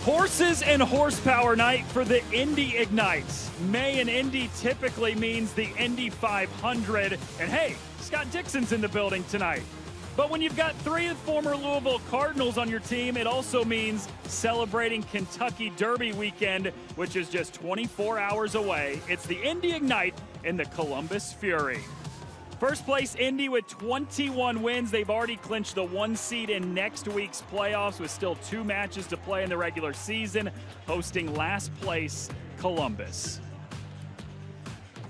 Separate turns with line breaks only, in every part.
Horses and horsepower night for the Indy Ignite. May in Indy typically means the Indy 500. And hey, Scott Dixon's in the building tonight. But when you've got three former Louisville Cardinals on your team, it also means celebrating Kentucky Derby weekend, which is just 24 hours away. It's the Indy Ignite in the Columbus Fury. First place Indy with 21 wins. They've already clinched the 1 seed in next week's playoffs with still 2 matches to play in the regular season, hosting last place Columbus.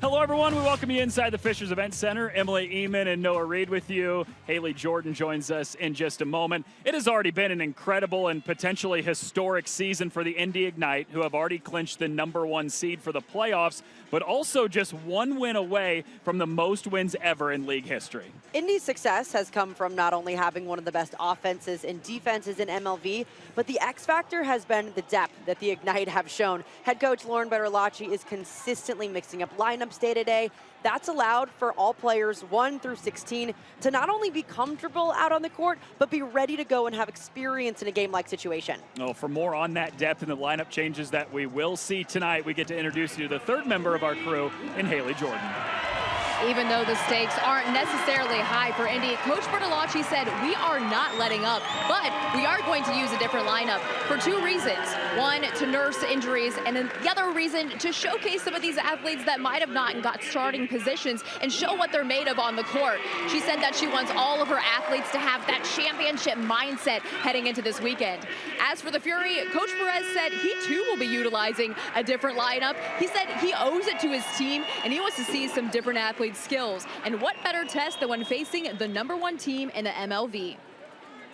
Hello, everyone. We welcome you inside the Fishers Event Center. Emily Eman and Noah Reed with you. Haley Jordan joins us in just a moment. It has already been an incredible and potentially historic season for the Indy Ignite, who have already clinched the #1 seed for the playoffs, but also just 1 win away from the most wins ever in league history.
Indy's success has come from not only having one of the best offenses and defenses in MLV, but the X factor has been the depth that the Ignite have shown. Head coach Lauren Bertolacci is consistently mixing up lineups day to day. That's allowed for all players 1 through 16 to not only be comfortable out on the court, but be ready to go and have experience in a game-like situation.
Well, for more on that depth and the lineup changes that we will see tonight, we get to introduce you to the third member of our crew in Haley Jordan.
Even though the stakes aren't necessarily high for Indy, Coach Bertolacci said, we are not letting up, but we are going to use a different lineup for 2 reasons. One, to nurse injuries, and then the other reason, to showcase some of these athletes that might have not got starting positions and show what they're made of on the court. She said that she wants all of her athletes to have that championship mindset heading into this weekend. As for the Fury, Coach Perez said he too will be utilizing a different lineup. He said he owes it to his team, and he wants to see some different athletes' skills. And what better test than when facing the #1 team in the MLV.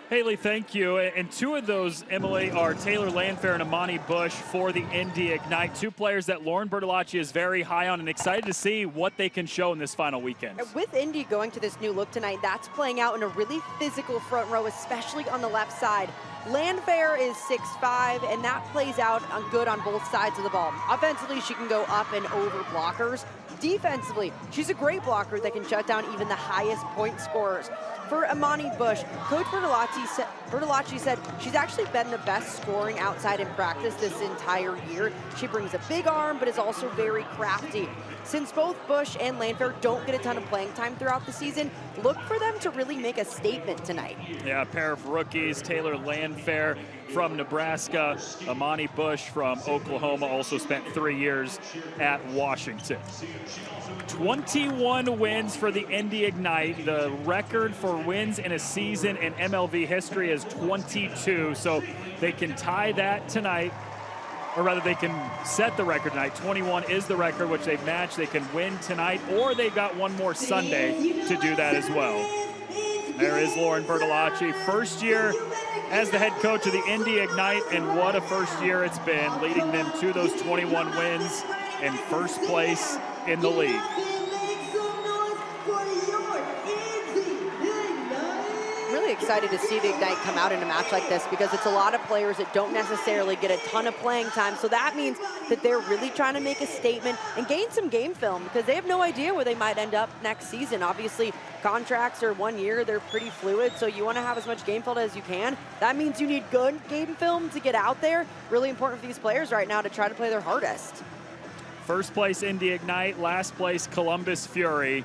Haley, thank you. And 2 of those, Emily, are Taylor Landfair and Amani Bush for the Indy Ignite. 2 players that Lauren Bertolacci is very high on and excited to see what they can show in this final weekend.
With Indy going to this new look tonight, that's playing out in a really physical front row, especially on the left side. Landfair is 6'5", and that plays out good on both sides of the ball. Offensively, she can go up and over blockers. Defensively, she's a great blocker that can shut down even the highest point scorers. For Amani Bush, Coach Bertolacci said she's actually been the best scoring outside in practice this entire year. She brings a big arm, but is also very crafty. Since both Bush and Landfair don't get a ton of playing time throughout the season, look for them to really make a statement tonight.
Yeah, a pair of rookies, Taylor Landfair from Nebraska, Amani Bush from Oklahoma, also spent 3 years at Washington. 21 wins for the Indy Ignite. The record for wins in a season in MLV history is 22, so they can tie that tonight. Or rather, they can set the record tonight. 21 is the record, which they've matched. They can win tonight, or they've got one more Sunday to do that as well. There is Lauren Bertolacci, first year as the head coach of the Indy Ignite, and what a first year it's been, leading them to those 21 wins and first place in the league.
Excited to see the Ignite come out in a match like this because it's a lot of players that don't necessarily get a ton of playing time. So that means that they're really trying to make a statement and gain some game film because they have no idea where they might end up next season. Obviously, contracts are 1 year. They're pretty fluid, so you want to have as much game film as you can. That means you need good game film to get out there. Really important for these players right now to try to play their hardest.
First place Indy Ignite, last place Columbus Fury.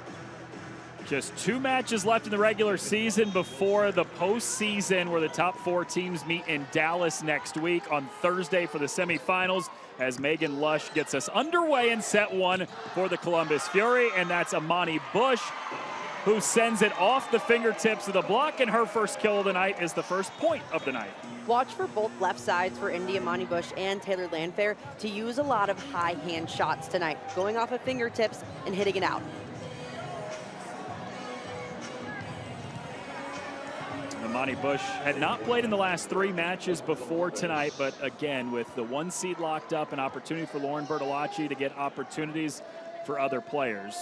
Just 2 matches left in the regular season before the postseason, where the top 4 teams meet in Dallas next week on Thursday for the semifinals, as Megan Lush gets us underway in set 1 for the Columbus Fury. And that's Amani Bush, who sends it off the fingertips of the block, and her first kill of the night is the first point of the night.
Watch for both left sides for Indy, Amani Bush, and Taylor Landfair to use a lot of high hand shots tonight, going off of fingertips and hitting it out.
Amani Bush had not played in the last 3 matches before tonight, but again, with the 1 seed locked up, an opportunity for Lauren Bertolacci to get opportunities for other players.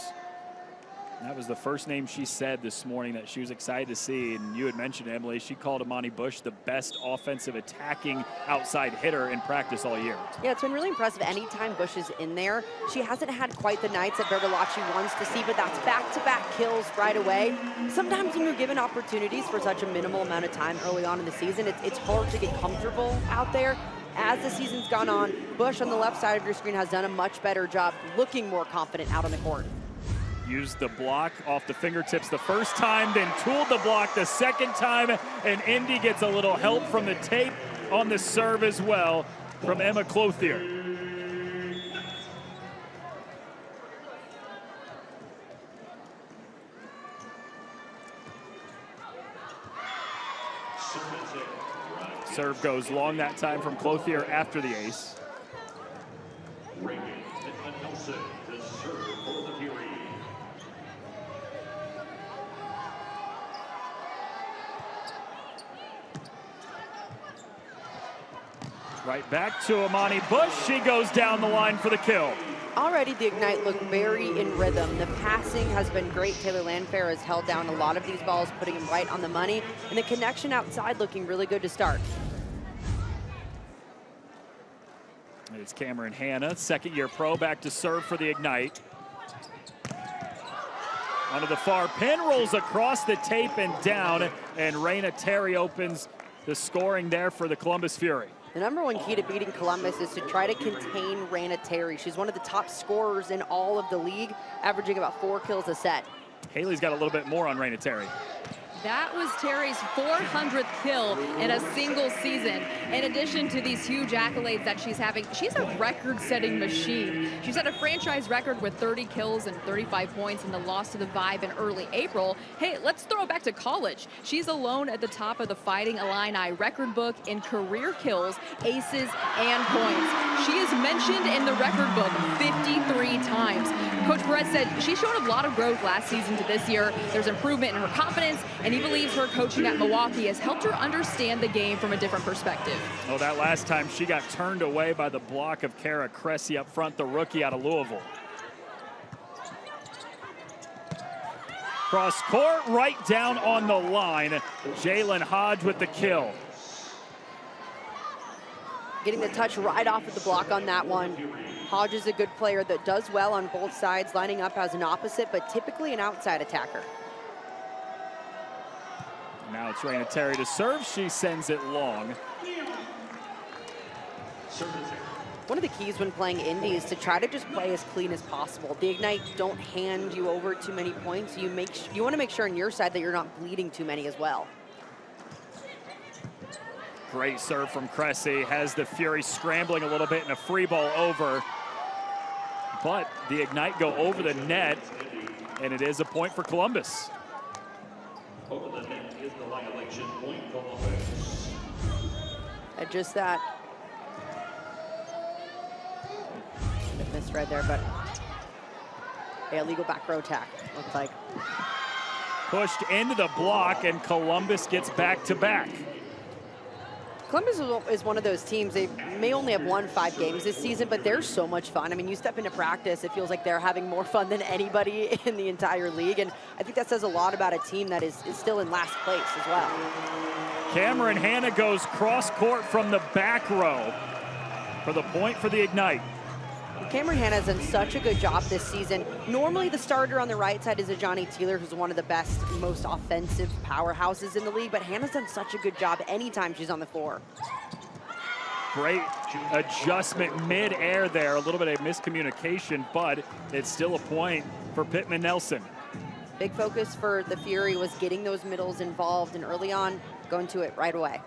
That was the first name she said this morning that she was excited to see. And you had mentioned, Emily, she called Amani Bush the best offensive attacking outside hitter in practice all year.
Yeah, it's been really impressive. Anytime Bush is in there, she hasn't had quite the nights that Bertolacci wants to see, but that's back-to-back kills right away. Sometimes when you're given opportunities for such a minimal amount of time early on in the season, it's hard to get comfortable out there. as the season's gone on, Bush on the left side of your screen has done a much better job looking more confident out on the court.
Used the block off the fingertips the first time, then tooled the block the second time, and Indy gets a little help from the tape on the serve as well from Emma Clothier. Serve goes long that time from Clothier after the ace. Right back to Amani Bush. She goes down the line for the kill.
Already the Ignite look very in rhythm. The passing has been great. Taylor Landfair has held down a lot of these balls, putting them right on the money. And the connection outside looking really good to start.
It's Cameron Hanna, second-year pro, back to serve for the Ignite. Onto the far pin, rolls across the tape and down, and Raina Terry opens the scoring there for the Columbus Fury.
The number one key to beating Columbus is to try to contain Raina Terry. She's one of the top scorers in all of the league, averaging about 4 kills a set.
Haley's got a little bit more on Raina Terry.
That was Terry's 400th kill in a single season. In addition to these huge accolades that she's having, she's a record-setting machine. She set a franchise record with 30 kills and 35 points in the loss to the Vibe in early April. Hey, let's throw it back to college. She's alone at the top of the Fighting Illini record book in career kills, aces, and points. She is mentioned in the record book 53 times. Coach Perez said she showed a lot of growth last season to this year. There's improvement in her confidence, and he believes her coaching at Milwaukee has helped her understand the game from a different perspective.
Oh, that last time she got turned away by the block of Kara Cressy up front, the rookie out of Louisville. Cross court, right down on the line. Jalen Hodge with the kill.
Getting the touch right off of the block on that one. Hodge is a good player that does well on both sides, lining up as an opposite, but typically an outside attacker.
Now it's Raina Terry to serve. She sends it long.
One of the keys when playing Indy is to try to just play as clean as possible. The Ignite don't hand you over too many points. You want to make sure on your side that you're not bleeding too many as well.
Great serve from Cressy. Has the Fury scrambling a little bit and a free ball over. But the Ignite go over the net, and it is a point for Columbus.
Over the net is the violation point, Columbus.
Just that. Missed right there, but a illegal back row attack, looks like.
Pushed into the block, and Columbus gets back to back.
Columbus is one of those teams, they may only have won 5 games this season, but they're so much fun. I mean, you step into practice, it feels like they're having more fun than anybody in the entire league, and I think that says a lot about a team that is still in last place as well.
Cameron Hanna goes cross court from the back row for the point for the Ignite.
Cameron Hanna has done such a good job this season. Normally the starter on the right side is a Johnny Teeler, who's one of the best, most offensive powerhouses in the league, but Hannah's done such a good job anytime she's on the floor.
Great adjustment mid-air there, a little bit of miscommunication, but it's still a point for Pittman Nelson.
Big focus for the Fury was getting those middles involved, and early on, going to it right away.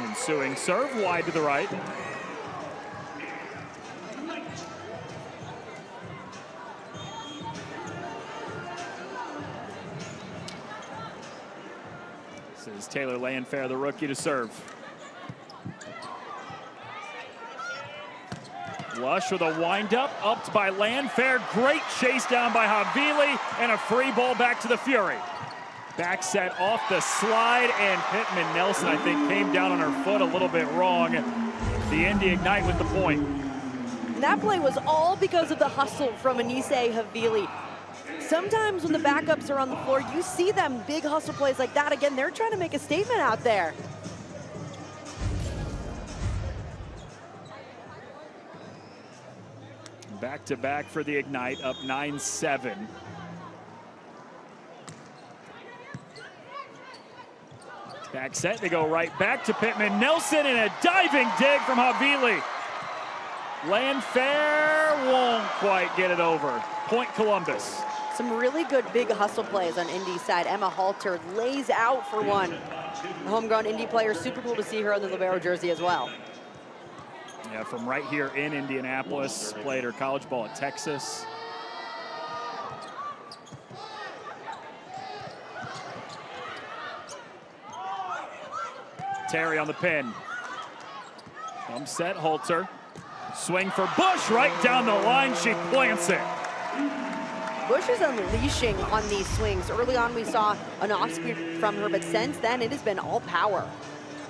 Ensuing serve wide to the right. This is Taylor Landfair, the rookie, to serve. Lush with a windup, upped by Landfair. Great chase down by Havili, and a free ball back to the Fury. Back set off the slide, and Pittman Nelson, I think, came down on her foot a little bit wrong. The Indy Ignite with the point.
And that play was all because of the hustle from Anise Havili. Sometimes when the backups are on the floor, you see them big hustle plays like that. Again, they're trying to make a statement out there.
Back to back for the Ignite, up 9-7. Back set, they go right back to Pittman. Nelson and a diving dig from Havili. Landfair won't quite get it over. Point Columbus.
Some really good big hustle plays on Indy's side. Emma Halter lays out for one. A homegrown Indy player, super cool to see her in the libero jersey as well.
Yeah, from right here in Indianapolis, played her college ball at Texas. Terry on the pin. Come set, Halter. Swing for Bush, right down the line, she plants it.
Bush is unleashing on these swings. Early on we saw an off-speed from her, but since then it has been all power.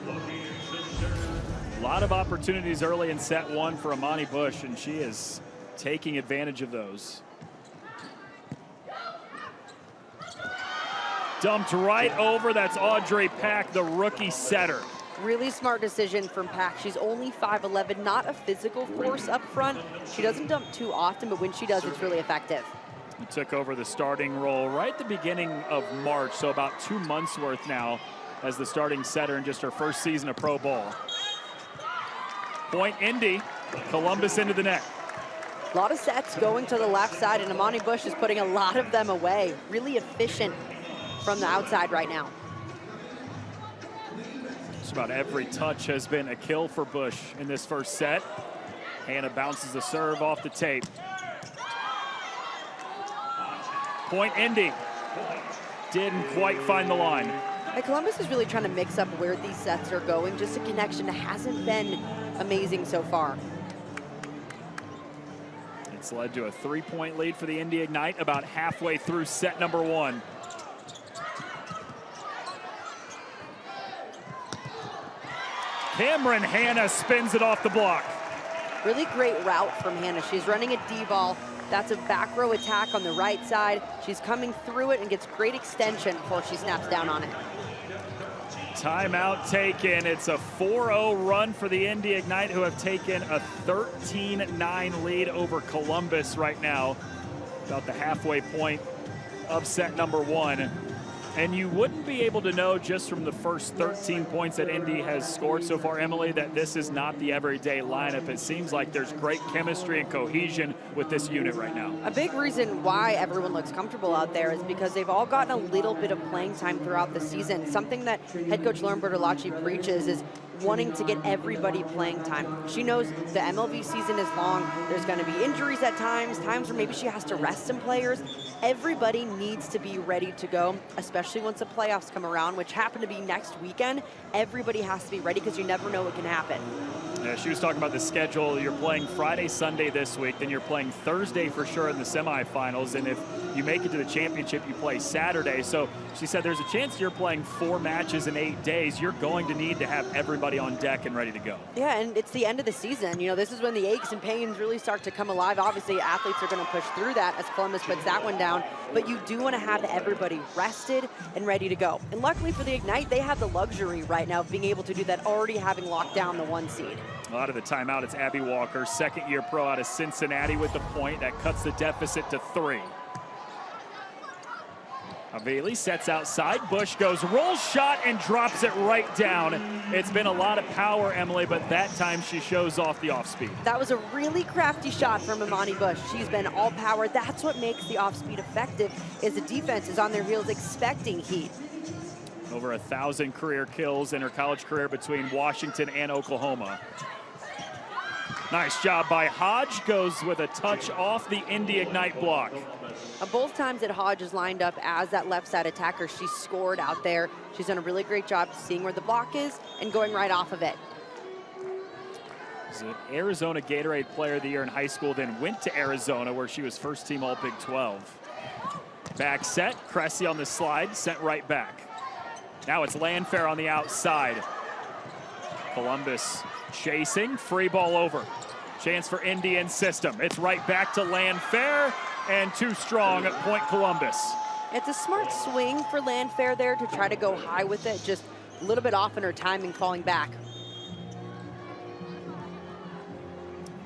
A lot of opportunities early in set one for Amani Bush, and she is taking advantage of those. Dumped right over, that's Audrey Pack, the rookie setter.
Really smart decision from Pack. She's only 5'11", not a physical force up front. She doesn't dump too often, but when she does, it's really effective.
He took over the starting role right at the beginning of March, so about 2 months worth now as the starting setter in just her first season of pro ball. Point Indy, Columbus into the net.
A lot of sets going to the left side, and Amani Bush is putting a lot of them away. Really efficient from the outside right now.
Just about every touch has been a kill for Bush in this first set. Hannah bounces the serve off the tape. Point Indy. Didn't quite find the line.
And Columbus is really trying to mix up where these sets are going. Just a connection that hasn't been amazing so far.
It's led to a 3-point lead for the Indy Ignite about halfway through set number one. Cameron Hannah spins it off the block.
Really great route from Hannah. She's running a D-ball. That's a back row attack on the right side. She's coming through it and gets great extension before she snaps down on it.
Timeout taken. It's a 4-0 run for the Indy Ignite, who have taken a 13-9 lead over Columbus right now. About the halfway point of set number one. And you wouldn't be able to know just from the first 13 points that Indy has scored so far, Emily, that this is not the everyday lineup. It seems like there's great chemistry and cohesion with this unit right now.
A big reason why everyone looks comfortable out there is because they've all gotten a little bit of playing time throughout the season. Something that head coach Lauren Bertolacci preaches is wanting to get everybody playing time. She knows the MLV season is long. There's going to be injuries at times where maybe she has to rest some players. Everybody needs to be ready to go, especially once the playoffs come around, which happen to be next weekend. Everybody has to be ready because you never know what can happen.
Yeah, she was talking about the schedule. You're playing Friday, Sunday this week, then you're playing Thursday for sure in the semifinals, and if you make it to the championship, you play Saturday. So she said there's a chance you're playing 4 matches in 8 days. You're going to need to have everybody on deck and ready to go.
Yeah, and it's the end of the season. You know, this is when the aches and pains really start to come alive. Obviously, athletes are going to push through that as Columbus puts that one down, but you do want to have everybody rested and ready to go. And luckily for the Ignite, they have the luxury right now of being able to do that, already having locked down the 1 seed.
Out of the timeout, it's Abby Walker, second-year pro out of Cincinnati with the point. That cuts the deficit to 3. Havili sets outside. Bush goes roll shot and drops it right down. It's been a lot of power, Emily, but that time she shows off the off-speed.
That was a really crafty shot from Amani Bush. She's been all power. That's what makes the off-speed effective, is the defense is on their heels expecting heat.
Over 1,000 career kills in her college career between Washington and Oklahoma. Nice job by Hodge, goes with a touch off the Indy Ignite block.
Both times that Hodge is lined up as that left side attacker, she's scored out there. She's done a really great job seeing where the block is and going right off of it.
She's an Arizona Gatorade Player of the Year in high school, then went to Arizona where she was first team All Big 12. Back set, Cressy on the slide, sent right back. Now it's Landfair on the outside. Columbus chasing, free ball over. Chance for Indian system. It's right back to Landfair, and too strong at point Columbus.
It's a smart swing for Landfair there to try to go high with it, just a little bit off in her timing falling back.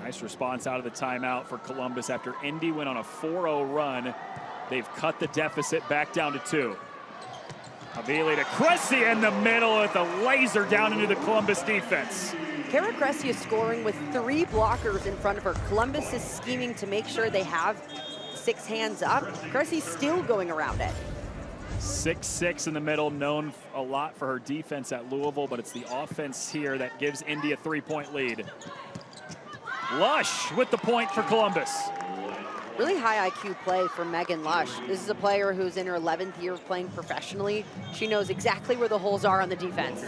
Nice response out of the timeout for Columbus after Indy went on a 4-0 run. They've cut the deficit back down to 2. Havili to Cressy in the middle with a laser down into the Columbus defense.
Kara Cressy is scoring with 3 blockers in front of her. Columbus is scheming to make sure they have 6 hands up. Cressy's still going around it.
6'6" in the middle, known a lot for her defense at Louisville, but it's the offense here that gives Indy a 3-point lead. Lush with the point for Columbus.
Really high IQ play from Megan Lush. This is a player who's in her 11th year of playing professionally. She knows exactly where the holes are on the defense.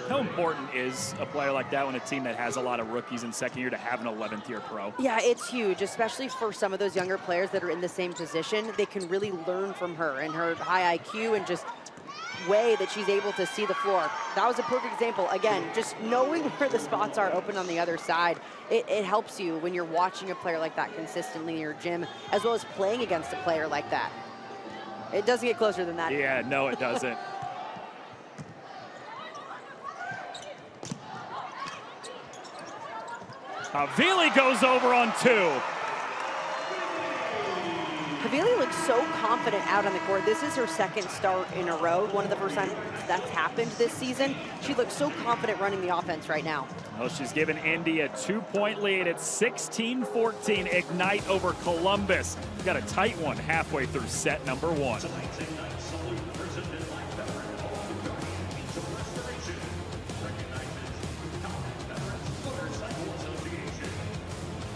How important is a player like that when a team that has a lot of rookies in second year to have an 11th year pro?
Yeah, it's huge, especially for some of those younger players that are in the same position. They can really learn from her and her high IQ and just way that she's able to see the floor. That was a perfect example. Again, just knowing where the spots are open on the other side, it helps you when you're watching a player like that consistently in your gym, as well as playing against a player like that. It doesn't get closer than that.
Yeah, no, it doesn't. Havili goes over on 2.
Havili looks so confident out on the court. This is her 2nd start in a row. One of the first times that's happened this season. She looks so confident running the offense right now.
Well, she's given Indy a 2-point lead. It's 16-14 Ignite over Columbus. We've got a tight one halfway through set number 1.
Tonight's Ignite salute presented by Veteran Home Guardian Means of Restoration. Recognizes Common Veterans Motorcycle Association.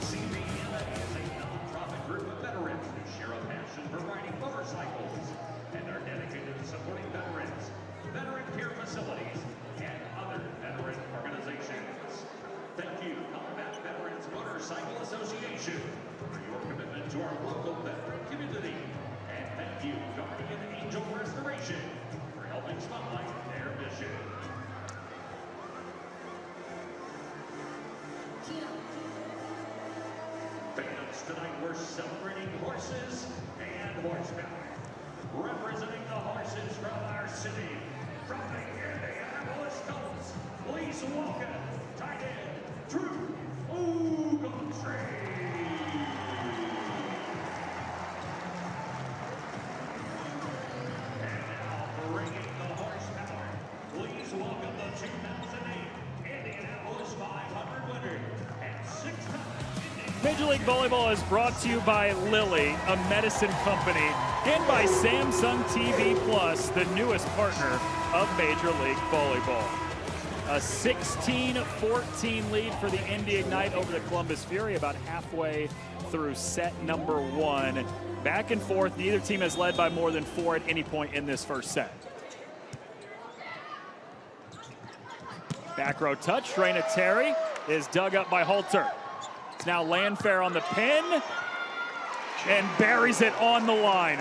CVMA is a non-profit group of veterans who share a passion for riding motorcycles and are dedicated to supporting veterans, veteran care facilities, and other veteran organizations. Thank you, Combat Veterans Motorcycle Association, for your commitment to our local veteran community. And thank you, Guardian Angel Restoration, for helping spotlight their mission. Fans, tonight we're celebrating horses and horsepower. Representing the horses from our city, from the Indianapolis Colts, please welcome tight end Drew Ogletree. And now bringing the horsepower, please welcome the 2008 Indianapolis 500 winner and 6-time
Major League Volleyball is brought to you by Lilly, a medicine company, and by Samsung TV Plus, the newest partner of Major League Volleyball. A 16-14 lead for the Indy Ignite over the Columbus Fury, about halfway through set number 1. Back and forth, neither team has led by more than 4 at any point in this first set. Back row touch, Raina Terry is dug up by Halter. It's now Landfair on the pin and buries it on the line.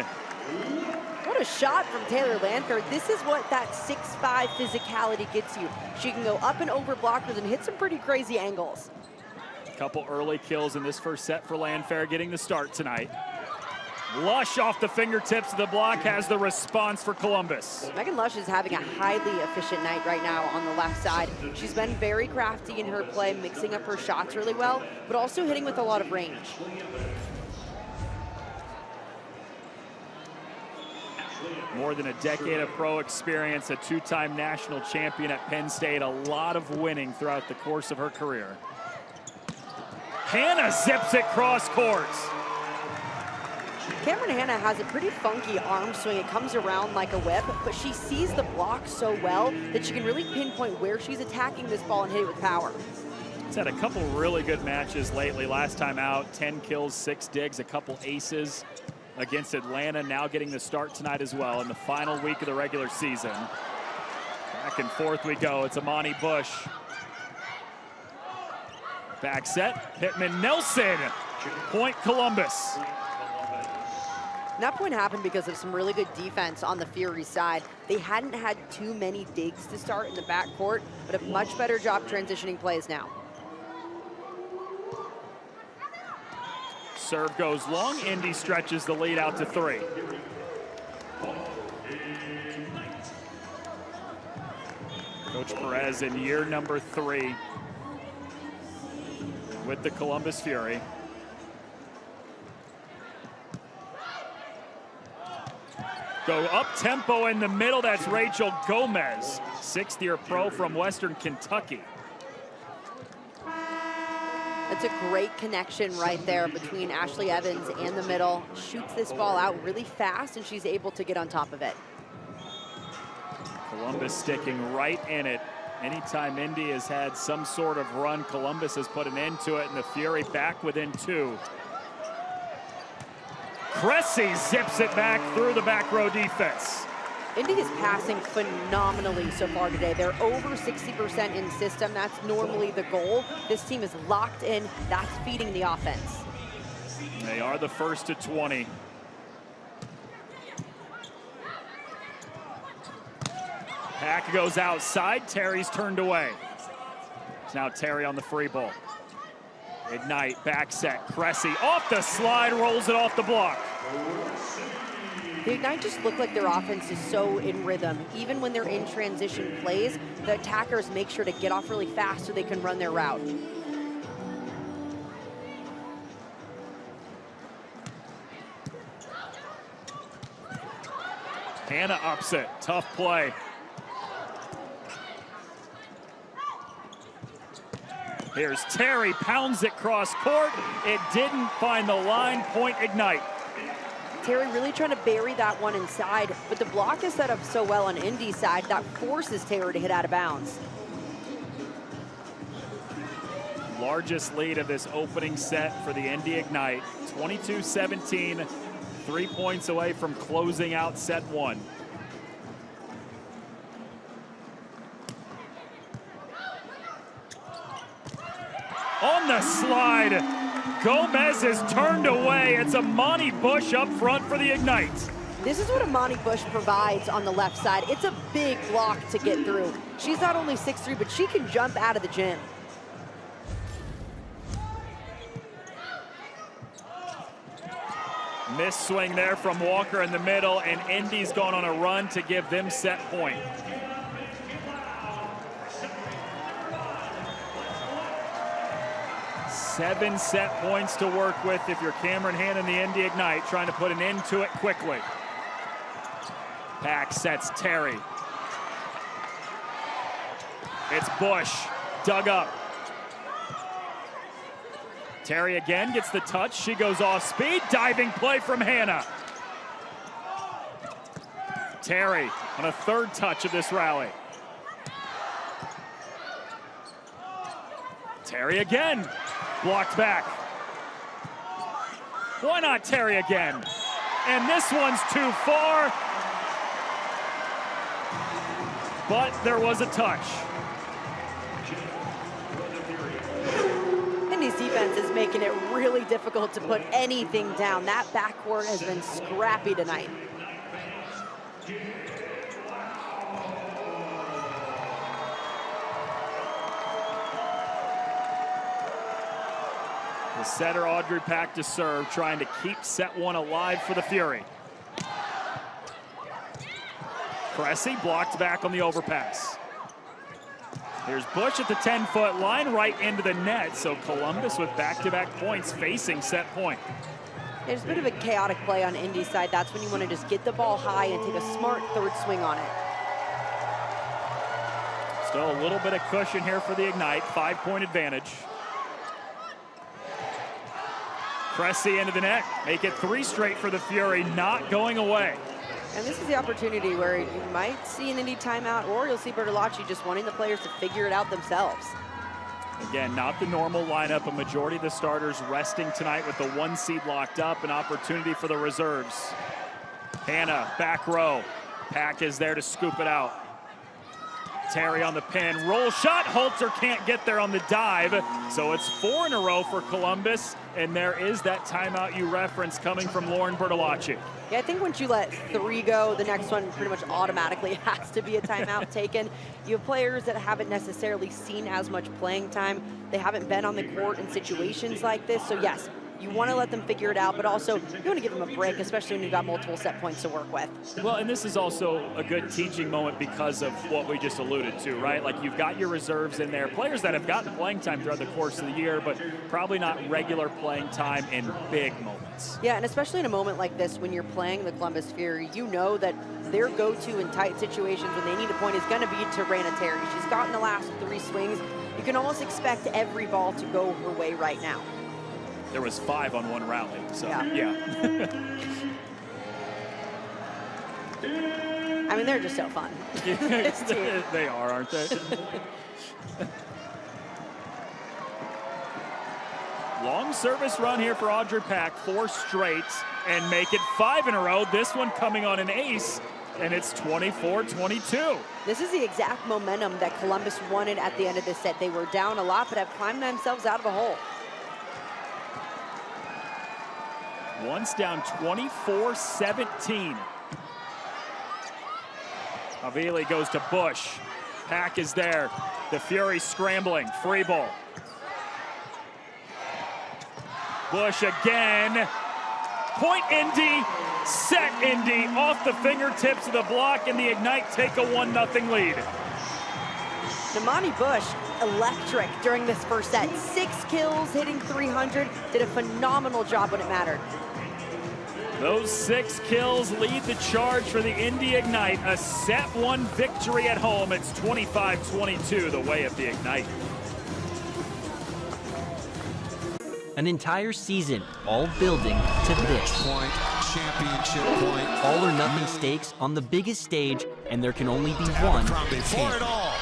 What a shot from Taylor Landfair. This is what that 6'5" physicality gets you. She can go up and over blockers and hit some pretty crazy angles.
A couple early kills in this first set for Landfair, getting the start tonight. Lush off the fingertips of the block has the response for Columbus.
Megan Lush is having a highly efficient night right now on the left side. She's been very crafty in her play, mixing up her shots really well, but also hitting with a lot of range.
More than a decade of pro experience, a 2-time national champion at Penn State, a lot of winning throughout the course of her career. Hannah zips it cross court.
Cameron Hanna has a pretty funky arm swing. It comes around like a whip, but she sees the block so well that she can really pinpoint where she's attacking this ball and hit it with power.
It's had a couple really good matches lately. Last time out, 10 kills, 6 digs, a couple aces against Atlanta. Now getting the start tonight as well in the final week of the regular season. Back and forth we go. It's Amani Bush. Back set, Pittman Nelson. Point Columbus.
That point happened because of some really good defense on the Fury side. They hadn't had too many digs to start in the backcourt, but a much better job transitioning plays now.
Serve goes long. Indy stretches the lead out to 3. Coach Perez in year number 3 with the Columbus Fury. Go up tempo in the middle. That's Rachel Gomez, sixth-year pro from Western Kentucky.
That's a great connection right there between Ashley Evans and the middle. Shoots this ball out really fast, and she's able to get on top of it.
Columbus sticking right in it. Anytime Indy has had some sort of run, Columbus has put an end to it, and the Fury back within 2. Cressy zips it back through the back row defense.
Indy is passing phenomenally so far today. They're over 60% in system. That's normally the goal. This team is locked in. That's feeding the offense.
They are the first to 20. Pack goes outside. Terry's turned away. It's now Terry on the free ball. Ignite, back set. Cressy off the slide, rolls it off the block.
The Ignite just look like their offense is so in rhythm. Even when they're in transition plays, the attackers make sure to get off really fast so they can run their route.
Hannah ups it, tough play. Here's Terry, pounds it cross court. It didn't find the line, point Ignite.
Terry really trying to bury that one inside, but the block is set up so well on Indy's side that forces Terry to hit out of bounds.
Largest lead of this opening set for the Indy Ignite, 22-17, 3 points away from closing out set 1. On the slide. Gomez is turned away. It's Amani Bush up front for the Ignite.
This is what Amani Bush provides on the left side. It's a big block to get through. She's not only 6'3", but she can jump out of the gym.
Missed swing there from Walker in the middle, and Indy's gone on a run to give them set point. Seven set points to work with if you're Cameron Hannah in the Indy Ignite, trying to put an end to it quickly. Pack sets Terry. It's Bush, dug up. Terry again gets the touch. She goes off speed. Diving play from Hannah. Terry on a third touch of this rally. Terry again. Blocked back. Why not Terry again? And this one's too far. But there was a touch.
Indy's defense is making it really difficult to put anything down. That backcourt has been scrappy tonight.
The setter Audrey Pack to serve, trying to keep set 1 alive for the Fury. Cressy blocked back on the overpass. Here's Bush at the 10-foot line, right into the net. So Columbus with back-to-back points facing set point.
There's a bit of a chaotic play on Indy's side. That's when you want to just get the ball high and take a smart third swing on it.
Still a little bit of cushion here for the Ignite, 5-point advantage. Cressy into the net, make it 3 straight for the Fury, not going away.
And this is the opportunity where you might see an Indy timeout, or you'll see Bertolacci just wanting the players to figure it out themselves.
Again, not the normal lineup. A majority of the starters resting tonight with the 1 seed locked up. An opportunity for the reserves. Hannah, back row. Pack is there to scoop it out. Terry on the pin, roll shot. Holzer can't get there on the dive. So it's 4 in a row for Columbus. And there is that timeout you referenced coming from Lauren Bertolacci.
Yeah, I think once you let 3 go, the next one pretty much automatically has to be a timeout taken. You have players that haven't necessarily seen as much playing time. They haven't been on the court in situations like this. So yes, You want to let them figure it out, but also you want to give them a break, especially when you've got multiple set points to work with.
Well, and this is also a good teaching moment because of what we just alluded to, right? Like, you've got your reserves in there, players that have gotten playing time throughout the course of the year, but probably not regular playing time in big moments.
Yeah, and especially in a moment like this when you're playing the Columbus Fury, you know that their go-to in tight situations when they need a point is going to be to Raina Terry. She's gotten the last 3 swings. You can almost expect every ball to go her way right now.
There was 5 on one rally, so yeah.
I mean, they're just so fun.
They are, aren't they? Long service run here for Audrey Pack, 4 straight, and make it 5 in a row. This one coming on an ace, and it's 24-22.
This is the exact momentum that Columbus wanted at the end of this set. They were down a lot, but have climbed themselves out of a hole.
Once down 24-17. Havili goes to Bush. Pack is there. The Fury scrambling. Free ball. Bush again. Point Indy. Set Indy off the fingertips of the block, and the Ignite take a 1-0 lead.
Namani Bush, electric during this first set. 6 kills, hitting 300. Did a phenomenal job when it mattered.
Those 6 kills lead the charge for the Indy Ignite. A set 1 victory at home. It's 25-22, the way of the Ignite.
An entire season, all building to this.
Point, championship point.
All or nothing stakes on the biggest stage, and there can only be one
Before
team.
it all,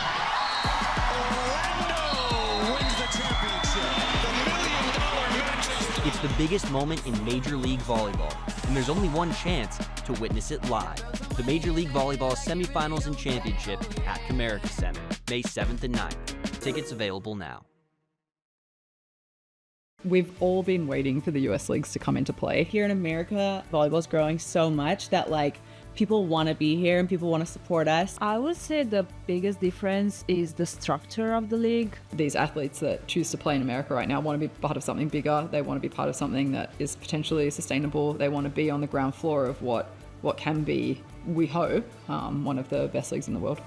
Orlando wins the championship. The $1 million match.
It's the biggest moment in Major League Volleyball, and there's only one chance to witness it live. The Major League Volleyball semifinals and championship at Comerica Center, May 7th and 9th. Tickets available now.
We've all been waiting for the US leagues to come into play. Here in America, volleyball's growing so much that people want to be here and people want to support us.
I would say the biggest difference is the structure of the league.
These athletes that choose to play in America right now want to be part of something bigger. They want to be part of something that is potentially sustainable. They want to be on the ground floor of what can be, we hope, one of the best leagues in the world.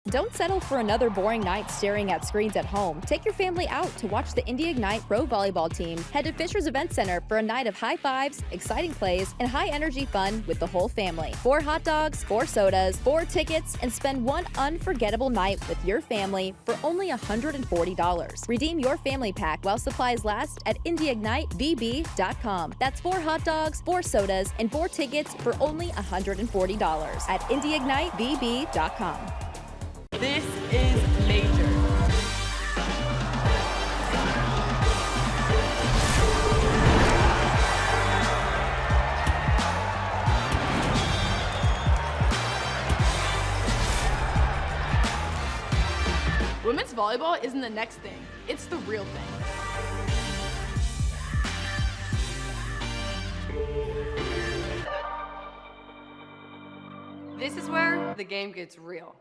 Don't settle for another boring night staring at screens at home. Take your family out to watch the Indy Ignite Pro Volleyball team. Head to Fisher's Event Center for a night of high fives, exciting plays, and high-energy fun with the whole family. 4 hot dogs, 4 sodas, 4 tickets, and spend one unforgettable night with your family for only $140. Redeem your family pack while supplies last at IndyIgniteVB.com. That's 4 hot dogs, 4 sodas, and 4 tickets for only $140 at IndyIgniteVB.com.
This is major. Women's volleyball isn't the next thing, it's the real thing. This is where the game gets real.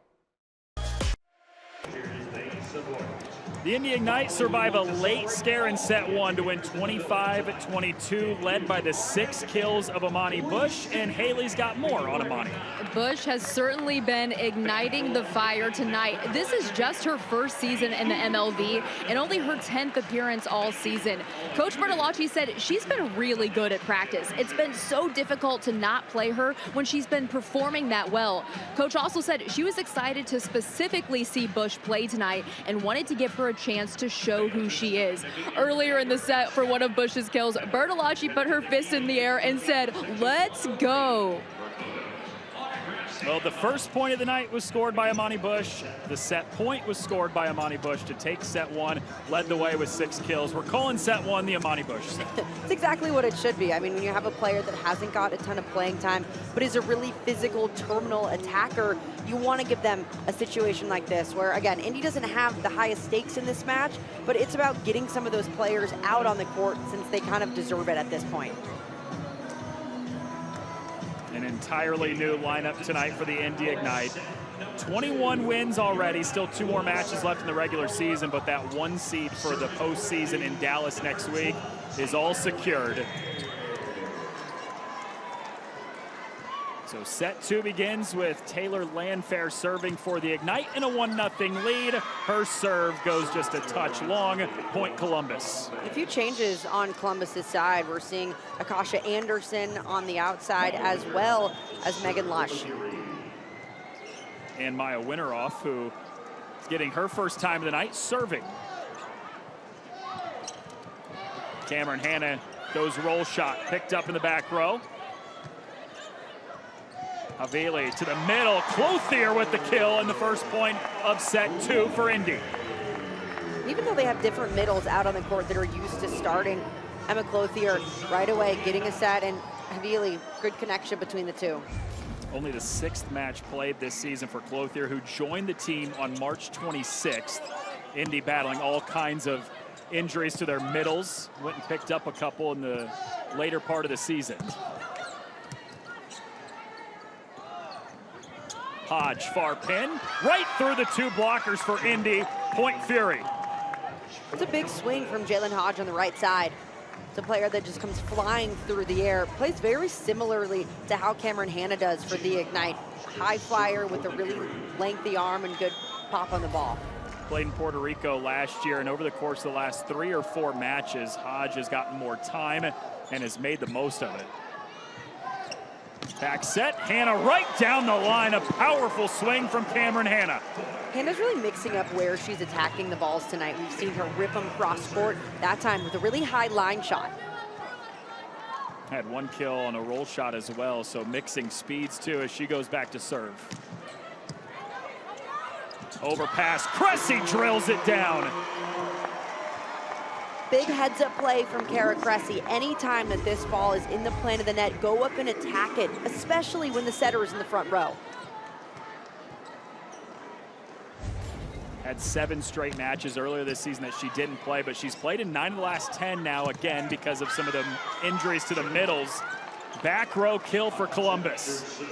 The Indy Ignite survive a late scare in set 1 to win 25-22, led by the 6 kills of Amani Bush, and Haley's got more on Amani.
Bush has certainly been igniting the fire tonight. This is just her first season in the MLV and only her 10th appearance all season. Coach Bertolacci said she's been really good at practice. It's been so difficult to not play her when she's been performing that well. Coach also said she was excited to specifically see Bush play tonight and wanted to give her a chance to show who she is. Earlier in the set for one of Bush's kills, Bertolacci put her fist in the air and said, "Let's go."
Well, the first point of the night was scored by Amani Bush. The set point was scored by Amani Bush to take set 1, led the way with 6 kills. We're calling set 1 the Amani Bush set.
It's exactly what it should be. I mean, when you have a player that hasn't got a ton of playing time, but is a really physical terminal attacker, you want to give them a situation like this where, again, Indy doesn't have the highest stakes in this match, but it's about getting some of those players out on the court since they kind of deserve it at this point.
And entirely new lineup tonight for the Indy Ignite. 21 wins already, still 2 more matches left in the regular season, but that 1 seed for the postseason in Dallas next week is all secured. So set 2 begins with Taylor Landfair serving for the Ignite in a 1-0 lead. Her serve goes just a touch long, point Columbus.
A few changes on Columbus's side. We're seeing Akasha Anderson on the outside as well as Megan Lush.
And Maya Winteroff, who is getting her first time of the night serving. Cameron Hanna goes roll shot, picked up in the back row. Havili to the middle, Clothier with the kill and the first point of set 2 for Indy.
Even though they have different middles out on the court that are used to starting, Emma Clothier right away getting a set, and Havili, good connection between the two.
Only the 6th match played this season for Clothier, who joined the team on March 26th. Indy battling all kinds of injuries to their middles. Went and picked up a couple in the later part of the season. Hodge, far pin, right through the 2 blockers for Indy, point Fury.
It's a big swing from Jalen Hodge on the right side. It's a player that just comes flying through the air, plays very similarly to how Cameron Hanna does for the Ignite. High flyer with a really lengthy arm and good pop on the ball.
Played in Puerto Rico last year, and over the course of the last 3 or 4 matches, Hodge has gotten more time and has made the most of it. Back set, Hanna right down the line, a powerful swing from Cameron Hanna.
Hanna's really mixing up where she's attacking the balls tonight. We've seen her rip them cross court, that time with a really high line shot.
Had 1 kill on a roll shot as well, so mixing speeds too as she goes back to serve. Overpass, Cressy drills it down.
Big heads-up play from Kara Cressy. Anytime that this ball is in the plane of the net, go up and attack it, especially when the setter is in the front row.
Had 7 straight matches earlier this season that she didn't play, but she's played in 9 of the last 10 now, again, because of some of the injuries to the middles. Back row kill for Columbus.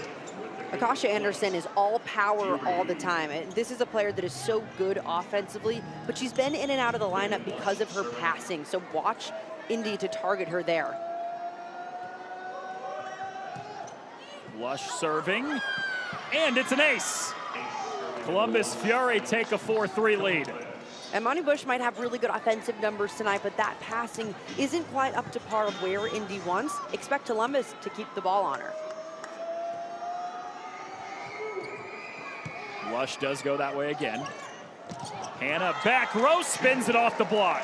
Akasha Anderson is all power all the time. And this is a player that is so good offensively, but she's been in and out of the lineup because of her passing. So watch Indy to target her there.
Lush serving, and it's an ace. Columbus Fury take a 4-3 lead.
And Monty Bush might have really good offensive numbers tonight, but that passing isn't quite up to par of where Indy wants. Expect Columbus to keep the ball on her.
Lush does go that way again. Hanna back row spins it off the block.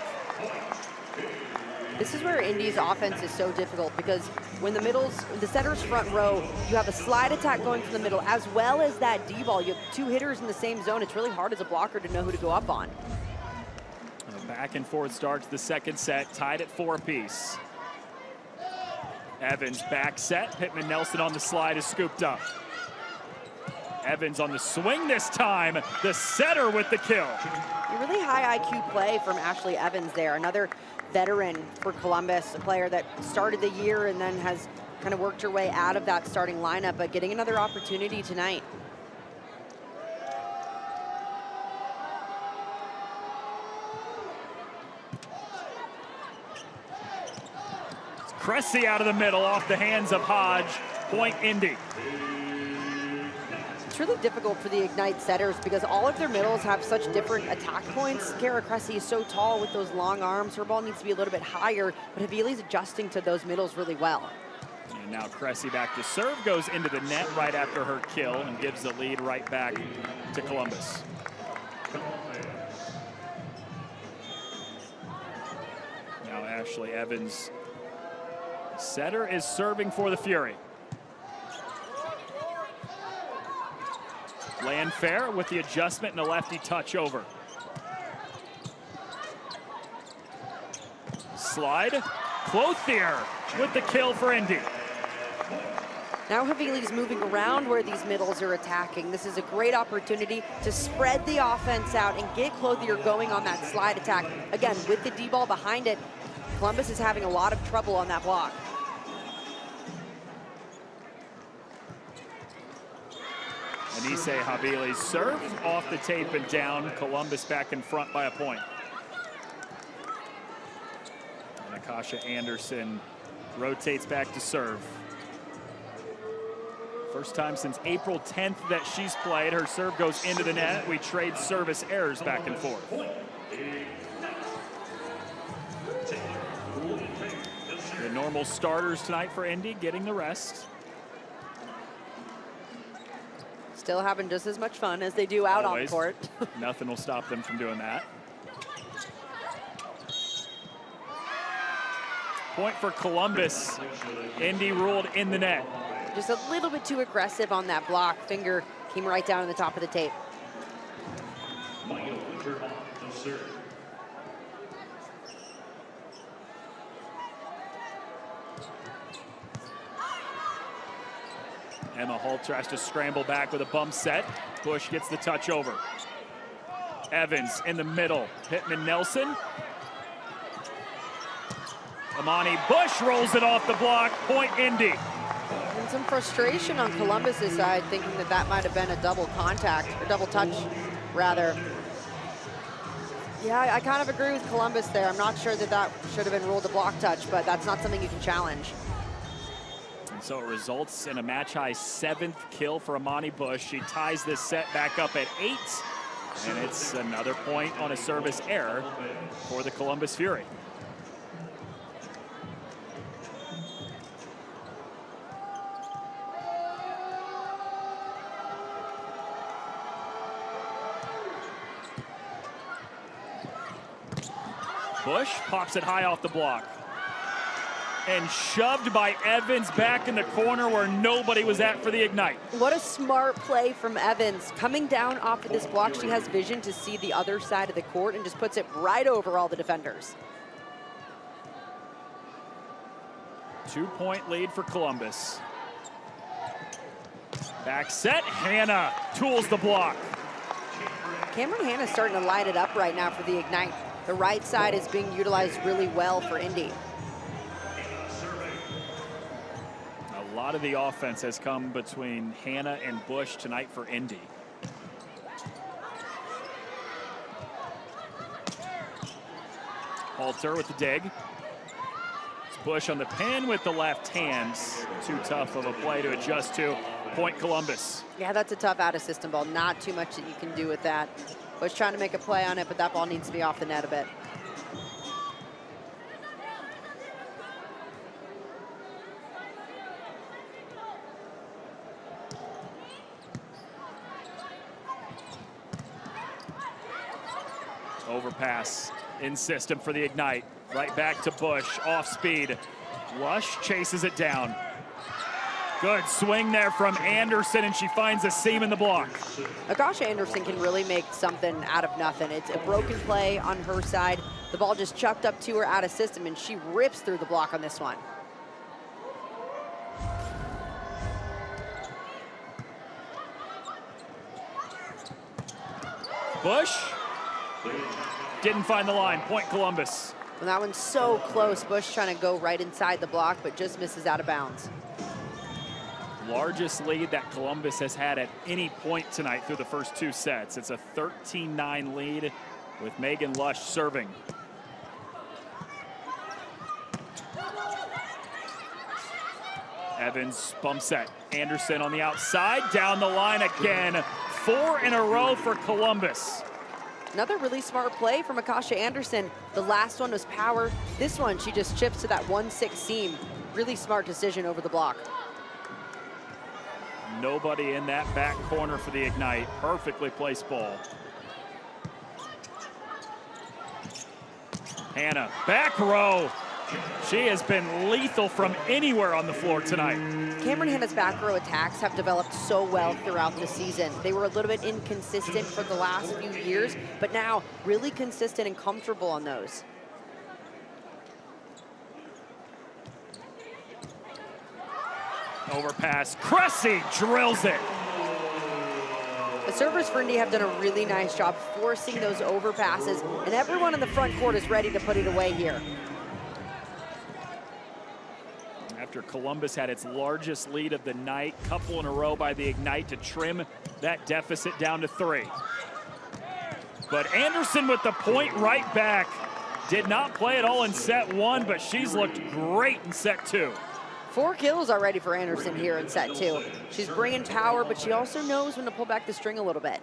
This is where Indy's offense is so difficult, because when the setter's front row, you have a slide attack going from the middle as well as that D-ball. You have 2 hitters in the same zone. It's really hard as a blocker to know who to go up on.
A back and forth start to the 2nd set, tied at 4 apiece. Evans back set, Pittman Nelson on the slide is scooped up. Evans on the swing this time, the setter with the kill.
A really high IQ play from Ashley Evans there, another veteran for Columbus, a player that started the year and then has kind of worked her way out of that starting lineup, but getting another opportunity tonight.
Cressy out of the middle off the hands of Hodge, point Indy.
It's really difficult for the Ignite setters because all of their middles have such different attack points. Kara Cressy is so tall with those long arms. Her ball needs to be a little bit higher, but Havili's adjusting to those middles really well.
And now Cressy back to serve, goes into the net right after her kill and gives the lead right back to Columbus. Now Ashley Evans, setter, is serving for the Fury. Landfair with the adjustment and a lefty touch over. Slide, Clothier with the kill for Indy.
Now Havili's moving around where these middles are attacking. This is a great opportunity to spread the offense out and get Clothier going on that slide attack. Again, with the D-ball behind it, Columbus is having a lot of trouble on that block.
Anise Havili's serve off the tape and down. Columbus back in front by a point. And Akasha Anderson rotates back to serve. First time since April 10th that she's played. Her serve goes into the net. We trade service errors back and forth. The normal starters tonight for Indy getting the rest.
Still having just as much fun as they do out
Always.
on court.
Nothing will stop them from doing that. Point for Columbus. Indy ruled in the net.
Just a little bit too aggressive on that block. Finger came right down on the top of the tape.
Emma Halter has to scramble back with a bump set. Bush gets the touch over. Evans in the middle. Pittman Nelson. Amani Bush rolls it off the block. Point Indy.
And some frustration on Columbus's side, thinking that that might have been a double contact, or double touch, rather. Yeah, I kind of agree with Columbus there. I'm not sure that that should have been ruled a block touch, but that's not something you can challenge.
And so it results in a match-high 7th kill for Amani Bush. She ties this set back up at 8, and it's another point on a service error for the Columbus Fury. Bush pops it high off the block. And shoved by Evans back in the corner where nobody was at for the Ignite.
What a smart play from Evans. Coming down off of this block, she has vision to see the other side of the court and just puts it right over all the defenders.
2-point lead for Columbus. Back set, Hannah tools the block.
Cameron Hannah's starting to light it up right now for the Ignite. The right side is being utilized really well for Indy.
A lot of the offense has come between Hannah and Bush tonight for Indy. Halter with the dig. It's Bush on the pin with the left hand. Too tough of a play to adjust to. Point Columbus.
Yeah, that's a tough out-of-system ball. Not too much that you can do with that. Bush trying to make a play on it, but that ball needs to be off the net a bit.
Overpass in system for the Ignite. Right back to Bush, off speed. Lush chases it down. Good swing there from Anderson, and she finds a seam in the block.
Akasha Anderson can really make something out of nothing. It's a broken play on her side. The ball just chucked up to her out of system, and she rips through the block on this one.
Bush didn't find the line. Point Columbus.
And that one's so close. Bush trying to go right inside the block, but just misses out of bounds.
Largest lead that Columbus has had at any point tonight through the first 2 sets. It's a 13-9 lead with Megan Lush serving. Evans bump set. Anderson on the outside, down the line again. 4 in a row for Columbus.
Another really smart play from Akasha Anderson. The last one was power. This one, she just chips to that 1-6 seam. Really smart decision over the block.
Nobody in that back corner for the Ignite. Perfectly placed ball. Hannah, back row. She has been lethal from anywhere on the floor tonight.
Cameron Hannah's back row attacks have developed so well throughout the season. They were a little bit inconsistent for the last few years, but now really consistent and comfortable on those.
Overpass, Cressy drills it.
The servers for Indy have done a really nice job forcing those overpasses, and everyone in the front court is ready to put it away here.
after Columbus had its largest lead of the night. Couple in a row by the Ignite to trim that deficit down to 3. But Anderson with the point right back. Did not play at all in set 1, but she's looked great in set 2.
4 kills already for Anderson here in set 2. She's bringing power, but she also knows when to pull back the string a little bit.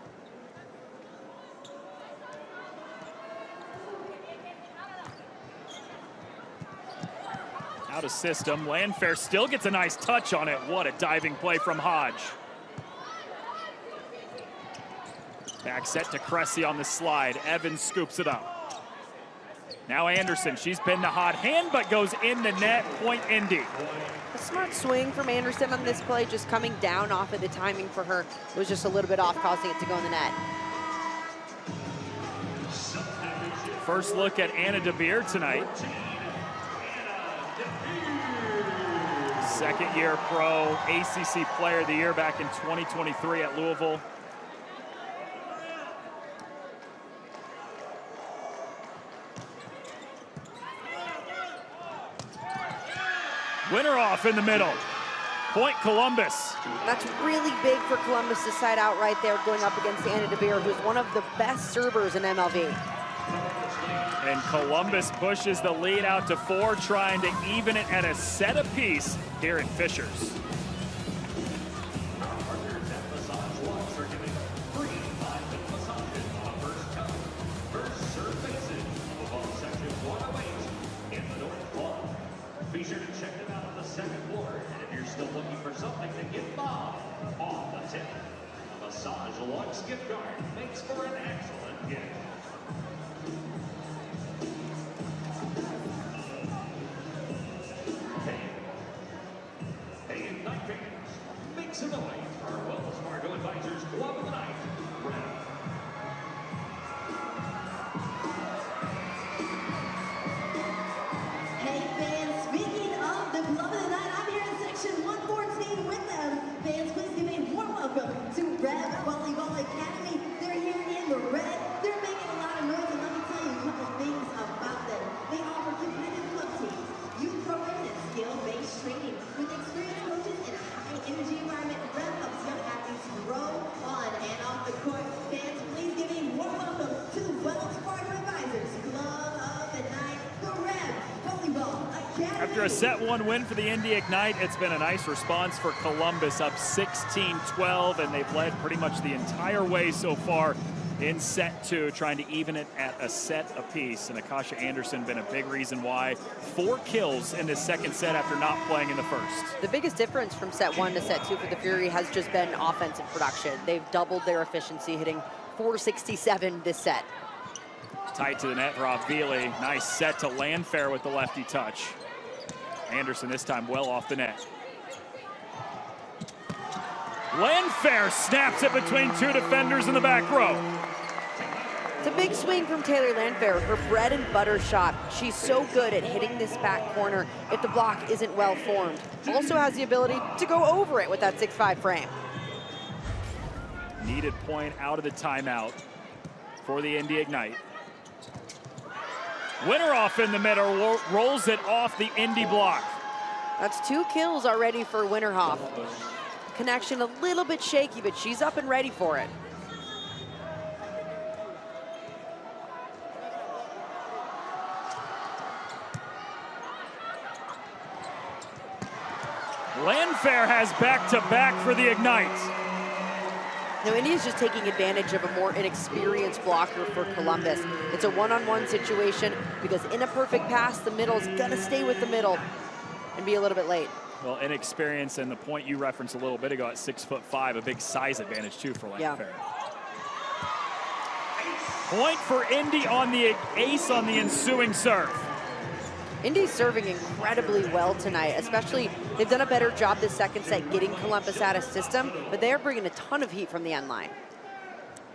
Out of system. Landfair still gets a nice touch on it. What a diving play from Hodge. Back set to Cressy on the slide. Evans scoops it up. Now Anderson, she's been the hot hand, but goes in the net. Point Indy.
A smart swing from Anderson on this play, just coming down off of the timing for her. It was just a little bit off, causing it to go in the net.
First look at Anna DeBeer tonight. Second-year pro, ACC Player of the Year back in 2023 at Louisville. Winner off in the middle. Point Columbus.
That's really big for Columbus to side out right there, going up against Anna DeBeer, who's one of the best servers in MLV.
And Columbus pushes the lead out to 4, trying to even it at a set apiece here in Fishers.
Be sure to check them out on the second floor. And if you're still looking for something to get by on the tip, a Massage Lux gift card makes for an excellent gift. Hey, Ignite fans, make some noise for our Wells Fargo Advisors Club of the Night.
Hey fans, speaking of the Club of the Night, I'm here in section 114 with them. Fans, please give a warm welcome to Rev Volleyball Academy. They're here in the red. They're making a lot of noise, and let me tell you a couple things about them. They offer competitive club teams, youth programming, and skill-based training. With experienced coaches in a high-energy environment, Rev helps young athletes grow on and off the court. Fans, please give a warm welcome to the Wells Fargo Advisors Club of the Night, the Rev Volleyball Academy.
After a set 1 win for the Indy Ignite, it's been a nice response for Columbus, up 16-12, and they've led pretty much the entire way so far in set 2, trying to even it at a set apiece. And Akasha Anderson been a big reason why. 4 kills in the second set after not playing in the first.
The biggest difference from set 1 to set 2 for the Fury has just been offensive production. They've doubled their efficiency, hitting .467 this set.
Tight to the net for Avili. Nice set to Landfair with the lefty touch. Anderson this time well off the net. Landfair snaps it between 2 defenders in the back row.
It's a big swing from Taylor Landfair, her bread and butter shot. She's so good at hitting this back corner if the block isn't well formed. Also has the ability to go over it with that 6'5" frame.
Needed point out of the timeout for the Indy Ignite. Winner off in the middle, rolls it off the Indy block.
That's 2 kills already for Winterhoff. Connection a little bit shaky, but she's up and ready for it.
Landfair has back-to-back for the Ignite.
Now, Indy's just taking advantage of a more inexperienced blocker for Columbus. It's a one-on-one situation because in a perfect pass, the middle's gonna stay with the middle and be a little bit late.
Well, inexperience, and the point you referenced a little bit ago at 6'5", a big size advantage too for Landfair.
Yeah.
Point for Indy on the ace on the ensuing serve.
Indy's serving incredibly well tonight, especially they've done a better job this second set getting Columbus out of system, but they're bringing a ton of heat from the end line.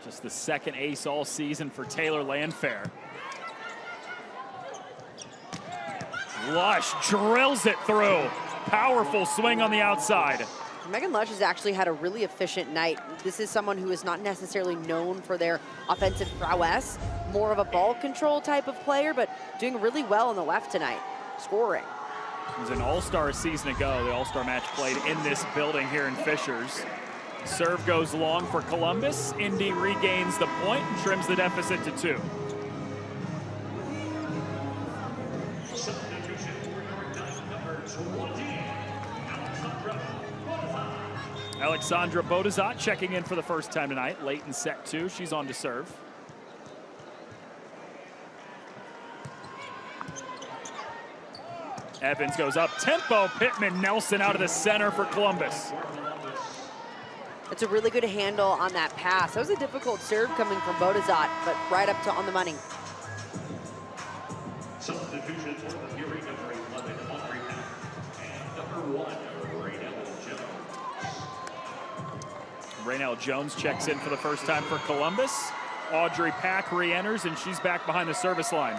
Just the second ace all season for Taylor Landfair. Lush drills it through. Powerful swing on the outside.
Megan Lush has actually had a really efficient night. This is someone who is not necessarily known for their offensive prowess, more of a ball control type of player, but doing really well on the left tonight, scoring.
It was an All-Star a season ago. The All-Star match played in this building here in Fishers. Serve goes long for Columbus. Indy regains the point and trims the deficit to 2.
Substitution for your Ignite number 20,
Alexandra Bodazat checking in for the first time tonight, late in set 2. She's on to serve. Evans goes up tempo. Pittman Nelson out of the center for Columbus.
It's a really good handle on that pass. That was a difficult serve coming from Bodazat, but right up to on the money.
Substitution for the Fury number 11, Audrey Pack, and number 1,
Raynell Jones checks in for the first time for Columbus. Audrey Pack re-enters, and she's back behind the service line.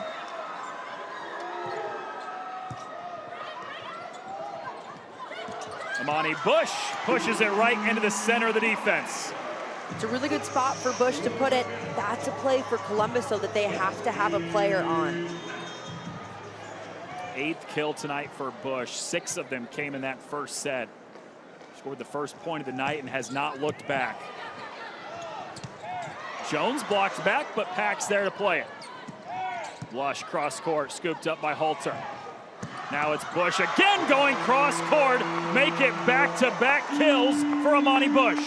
Amani Bush pushes it right into the center of the defense.
It's a really good spot for Bush to put it. That's a play for Columbus, so that they have to have a player on.
8th kill tonight for Bush. 6 of them came in that first set. Scored the first point of the night and has not looked back. Jones blocks back, but Pack's there to play it. Lush cross court, scooped up by Halter. Now it's Bush again going cross court. Make it back-to-back kills for Amani Bush.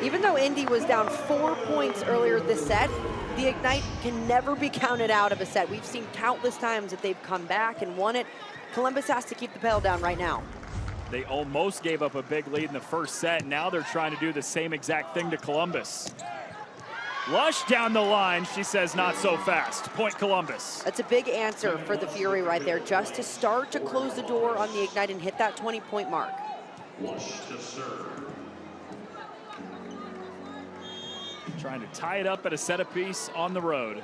Even though Indy was down 4 points earlier this set, the Ignite can never be counted out of a set. We've seen countless times that they've come back and won it. Columbus has to keep the pedal down right now.
They almost gave up a big lead in the first set. Now they're trying to do the same exact thing to Columbus. Lush down the line. She says not so fast. Point Columbus.
That's a big answer for the Fury right there, just to start to close the door on the Ignite and hit that 20-point mark.
Lush to serve.
Trying to tie it up at a set apiece on the road.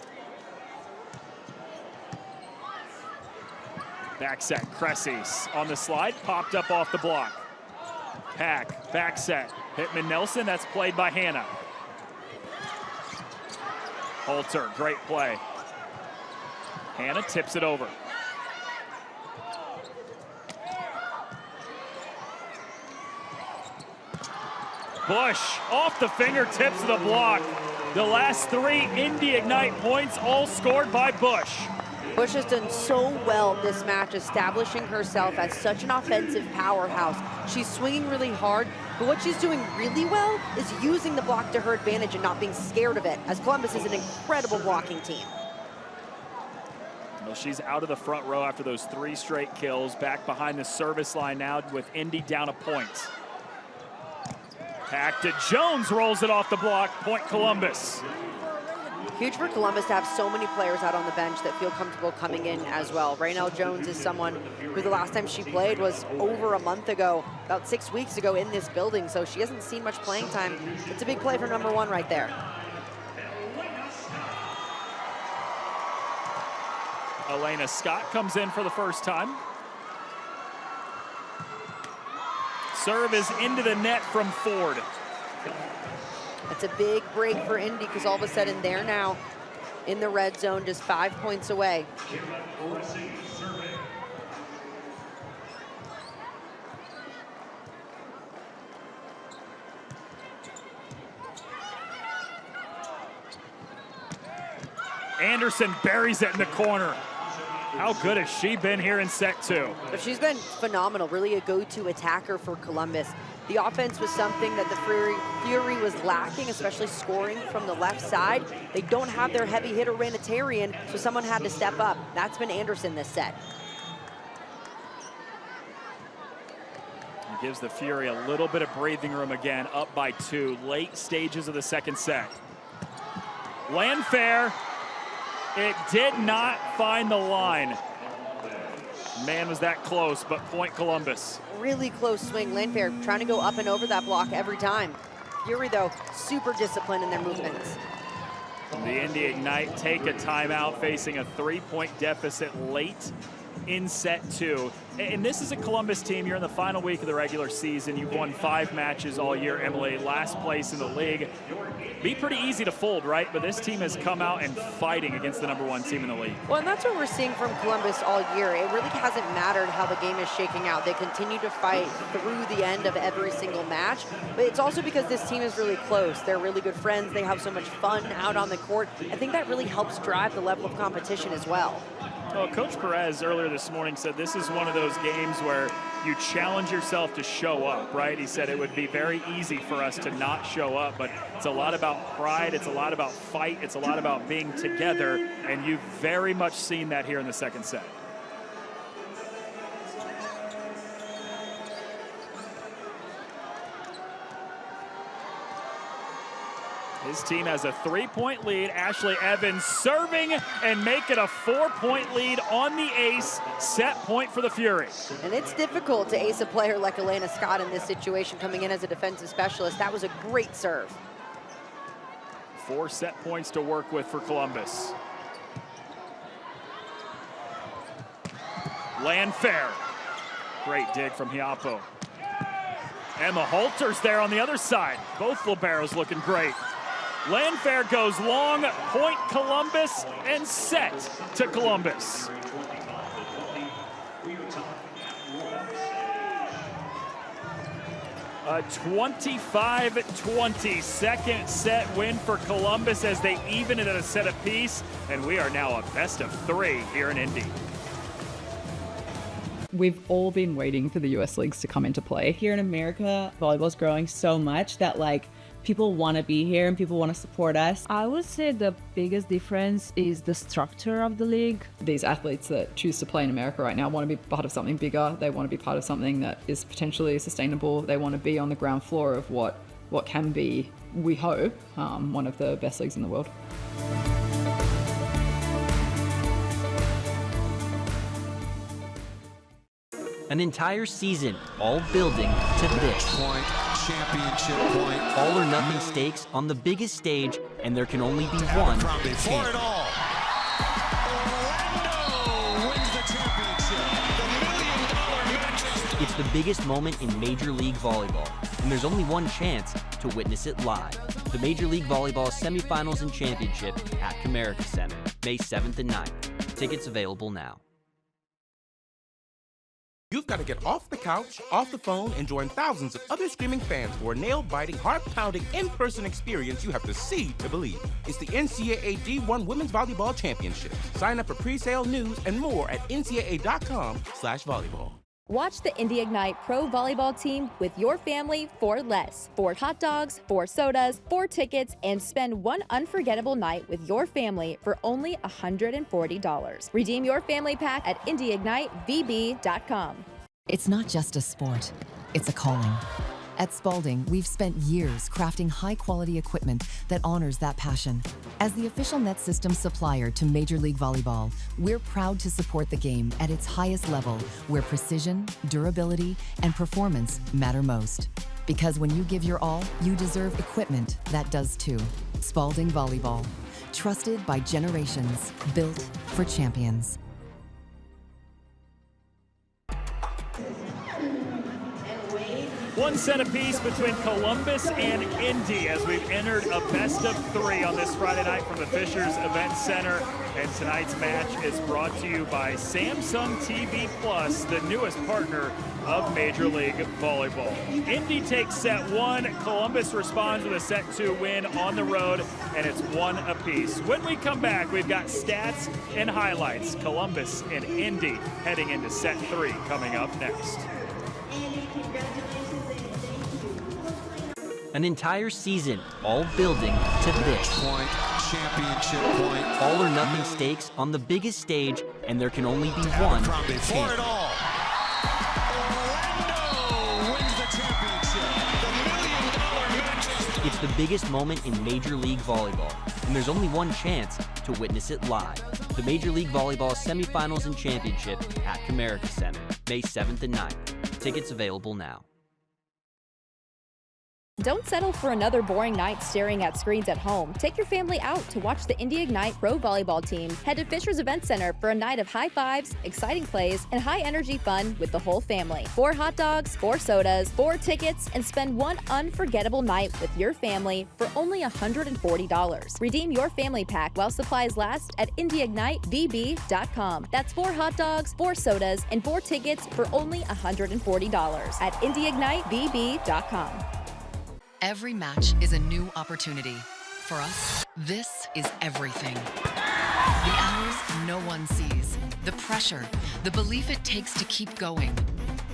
Back set, Cressy's on the slide, popped up off the block. Pack, back set, Pittman Nelson, that's played by Hannah. Halter, great play. Hannah tips it over. Bush off the fingertips of the block. The last 3 Indy Ignite points all scored by Bush.
Bush has done so well this match, establishing herself as such an offensive powerhouse. She's swinging really hard, but what she's doing really well is using the block to her advantage and not being scared of it, as Columbus is an incredible blocking team.
Well, she's out of the front row after those 3 straight kills, back behind the service line now with Indy down a point. Pack to Jones, rolls it off the block, point Columbus.
Huge for Columbus to have so many players out on the bench that feel comfortable coming in as well. Raynell Jones is someone who the last time she played was over a month ago, about 6 weeks ago in this building, so she hasn't seen much playing time. It's a big play for number 1 right there.
Elena Scott comes in for the first time. Serve is into the net from Ford.
It's a big break for Indy because all of a sudden they're now in the red zone, just 5 points away.
Anderson buries it in the corner. How good has she been here in set 2?
But she's been phenomenal, really a go-to attacker for Columbus. The offense was something that the Fury was lacking, especially scoring from the left side. They don't have their heavy hitter Ranitarian, so someone had to step up. That's been Anderson this set.
It gives the Fury a little bit of breathing room again, up by 2, late stages of the second set. Landfair, it did not find the line. Man, was that close, but point Columbus.
Really close swing. Landfair trying to go up and over that block every time. Fury, though, super disciplined in their movements.
The Indy Ignite take a timeout, facing a 3-point deficit late in set 2. And this is a Columbus team. You're in the final week of the regular season. You've won 5 matches all year, Emily, last place in the league. Be pretty easy to fold, right? But this team has come out and fighting against the #1 team in the league.
Well, and that's what we're seeing from Columbus all year. It really hasn't mattered how the game is shaking out. They continue to fight through the end of every single match. But it's also because this team is really close. They're really good friends. They have so much fun out on the court. I think that really helps drive the level of competition as well.
Well, Coach Perez earlier this morning said this is one of those games where you challenge yourself to show up, right? He said it would be very easy for us to not show up, but it's a lot about pride, it's a lot about fight, it's a lot about being together, and you've very much seen that here in the second set. His team has a 3-point lead. Ashley Evans serving and make it a 4-point lead on the ace. Set point for the Fury.
And it's difficult to ace a player like Elena Scott in this situation, coming in as a defensive specialist. That was a great serve.
4 set points to work with for Columbus. Land fair. Great dig from Hiapo. Emma Holter's there on the other side. Both liberos looking great. Landfair goes long, point Columbus, and set to Columbus. A 25-20 second set win for Columbus as they even it at a set apiece, and we are now a best of 3 here in Indy.
We've all been waiting for the US leagues to come into play.
Here in America, volleyball's growing so much that people want to be here and people want to support us. I would say the biggest difference is the structure of the league.
These athletes that choose to play in America right now want to be part of something bigger. They want to be part of something that is potentially sustainable. They want to be on the ground floor of what can be, we hope, one of the best leagues in the world.
An entire season all building to this.
Point, championship point.
All or nothing stakes on the biggest stage, and there can only be one
Before it all. Orlando wins the championship. The $1 million match.
It's the biggest moment in Major League Volleyball, and there's only one chance to witness it live. The Major League Volleyball semifinals and championship at Comerica Center, May 7th and 9th. Tickets available now.
You've got to get off the couch, off the phone, and join thousands of other screaming fans for a nail-biting, heart-pounding, in-person experience you have to see to believe. It's the NCAA D1 Women's Volleyball Championship. Sign up for pre-sale news and more at ncaa.com/volleyball.
Watch the Indy Ignite Pro Volleyball team with your family for less. 4 hot dogs, 4 sodas, 4 tickets, and spend one unforgettable night with your family for only $140. Redeem your family pack at IndyIgniteVB.com.
It's not just a sport, it's a calling. At Spalding, we've spent years crafting high-quality equipment that honors that passion. As the official net system supplier to Major League Volleyball, we're proud to support the game at its highest level, where precision, durability, and performance matter most. Because when you give your all, you deserve equipment that does too. Spalding Volleyball, trusted by generations, built for champions.
One set apiece between Columbus and Indy as we've entered a best of 3 on this Friday night from the Fishers Event Center. And tonight's match is brought to you by Samsung TV Plus, the newest partner of Major League Volleyball. Indy takes set 1. Columbus responds with a set 2 win on the road, and it's 1 apiece. When we come back, we've got stats and highlights. Columbus and Indy heading into set 3 coming up next.
An entire season all building to this.
Point, championship point.
All or nothing stakes on the biggest stage, and there can only be one
Before it all. Orlando wins the championship. The $1 million match.
It's the biggest moment in Major League Volleyball, and there's only one chance to witness it live. The Major League Volleyball semifinals and championship at Comerica Center, May 7th and 9th. Tickets available now.
Don't settle for another boring night staring at screens at home. Take your family out to watch the Indy Ignite Pro Volleyball team. Head to Fisher's Event Center for a night of high fives, exciting plays, and high-energy fun with the whole family. 4 hot dogs, 4 sodas, 4 tickets, and spend one unforgettable night with your family for only $140. Redeem your family pack while supplies last at IndyIgniteVB.com. That's 4 hot dogs, 4 sodas, and 4 tickets for only $140 at IndyIgniteVB.com.
Every match is a new opportunity. For us, this is everything. The hours no one sees, the pressure, the belief it takes to keep going.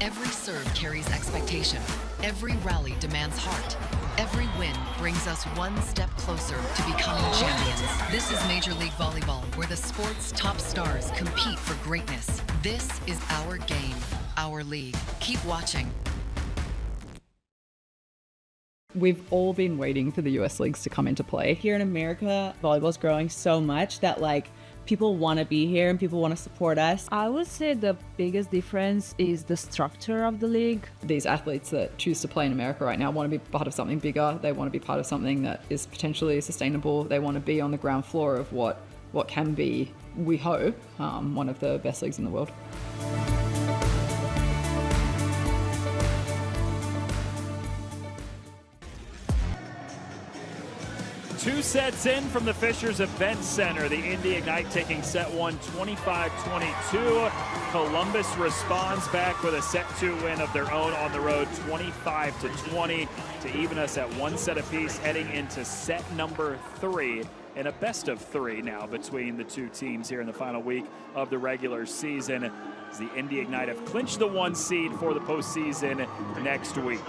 Every serve carries expectation. Every rally demands heart. Every win brings us one step closer to becoming champions. This is Major League Volleyball, where the sport's top stars compete for greatness. This is our game, our league. Keep watching.
We've all been waiting for the US leagues to come into play.
Here in America, volleyball's growing so much that people want to be here and people want to support us. I would say the biggest difference is the structure of the league.
These athletes that choose to play in America right now want to be part of something bigger. They want to be part of something that is potentially sustainable. They want to be on the ground floor of what can be, we hope, one of the best leagues in the world.
2 sets in from the Fisher's Event Center. The Indy Ignite taking set 1 25-22. Columbus responds back with a set 2 win of their own on the road 25-20 to even us at 1 set apiece heading into set number 3. And a best of 3 now between the two teams here in the final week of the regular season, as the Indy Ignite have clinched the 1 seed for the postseason next week.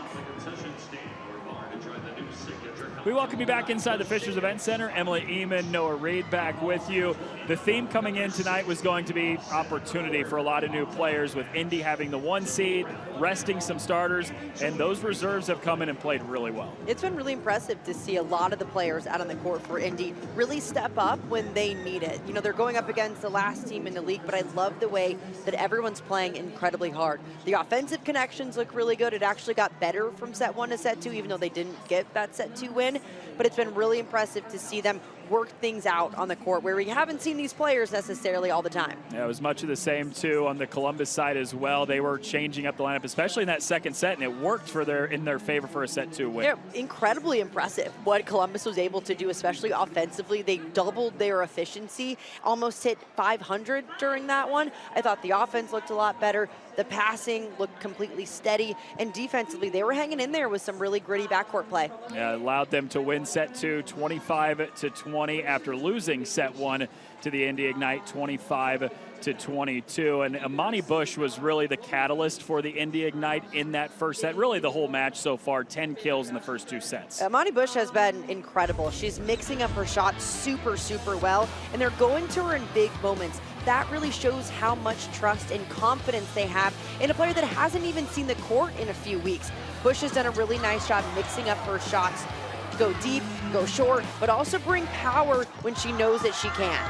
We welcome you back inside the Fisher's Event Center. Emily Eamon, Noah Reed back with you. The theme coming in tonight was going to be opportunity for a lot of new players, with Indy having the 1 seed, resting some starters, and those reserves have come in and played really well.
It's been really impressive to see a lot of the players out on the court for Indy really step up when they need it. You know, they're going up against the last team in the league, but I love the way that everyone's playing incredibly hard. The offensive connections look really good. It actually got better from set 1 to set 2, even though they didn't get that set 2 win. But it's been really impressive to see them work things out on the court where we haven't seen these players necessarily all the time.
Yeah, it was much of the same too on the Columbus side as well. They were changing up the lineup, especially in that second set, and it worked in their favor for a set 2 win.
Yeah, incredibly impressive what Columbus was able to do, especially offensively. They doubled their efficiency, almost hit 500 during that one. I thought the offense looked a lot better. The passing looked completely steady, and defensively they were hanging in there with some really gritty backcourt play.
Yeah, allowed them to win set 2 25-20 after losing set 1 to the Indy Ignite 25-22. And Amani Bush was really the catalyst for the Indy Ignite in that first set, really the whole match so far. 10 kills in the first 2 sets.
Amani Bush has been incredible. She's mixing up her shots super well, and they're going to her in big moments. That really shows how much trust and confidence they have in a player that hasn't even seen the court in a few weeks. Bush has done a really nice job mixing up her shots, go deep, go short, but also bring power when she knows that she can.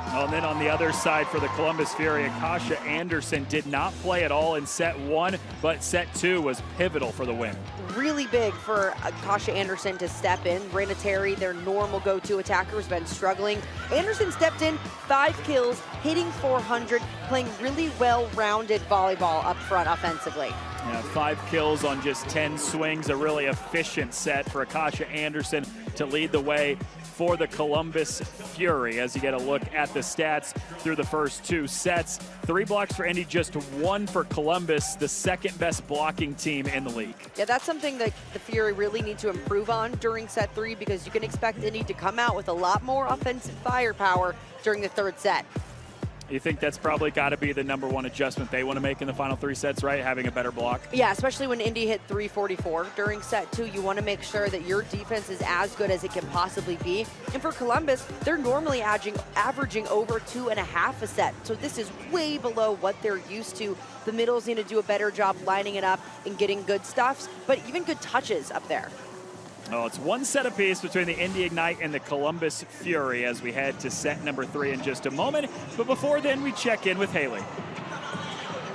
Well, and then on the other side for the Columbus Fury, Akasha Anderson did not play at all in set 1, but set 2 was pivotal for the win.
Really big for Akasha Anderson to step in. Raina Terry, their normal go-to attacker, has been struggling. Anderson stepped in, 5 kills, hitting 400, playing really well-rounded volleyball up front offensively.
Yeah, 5 kills on just 10 swings, a really efficient set for Akasha Anderson to lead the way for the Columbus Fury. As you get a look at the stats through the first 2 sets, 3 blocks for Indy, just 1 for Columbus, the second best blocking team in the league.
Yeah, that's something that the Fury really need to improve on during set 3, because you can expect Indy to come out with a lot more offensive firepower during the 3rd set.
You think that's probably got to be the #1 adjustment they want to make in the final 3 sets, right? Having a better block?
Yeah, especially when Indy hit 344 during set 2. You want to make sure that your defense is as good as it can possibly be. And for Columbus, they're normally averaging over 2.5 a set. So this is way below what they're used to. The middles need to do a better job lining it up and getting good stuffs, but even good touches up there.
Oh, it's 1 set apiece between the Indy Ignite and the Columbus Fury as we head to set number 3 in just a moment. But before then, we check in with Haley.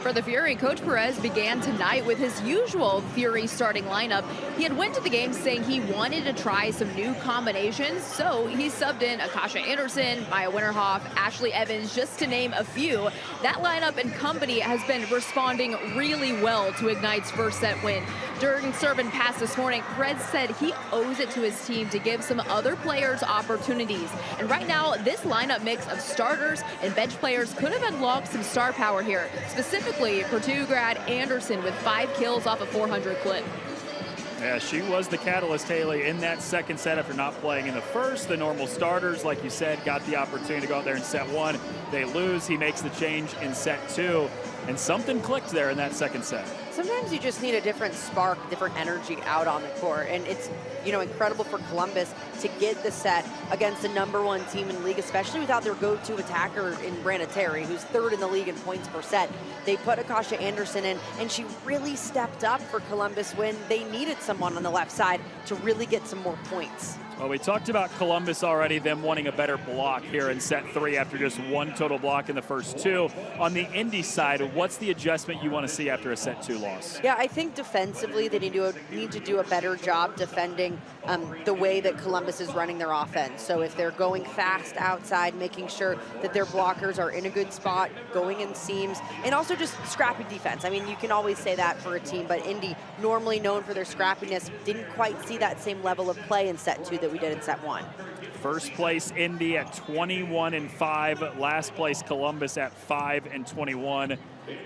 For the Fury, Coach Perez began tonight with his usual Fury starting lineup. He had went to the game saying he wanted to try some new combinations, so he subbed in Akasha Anderson, Maya Winterhoff, Ashley Evans, just to name a few. That lineup and company has been responding really well to Ignite's first set win. During serve and pass this morning, Perez said he owes it to his team to give some other players opportunities. And right now, this lineup mix of starters and bench players could have unlocked some star power here. Specifically, Purdue grad Anderson with 5 kills off a 400 clip.
Yeah, she was the catalyst, Haley, in that second set after not playing in the first. The normal starters, like you said, got the opportunity to go out there in set 1. They lose. He makes the change in set 2. And something clicked there in that second set.
Sometimes you just need a different spark, different energy out on the court. And it's, you know, incredible for Columbus to get the set against the #1 team in the league, especially without their go-to attacker in Brandon Terry, who's 3rd in the league in points per set. They put Akasha Anderson in, and she really stepped up for Columbus when they needed someone on the left side to really get some more points.
Well, we talked about Columbus already, them wanting a better block here in set 3 after just 1 total block in the first 2. On the Indy side, what's the adjustment you want to see after a set 2 loss?
Yeah, I think defensively they need to do a better job defending the way that Columbus is running their offense. So if they're going fast outside, making sure that their blockers are in a good spot, going in seams, and also just scrappy defense. I mean, you can always say that for a team, but Indy, normally known for their scrappiness, didn't quite see that same level of play in set 2 that we did in set 1.
First place Indy at 21-5. Last place Columbus at 5-21.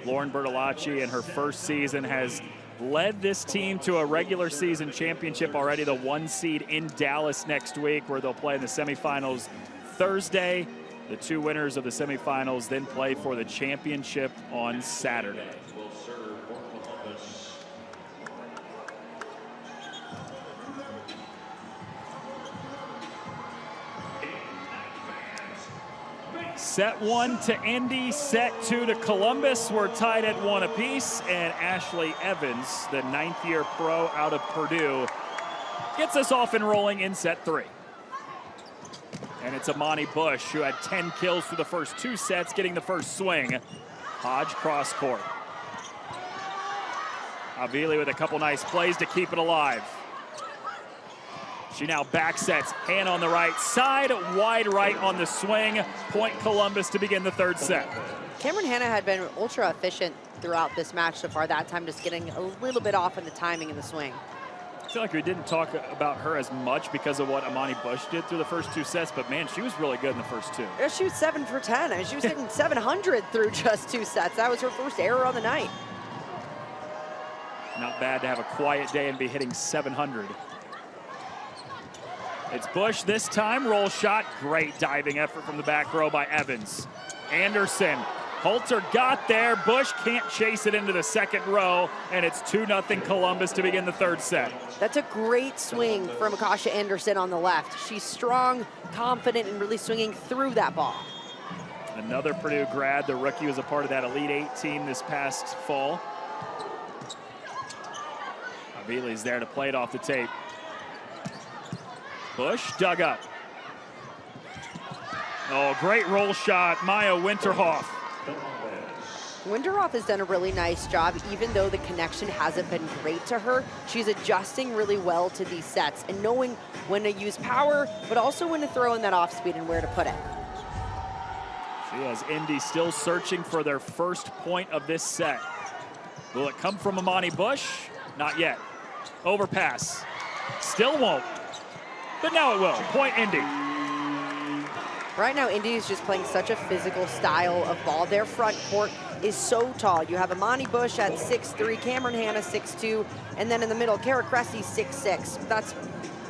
Lauren Bertolacci in her first season has led this team to a regular season championship already, the 1 seed in Dallas next week, where they'll play in the semifinals Thursday. The 2 winners of the semifinals then play for the championship on Saturday. Set 1 to Indy, set 2 to Columbus. We're tied at 1 apiece, and Ashley Evans, the 9th-year pro out of Purdue, gets us off and rolling in set 3. And it's Amani Bush, who had 10 kills for the first 2 sets, getting the first swing. Hodge cross court. Avili with a couple nice plays to keep it alive. She now back sets, Hannah on the right side, wide right on the swing. Point Columbus to begin the 3rd set.
Cameron Hannah had been ultra efficient throughout this match so far, that time just getting a little bit off in the timing in the swing.
I feel like we didn't talk about her as much because of what Amani Bush did through the first 2 sets, but man, she was really good in the first 2.
Yeah, she was 7 for 10. I mean, she was hitting 700 through just 2 sets. That was her first error on the night.
Not bad to have a quiet day and be hitting 700. It's Bush this time, roll shot. Great diving effort from the back row by Evans. Anderson, Holter got there. Bush can't chase it into the 2nd row, and it's 2-0 Columbus to begin the 3rd set.
That's a great swing from Akasha Anderson on the left. She's strong, confident, and really swinging through that ball.
Another Purdue grad. The rookie was a part of that Elite 8 team this past fall. Avili's there to play it off the tape. Bush dug up. Oh, great roll shot, Maya Winterhoff.
Winterhoff has done a really nice job, even though the connection hasn't been great to her. She's adjusting really well to these sets and knowing when to use power, but also when to throw in that off speed and where to put it.
She has Indy still searching for their first point of this set. Will it come from Amani Bush? Not yet. Overpass. Still won't. But now it will. Point Indy.
Right now, Indy is just playing such a physical style of ball. Their front court is so tall. You have Amani Bush at 6'3", Cameron Hannah 6'2", and then in the middle, Kara Cressy 6'6". That's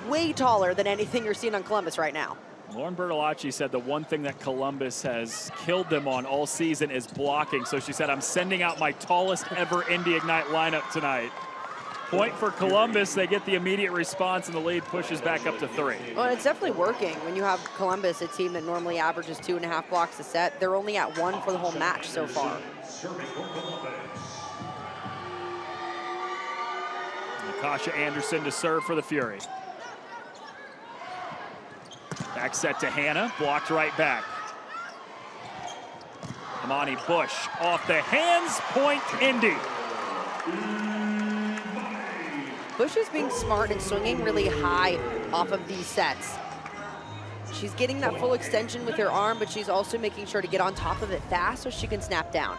way taller than anything you're seeing on Columbus right now.
Lauren Bertolacci said the one thing that Columbus has killed them on all season is blocking. So she said, I'm sending out my tallest ever Indy Ignite lineup tonight. Point for Columbus. They get the immediate response, and the lead pushes back up to 3.
Well, it's definitely working. When you have Columbus, a team that normally averages 2.5 blocks a set, they're only at 1 for the whole match so far.
Akasha Anderson to serve for the Fury. Back set to Hannah, blocked right back. Amani Bush off the hands, point Indy.
Bush is being smart and swinging really high off of these sets. She's getting that full extension with her arm, but she's also making sure to get on top of it fast so she can snap down.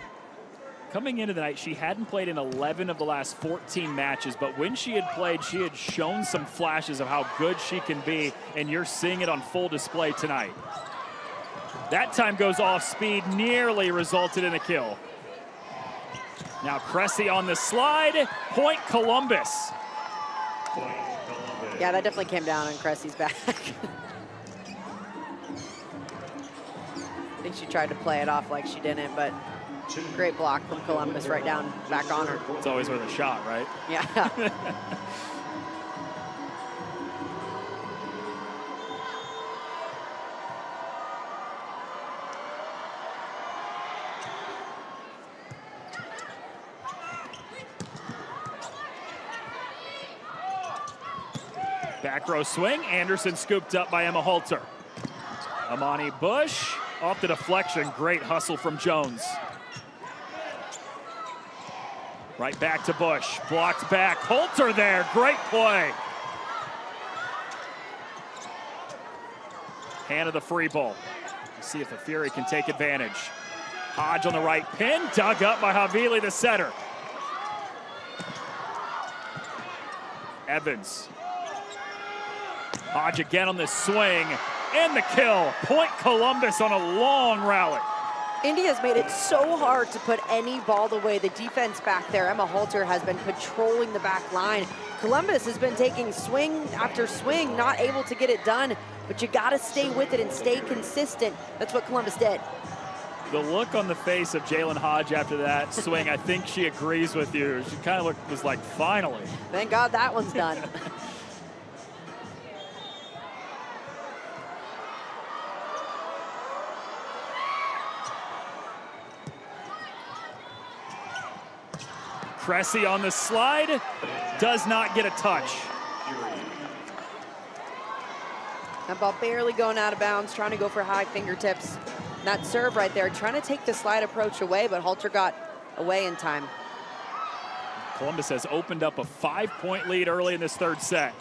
Coming into the night, she hadn't played in 11 of the last 14 matches, but when she had played, she had shown some flashes of how good she can be, and you're seeing it on full display tonight. That time goes off speed, nearly resulted in a kill. Now Cressy on the slide, point Columbus.
Yeah, that definitely came down on Cressy's back. I think she tried to play it off like she didn't, but great block from Columbus right down back on her.
It's always worth a shot, right?
Yeah.
Back row swing, Anderson scooped up by Emma Halter. Amani Bush off the deflection, great hustle from Jones. Right back to Bush, blocked back, Halter there, great play. Hand of the free ball. See if the Fury can take advantage. Hodge on the right pin, dug up by Havili, the setter. Evans. Hodge again on the swing, and the kill. Point Columbus on a long rally.
Indy has made it so hard to put any ball away. The defense back there, Emma Halter, has been patrolling the back line. Columbus has been taking swing after swing, not able to get it done, but you gotta stay with it and stay consistent. That's what Columbus did.
The look on the face of Jalen Hodge after that swing, I think she agrees with you. She kind of was like, finally.
Thank God that one's done.
Cressy on the slide, does not get a touch.
That ball barely going out of bounds, trying to go for high fingertips. That serve right there, trying to take the slide approach away, but Halter got away in time.
Columbus has opened up a 5-point lead early in this third set.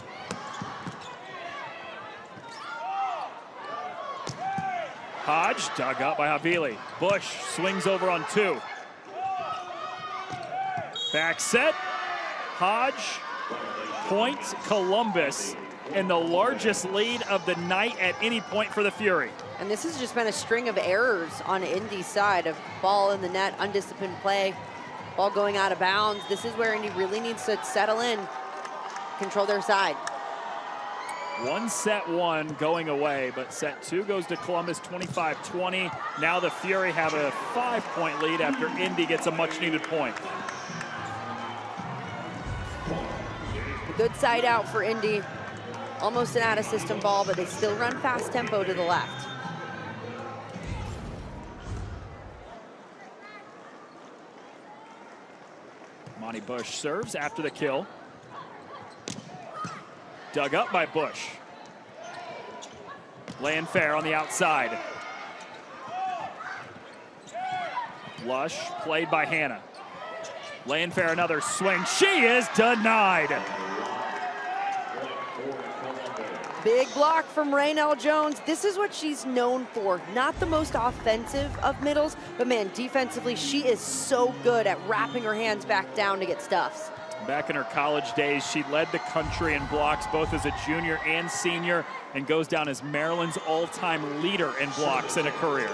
Hodge dug up by Havili. Bush swings over on 2. Back set, Hodge, point Columbus, and the largest lead of the night at any point for the Fury.
And this has just been a string of errors on Indy's side of ball in the net, undisciplined play, ball going out of bounds. This is where Indy really needs to settle in, control their side.
1-1 going away, but set 2 goes to Columbus 25-20. Now the Fury have a 5-point lead after Indy gets a much needed point.
Good side out for Indy. Almost an out-of-system ball, but they still run fast tempo to the left.
Monty Bush serves after the kill. Dug up by Bush. Laying fair on the outside. Lush played by Hannah. Laying fair, another swing. She is denied.
Big block from Raynell Jones. This is what she's known for. Not the most offensive of middles, but man, defensively, she is so good at wrapping her hands back down to get stuffs.
Back in her college days, she led the country in blocks both as a junior and senior, and goes down as Maryland's all-time leader in blocks in a career.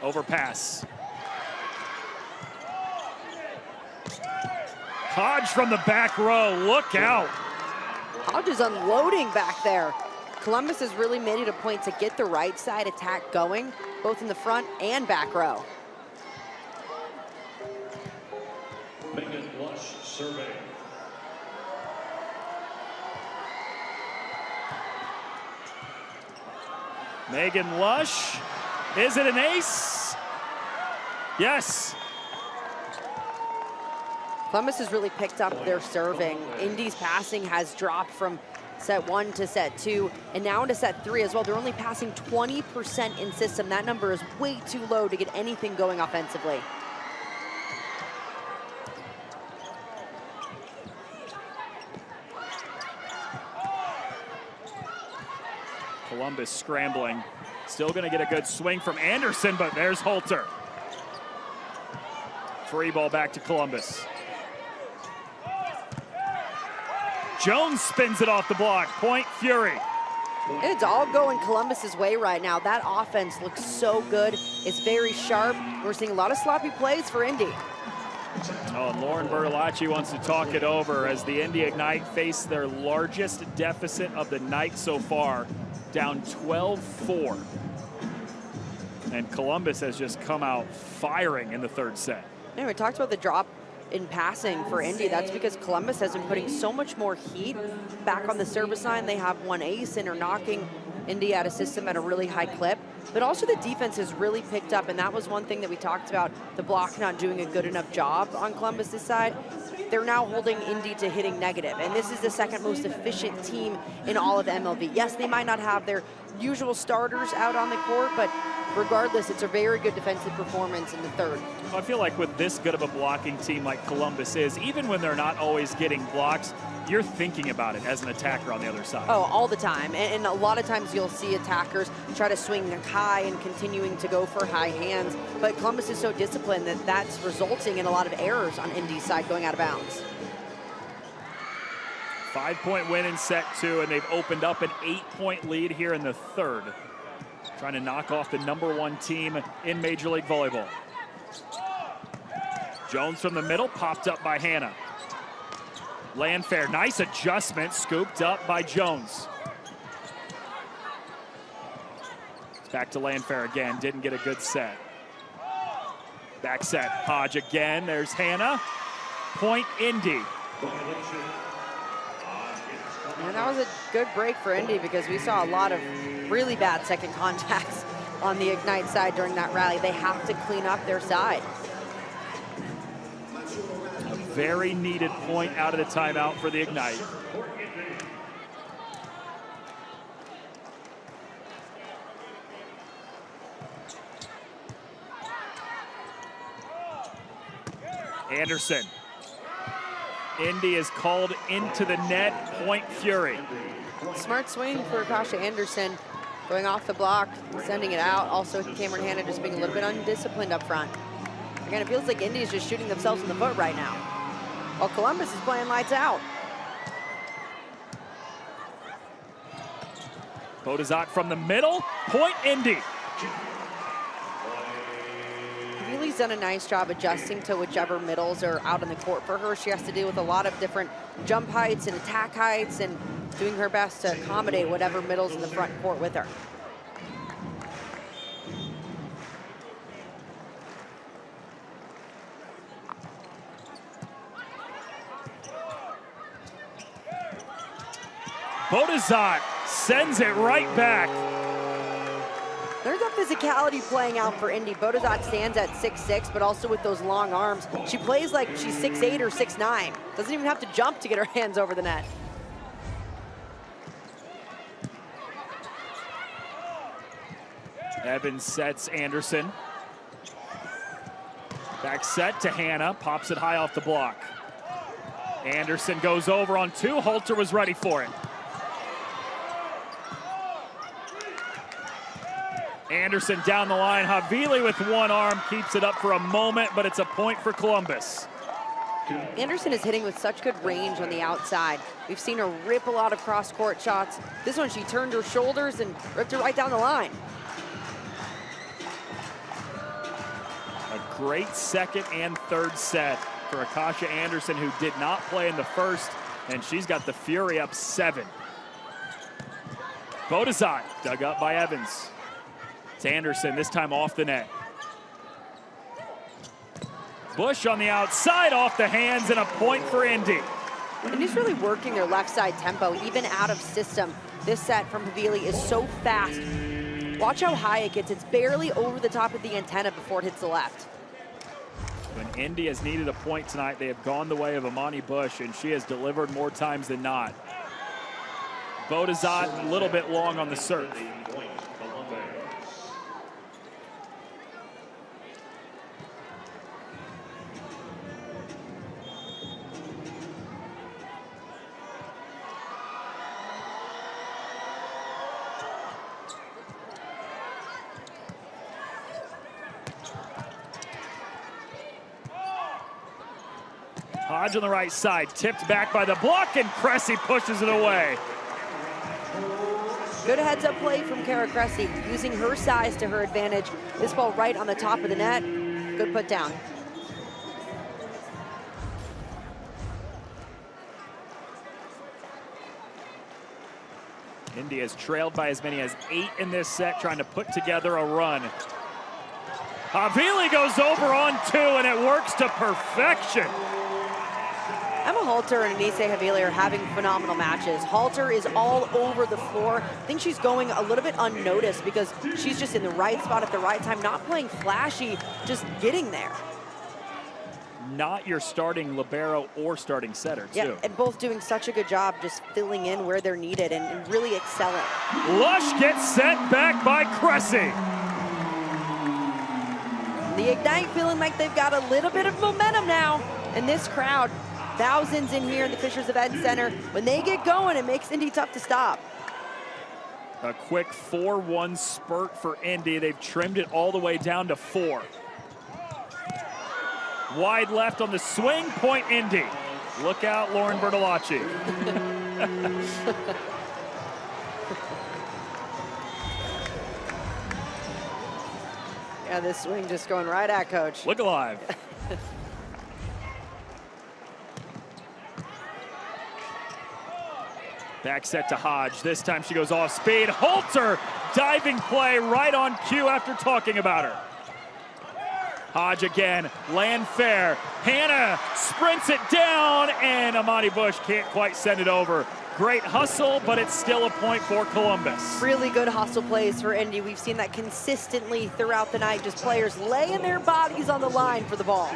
Overpass. Hodge from the back row, look out.
Hodge is unloading back there. Columbus has really made it a point to get the right side attack going, both in the front and back row.
Megan Lush serving.
Megan Lush Is it an ace? Yes.
Columbus has really picked up their serving. Indy's passing has dropped from set 1 to set 2, and now into set 3 as well. They're only passing 20% in system. That number is way too low to get anything going offensively.
Columbus scrambling. Still gonna get a good swing from Anderson, but there's Holter. Free ball back to Columbus. Jones spins it off the block. Point Fury.
It's all going Columbus's way right now. That offense looks so good. It's very sharp. We're seeing a lot of sloppy plays for Indy.
Oh, and Lauren Bertolacci wants to talk it over as the Indy Ignite face their largest deficit of the night so far, down 12-4. And Columbus has just come out firing in the third set.
Yeah, we talked about the drop in passing for Indy. That's because Columbus has been putting so much more heat back on the service line. They have one ace and are knocking Indy out of system at a really high clip. But also the defense has really picked up, and that was one thing that we talked about, the block not doing a good enough job on Columbus's side. They're now holding Indy to hitting negative, and this is the second most efficient team in all of MLV. Yes, they might not have their usual starters out on the court, but regardless, it's a very good defensive performance in the third.
I feel like with this good of a blocking team like Columbus is, even when they're not always getting blocks, you're thinking about it as an attacker on the other side.
Oh, all the time. And a lot of times you'll see attackers try to swing high and continuing to go for high hands. But Columbus is so disciplined that that's resulting in a lot of errors on Indy's side going out of bounds.
5-point win in set 2, and they've opened up an 8-point lead here in the third. Trying to knock off the #1 team in Major League Volleyball. Jones from the middle, popped up by Hannah. Landfair, nice adjustment, scooped up by Jones. It's back to Landfair again, didn't get a good set. Back set, Hodge again, there's Hannah. Point Indy.
And that was a good break for Indy because we saw a lot of really bad second contacts on the Ignite side during that rally. They have to clean up their side.
A very needed point out of the timeout for the Ignite. Anderson. Indy is called into the net, Point Fury.
Smart swing for Akasha Anderson, going off the block, sending it out. Also Cameron Hanna just being a little bit undisciplined up front. Again, it feels like Indy is just shooting themselves in the foot right now, while Columbus is playing lights out.
Bodazat from the middle, Point Indy.
He's done a nice job adjusting to whichever middles are out on the court for her. She has to deal with a lot of different jump heights and attack heights and doing her best to accommodate whatever middles in the front court with her.
Bodazat sends it right back.
There's a physicality playing out for Indy. Bodazat stands at 6'6", but also with those long arms. She plays like she's 6'8" or 6'9". Doesn't even have to jump to get her hands over the net.
Evans sets Anderson. Back set to Hannah, pops it high off the block. Anderson goes over on 2, Holter was ready for it. Anderson down the line, Havili with one arm, keeps it up for a moment, but it's a point for Columbus.
Anderson is hitting with such good range on the outside. We've seen her rip a lot of cross-court shots. This one, she turned her shoulders and ripped it right down the line.
A great second and third set for Akasha Anderson, who did not play in the first, and she's got the Fury up 7. Bodazat dug up by Evans. It's Anderson, this time off the net. Bush on the outside, off the hands, and a point for Indy.
Indy's really working their left side tempo, even out of system. This set from Havili is so fast. Watch how high it gets. It's barely over the top of the antenna before it hits the left.
When Indy has needed a point tonight, they have gone the way of Amani Bush, and she has delivered more times than not. Bodazat a little bit long on the serve. Hodge on the right side, tipped back by the block, and Cressy pushes it away.
Good heads-up play from Kara Cressy, using her size to her advantage. This ball right on the top of the net. Good put down.
Indy has trailed by as many as 8 in this set, trying to put together a run. Havili goes over on 2, and it works to perfection.
Emma Halter and Anise Havili are having phenomenal matches. Halter is all over the floor. I think she's going a little bit unnoticed because she's just in the right spot at the right time, not playing flashy, just getting there.
Not your starting libero or starting setter, too.
Yeah, and both doing such a good job just filling in where they're needed and really excelling.
Lush gets sent back by Cressy.
The Ignite feeling like they've got a little bit of momentum now. And this crowd, thousands in here in the Fishers Event Center. When they get going, it makes Indy tough to stop.
A quick 4-1 spurt for Indy. They've trimmed it all the way down to 4. Wide left on the swing, point Indy. Look out, Lauren Bertolacci.
Yeah, this swing just going right at Coach.
Look alive. Back set to Hodge. This time she goes off speed. Halter, diving play right on cue after talking about her. Hodge again, land fair. Hannah sprints it down, and Amani Bush can't quite send it over. Great hustle, but it's still a point for Columbus.
Really good hustle plays for Indy. We've seen that consistently throughout the night, just players laying their bodies on the line for the ball.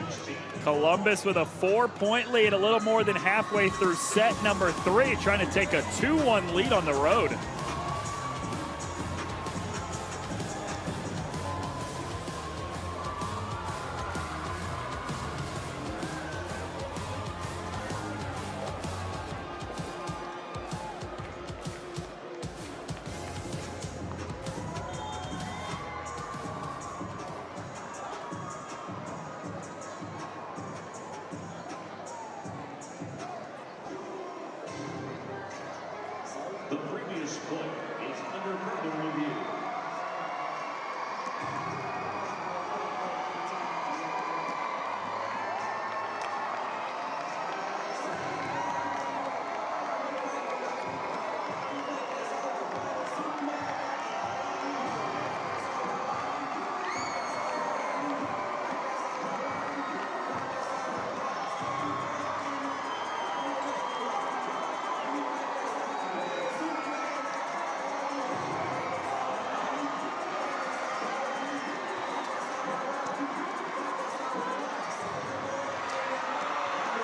Columbus with a 4-point lead, a little more than halfway through set number 3, trying to take a 2-1 lead on the road.
The previous point is under further review.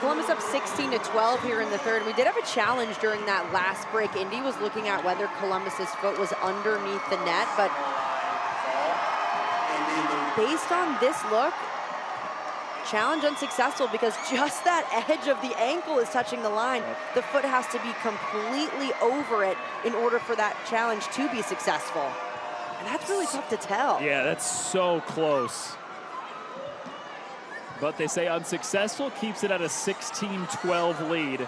Columbus up 16-12 here in the third. We did have a challenge during that last break. Indy was looking at whether Columbus's foot was underneath the net, but based on this look, challenge unsuccessful because just that edge of the ankle is touching the line. The foot has to be completely over it in order for that challenge to be successful. And that's really tough to tell.
Yeah, that's so close. But they say unsuccessful keeps it at a 16-12 lead.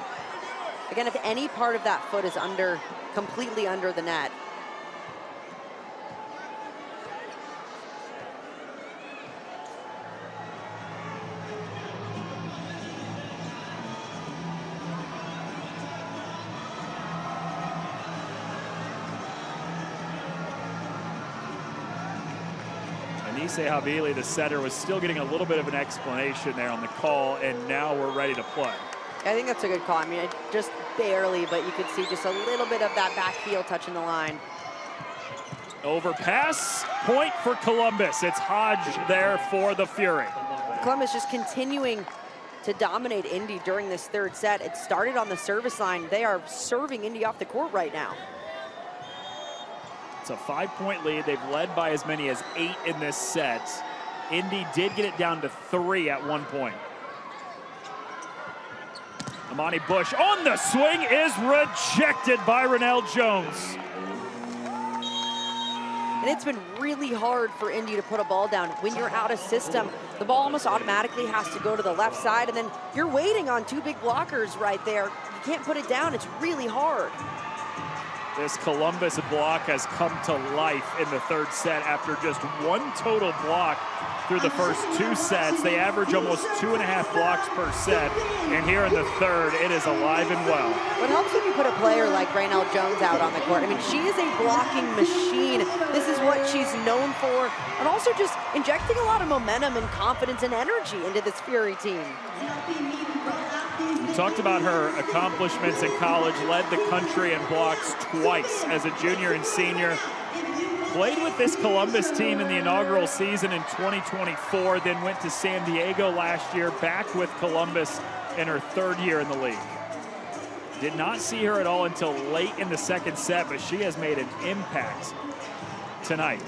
Again, if any part of that foot is completely under the net,
Anise Havili, the setter, was still getting a little bit of an explanation there on the call, and now we're ready to play.
I think that's a good call. I mean, just barely, but you could see just a little bit of that back heel touching the line.
Overpass, point for Columbus. It's Hodge there for the Fury.
Columbus just continuing to dominate Indy during this third set. It started on the service line. They are serving Indy off the court right now.
It's a 5-point lead. They've led by as many as 8 in this set. Indy did get it down to 3 at one point. Amani Bush on the swing is rejected by Renell Jones.
And it's been really hard for Indy to put a ball down. When you're out of system, the ball almost automatically has to go to the left side, and then you're waiting on 2 big blockers right there. You can't put it down. It's really hard.
This Columbus block has come to life in the third set after just 1 total block through the first 2 sets. They average almost 2.5 blocks per set, and here in the third, it is alive and well.
What helps when you put a player like Renell Jones out on the court? I mean, she is a blocking machine. This is what she's known for, and also just injecting a lot of momentum and confidence and energy into this Fury team.
We talked about her accomplishments in college, led the country in blocks twice as a junior and senior. Played with this Columbus team in the inaugural season in 2024, then went to San Diego last year, back with Columbus in her 3rd year in the league. Did not see her at all until late in the second set, but she has made an impact tonight.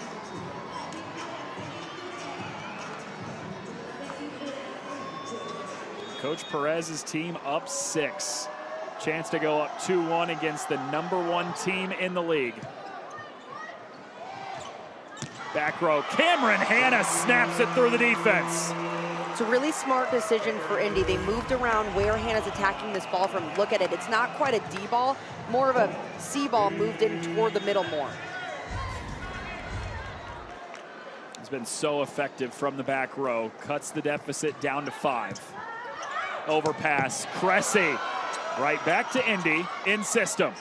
Coach Perez's team up 6. Chance to go up 2-1 against the #1 team in the league. Back row, Cameron Hanna snaps it through the defense.
It's a really smart decision for Indy. They moved around where Hannah's attacking this ball from. Look at it, it's not quite a D ball, more of a C ball moved in toward the middle more.
It's been so effective from the back row. Cuts the deficit down to 5. Overpass, Cressy, right back to Indy in system.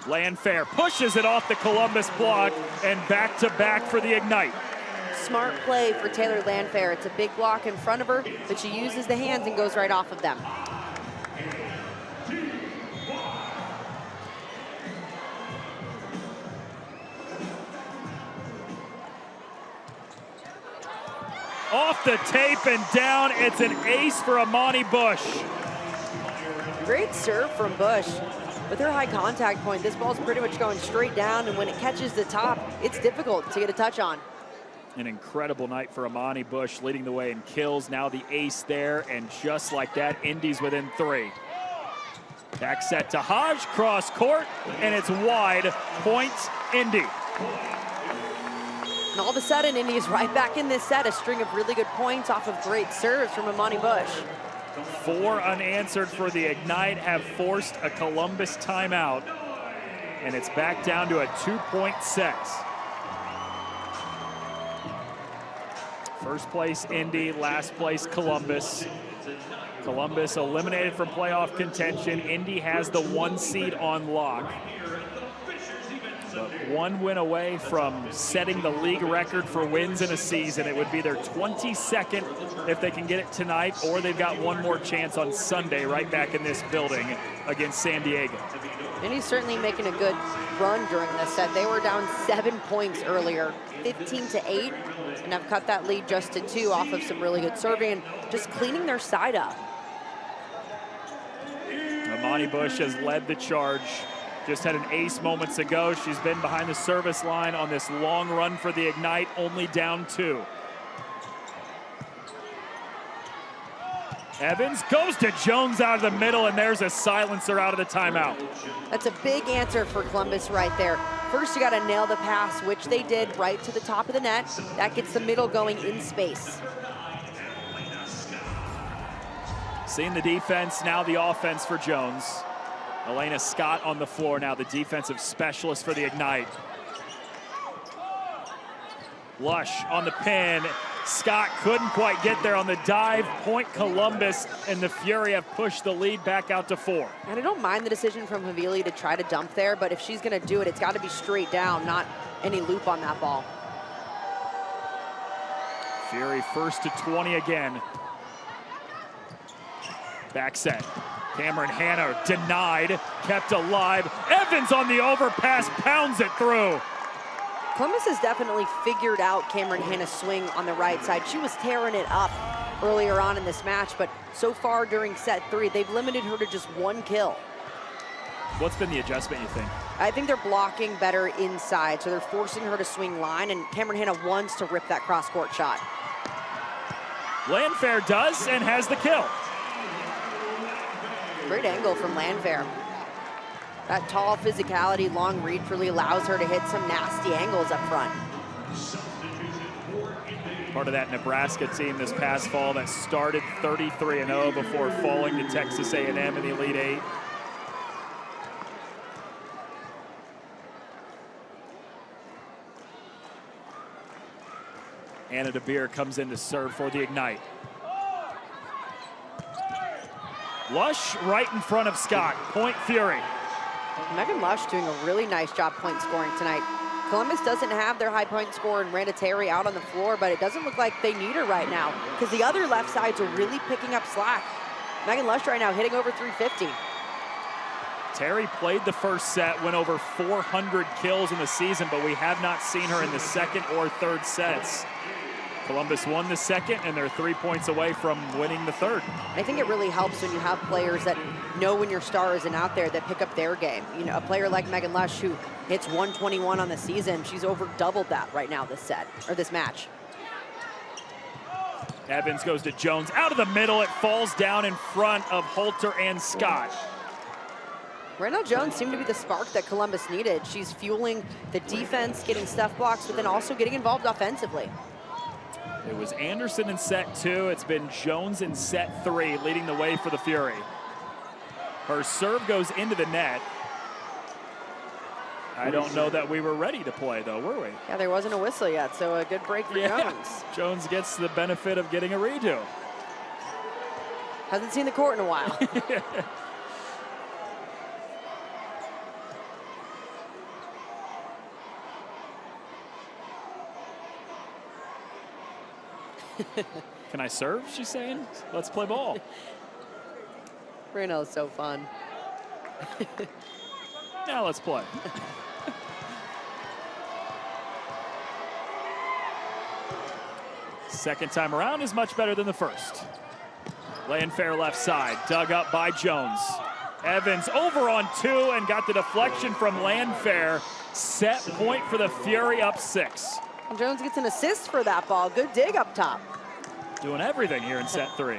Landfair pushes it off the Columbus block and back to back for the Ignite.
Smart play for Taylor Landfair. It's a big block in front of her, but she uses the hands and goes right off of them.
Off the tape and down, it's an ace for Amani Bush.
Great serve from Bush. With her high contact point, this ball's pretty much going straight down, and when it catches the top, it's difficult to get a touch on.
An incredible night for Amani Bush, leading the way in kills. Now the ace there, and just like that, Indy's within 3. Back set to Hodge, cross court, and it's wide. Point, Indy.
And all of a sudden, Indy is right back in this set. A string of really good points off of great serves from Amani Bush.
4 unanswered for the Ignite have forced a Columbus timeout, and it's back down to a 2-point set. First place Indy, last place Columbus. Columbus eliminated from playoff contention. Indy has the 1 seed on lock. But 1 win away from setting the league record for wins in a season. It would be their 22nd if they can get it tonight, or they've got 1 more chance on Sunday right back in this building against San Diego.
And he's certainly making a good run during this set. They were down 7 points earlier, 15-8, and have cut that lead just to 2 off of some really good serving and just cleaning their side up.
Amani Bush has led the charge. Just had an ace moments ago. She's been behind the service line on this long run for the Ignite, only down 2. Evans goes to Jones out of the middle, and there's a silencer out of the timeout.
That's a big answer for Columbus right there. First, you got to nail the pass, which they did right to the top of the net. That gets the middle going in space.
Seeing the defense, now the offense for Jones. Elena Scott on the floor now, the defensive specialist for the Ignite. Lush on the pin. Scott couldn't quite get there on the dive. Point Columbus, and the Fury have pushed the lead back out to 4.
And I don't mind the decision from Havili to try to dump there, but if she's going to do it, it's got to be straight down, not any loop on that ball.
Fury first to 20 again. Back set. Cameron Hanna denied, kept alive. Evans on the overpass, pounds it through.
Columbus has definitely figured out Cameron Hanna's swing on the right side. She was tearing it up earlier on in this match, but so far during set 3, they've limited her to just 1 kill.
What's been the adjustment, you think?
I think they're blocking better inside, so they're forcing her to swing line, and Cameron Hanna wants to rip that cross-court shot.
Landfair does and has the kill.
Great angle from Landfair. That tall physicality, long reach really allows her to hit some nasty angles up front.
Part of that Nebraska team this past fall that started 33-0 before falling to Texas A&M in the Elite Eight. Anna DeBeer comes in to serve for the Ignite. Lush right in front of Scott. Point Fury.
Megan Lush doing a really nice job point scoring tonight. Columbus doesn't have their high point scorer and Randa Terry out on the floor, but it doesn't look like they need her right now because the other left sides are really picking up slack. Megan Lush right now hitting over 350.
Terry played the first set, went over 400 kills in the season, but we have not seen her in the second or third sets. Columbus won the second, and they're 3 points away from winning the third.
I think it really helps when you have players that know when your star isn't out there that pick up their game. You know, a player like Megan Lush who hits 121 on the season, she's over doubled that right now this set, or this match.
Evans goes to Jones, out of the middle, it falls down in front of Holter and Scott.
Randall Jones seemed to be the spark that Columbus needed. She's fueling the defense, getting stuff blocks, but then also getting involved offensively.
It was Anderson in set 2. It's been Jones in set 3, leading the way for the Fury. Her serve goes into the net. I don't know that we were ready to play, though, were we?
Yeah, there wasn't a whistle yet, so a good break for Jones.
Jones gets the benefit of getting a redo.
Hasn't seen the court in a while.
Can I serve, she's saying? Let's play ball.
Reno's so fun.
Now let's play. Second time around is much better than the first. Landfair left side, dug up by Jones. Evans over on 2 and got the deflection from Landfair. Set point for the Fury, up 6.
Jones gets an assist for that ball. Good dig up top.
Doing everything here in set 3.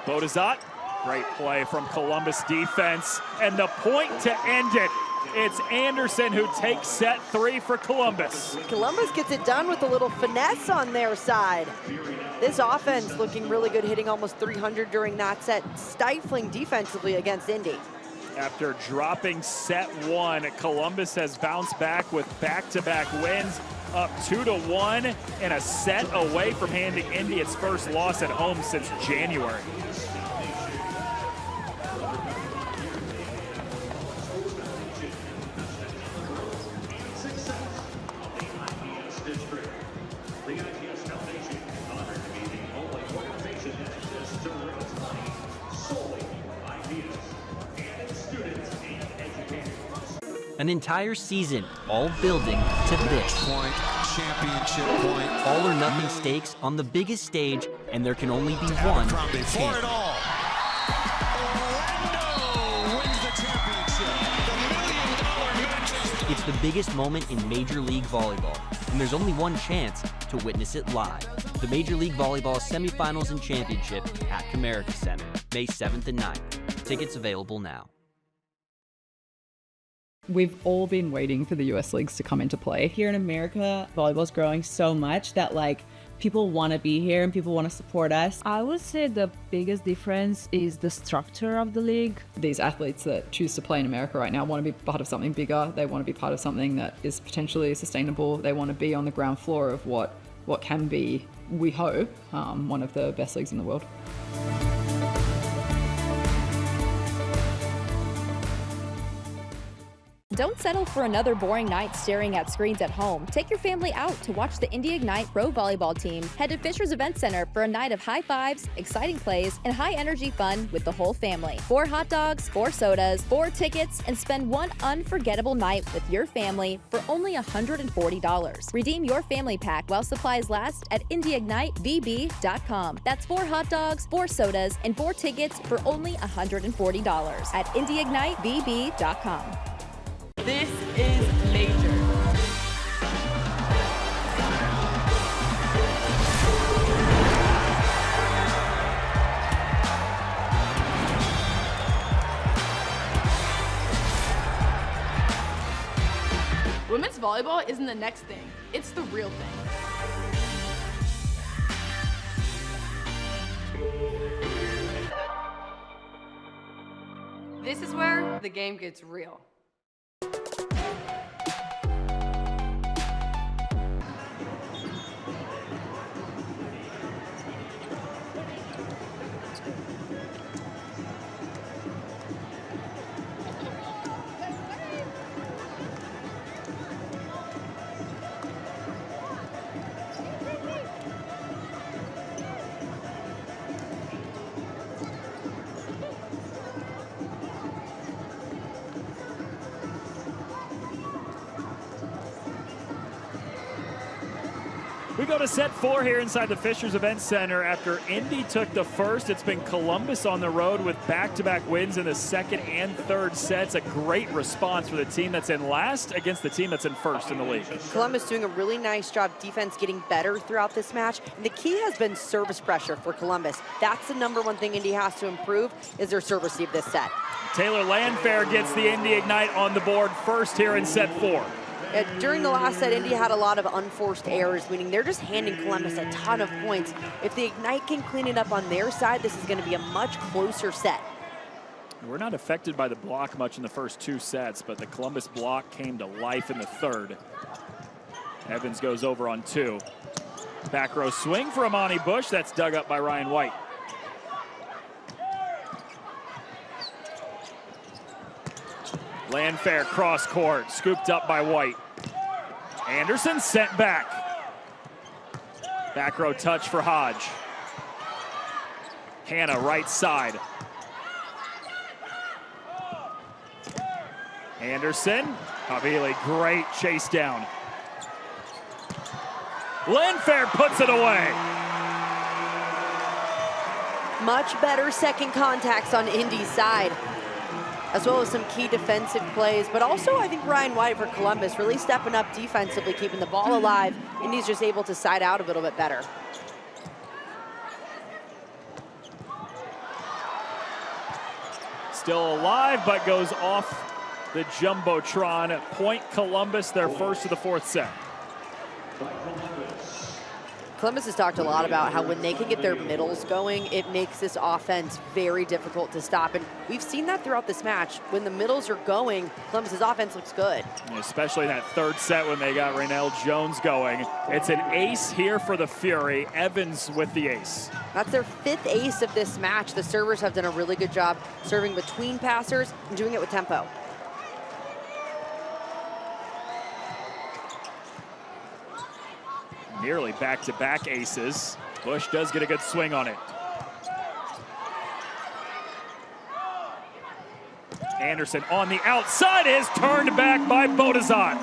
Bodazat, great play from Columbus defense, and the point to end it. It's Anderson who takes set 3 for Columbus.
Columbus gets it done with a little finesse on their side. This offense looking really good, hitting almost 300 during that set, stifling defensively against Indy.
After dropping set 1, Columbus has bounced back with back-to-back wins, up 2-1, and a set away from handing Indy its first loss at home since January.
An entire season, all building to this.
Point, championship point.
All or nothing stakes on the biggest stage, and there can only be one
Before it all, Orlando wins the championship. The $1 million match.
It's the biggest moment in Major League Volleyball, and there's only one chance to witness it live. The Major League Volleyball semifinals and championship at Comerica Center, May 7th and 9th. Tickets available now.
We've all been waiting for the US leagues to come into play.
Here in America, volleyball's growing so much that people want to be here and people want to support us. I would say the biggest difference is the structure of the league.
These athletes that choose to play in America right now want to be part of something bigger. They want to be part of something that is potentially sustainable. They want to be on the ground floor of what can be, we hope, one of the best leagues in the world.
Don't settle for another boring night staring at screens at home. Take your family out to watch the Indy Ignite Pro Volleyball team. Head to Fisher's Event Center for a night of high fives, exciting plays, and high-energy fun with the whole family. 4 hot dogs, 4 sodas, 4 tickets, and spend one unforgettable night with your family for only $140. Redeem your family pack while supplies last at IndyIgniteVB.com. That's 4 hot dogs, 4 sodas, and 4 tickets for only $140 at IndyIgniteVB.com.
This is major. Women's volleyball isn't the next thing, it's the real thing. This is where the game gets real.
We go to set 4 here inside the Fisher's Event Center. After Indy took the first, it's been Columbus on the road with back-to-back wins in the second and third sets. A great response for the team that's in last against the team that's in first in the league.
Columbus doing a really nice job, defense getting better throughout this match. And the key has been service pressure for Columbus. That's the #1 thing Indy has to improve, is their serve receive this set.
Taylor Landfair gets the Indy Ignite on the board first here in set 4.
During the last set, Indy had a lot of unforced errors, meaning they're just handing Columbus a ton of points. If the Ignite can clean it up on their side, this is going to be a much closer set.
We're not affected by the block much in the first 2 sets, but the Columbus block came to life in the third. Evans goes over on 2. Back row swing for Amani Bush. That's dug up by Ryan White. Landfair cross court, scooped up by White. Anderson sent back. Back row touch for Hodge. Hannah right side. Anderson, Havili, great chase down. Landfair puts it away.
Much better second contacts on Indy's side, as well as some key defensive plays. But also, I think Ryan White for Columbus really stepping up defensively, keeping the ball alive. Indy's just able to side out a little bit better.
Still alive, but goes off the Jumbotron. Point Columbus, their first of the 4th set.
Columbus has talked a lot about how when they can get their middles going, it makes this offense very difficult to stop. And we've seen that throughout this match. When the middles are going, Columbus's offense looks good.
Especially in that third set when they got Raynell Jones going. It's an ace here for the Fury. Evans with the ace.
That's their 5th ace of this match. The servers have done a really good job serving between passers and doing it with tempo.
Nearly back-to-back aces. Bush does get a good swing on it. Anderson on the outside is turned back by Bodazat.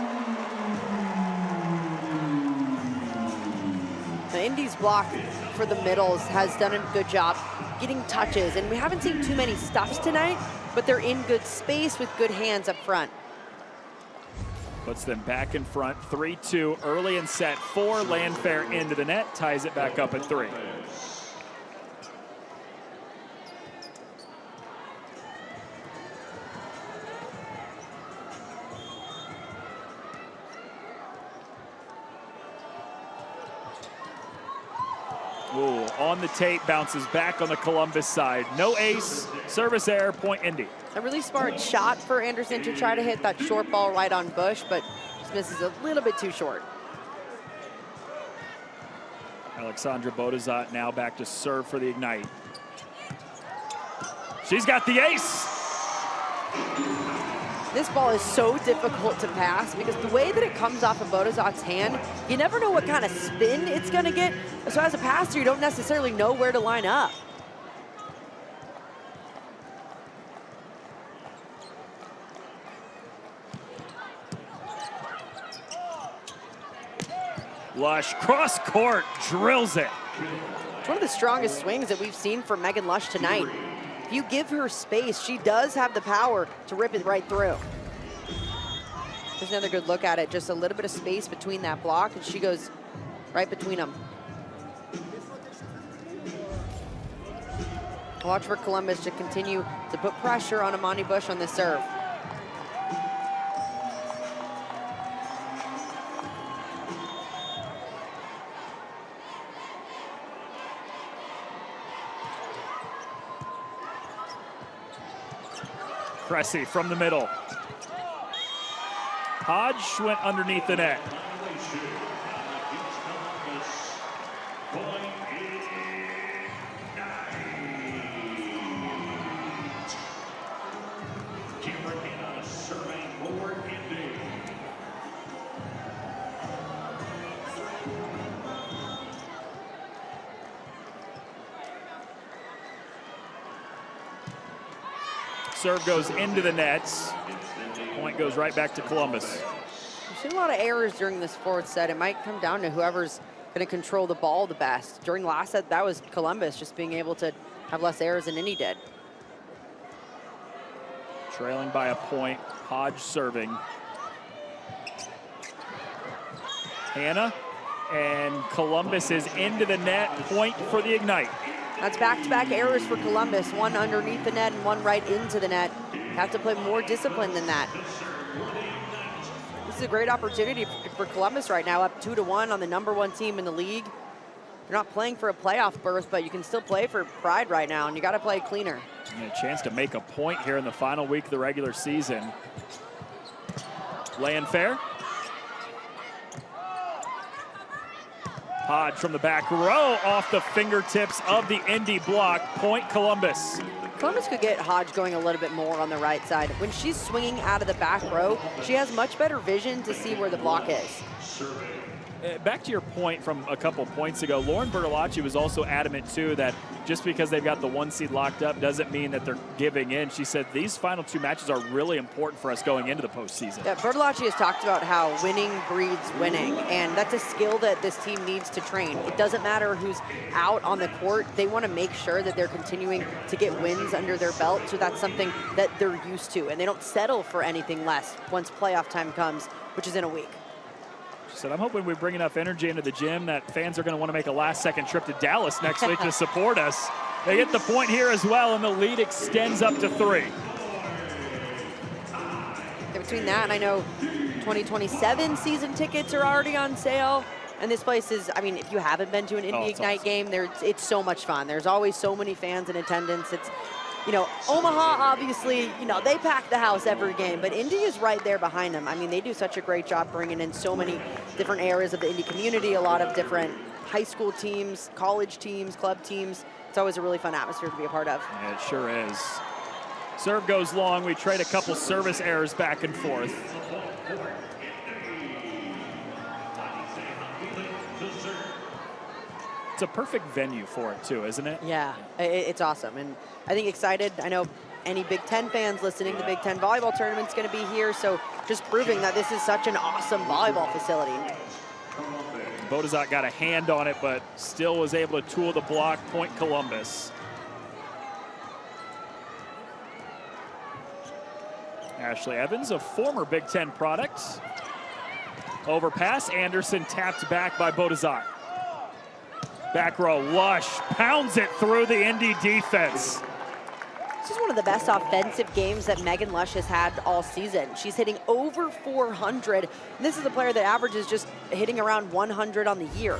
The Indy's block for the middles has done a good job getting touches, and we haven't seen too many stuffs tonight, but they're in good space with good hands up front.
Puts them back in front, 3-2 early in set 4. Landfair into the net, ties it back up at 3. Ooh, on the tape, bounces back on the Columbus side. No ace, service error, point Indy.
A really smart shot for Anderson to try to hit that short ball right on Bush, but just misses a little bit too short.
Alexandra Bodazat now back to serve for the Ignite. She's got the ace.
This ball is so difficult to pass because the way that it comes off of Bodazat's hand, you never know what kind of spin it's going to get. So as a passer, you don't necessarily know where to line up.
Lush, cross court, drills it.
It's one of the strongest swings that we've seen from Megan Lush tonight. If you give her space, she does have the power to rip it right through. There's another good look at it. Just a little bit of space between that block, and she goes right between them. Watch for Columbus to continue to put pressure on Amani Bush on this serve.
Cressy from the middle. Hodge went underneath the net. Serve goes into the nets. Point goes right back to Columbus.
We've seen a lot of errors during this fourth set. It might come down to whoever's going to control the ball the best. During the last set, that was Columbus just being able to have less errors than Indy did.
Trailing by a point. Hodge serving. Hannah, and Columbus is into the net. Point for the Ignite.
That's back-to-back errors for Columbus, one underneath the net and one right into the net. Have to play more discipline than that. This is a great opportunity for Columbus right now, up 2-1 on the #1 team in the league. You're not playing for a playoff berth, but you can still play for pride right now, and you got to play cleaner.
And a chance to make a point here in the final week of the regular season. Laying fair. Hodge from the back row off the fingertips of the Indy block. Point Columbus.
Columbus could get Hodge going a little bit more on the right side. When she's swinging out of the back row, she has much better vision to see where the block is.
Back to your point from a couple points ago, Lauren Bertolacci was also adamant too that just because they've got the 1 seed locked up doesn't mean that they're giving in. She said these final 2 matches are really important for us going into the postseason.
Yeah, Bertolacci has talked about how winning breeds winning, and that's a skill that this team needs to train. It doesn't matter who's out on the court. They want to make sure that they're continuing to get wins under their belt, so that's something that they're used to, and they don't settle for anything less once playoff time comes, which is in a week.
She said, I'm hoping we bring enough energy into the gym that fans are going to want to make a last-second trip to Dallas next week to support us. They get the point here as well, and the lead extends up to 3.
Between that and I know 2027 season tickets are already on sale. And this place is, I mean, if you haven't been to an Indy Ignite
awesome.
game, it's so much fun. There's always so many fans in attendance. It's, you know, Omaha, obviously, you know, they pack the house every game, but Indy is right there behind them. I mean, they do such a great job bringing in so many different areas of the Indy community, a lot of different high school teams, college teams, club teams. It's always a really fun atmosphere to be a part of.
Yeah, it sure is. Serve goes long. We trade a couple service errors back and forth. It's a perfect venue for it too, isn't it?
Yeah, it's awesome. And I think excited. I know any Big Ten fans listening, the Big Ten volleyball tournament's going to be here. So just proving that this is such an awesome volleyball facility.
Bodazat got a hand on it, but still was able to tool the block. Point Columbus. Ashley Evans, a former Big Ten product. Overpass, Anderson tapped back by Bodazat. Back row, Lush pounds it through the Indy defense.
This is one of the best offensive games that Megan Lush has had all season. She's hitting over 400. And this is a player that averages just hitting around 100 on the year.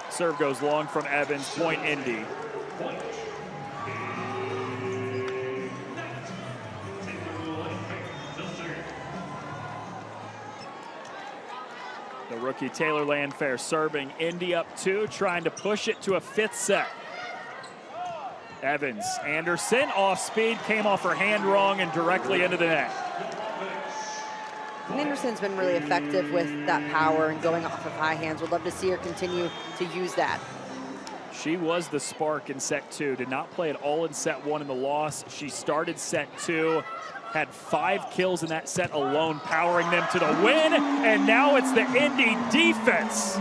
Serve goes long from Evans, point Indy. The rookie Taylor Landfair serving. Indy up 2, trying to push it to a 5th set. Evans, Anderson, off speed, came off her hand wrong and directly into the net.
And Anderson's been really effective with that power and going off of high hands. Would love to see her continue to use that.
She was the spark in set 2. Did not play at all in set 1 in the loss. She started set 2, had 5 kills in that set alone, powering them to the win. And now it's the Indy defense.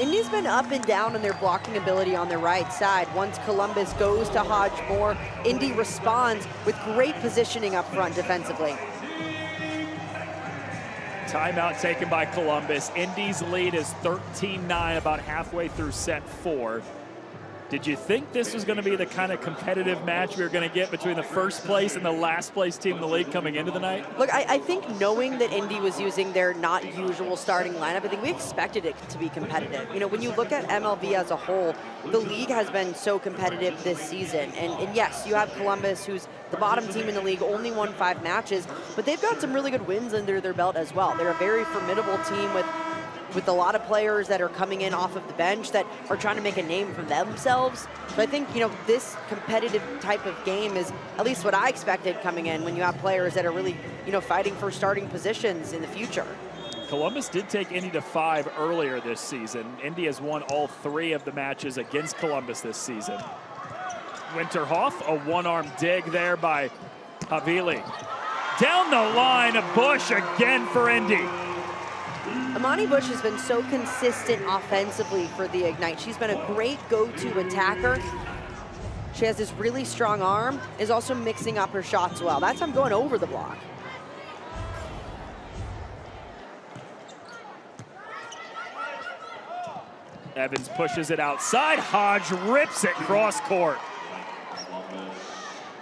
Indy's been up and down in their blocking ability on their right side. Once Columbus goes to Hodge more, Indy responds with great positioning up front defensively.
Timeout taken by Columbus. Indy's lead is 13-9, about halfway through set 4. Did you think this was going to be the kind of competitive match we were going to get between the first place and the last place team in the league coming into the night?
Look, I think knowing that Indy was using their not usual starting lineup, I think we expected it to be competitive. You know, when you look at MLV as a whole, the league has been so competitive this season. And yes, you have Columbus, who's the bottom team in the league, only won 5 matches, but they've got some really good wins under their belt as well. They're a very formidable team with a lot of players that are coming in off of the bench that are trying to make a name for themselves. So I think, you know, this competitive type of game is at least what I expected coming in when you have players that are really, you know, fighting for starting positions in the future.
Columbus did take Indy to 5 earlier this season. Indy has won all 3 of the matches against Columbus this season. Winterhoff, a one-arm dig there by Havili. Down the line, a Bush again for Indy.
Amani Bush has been so consistent offensively for the Ignite. She's been a great go-to attacker. She has this really strong arm, is also mixing up her shots well. That's I'm going over the block.
Evans pushes it outside. Hodge rips it cross court.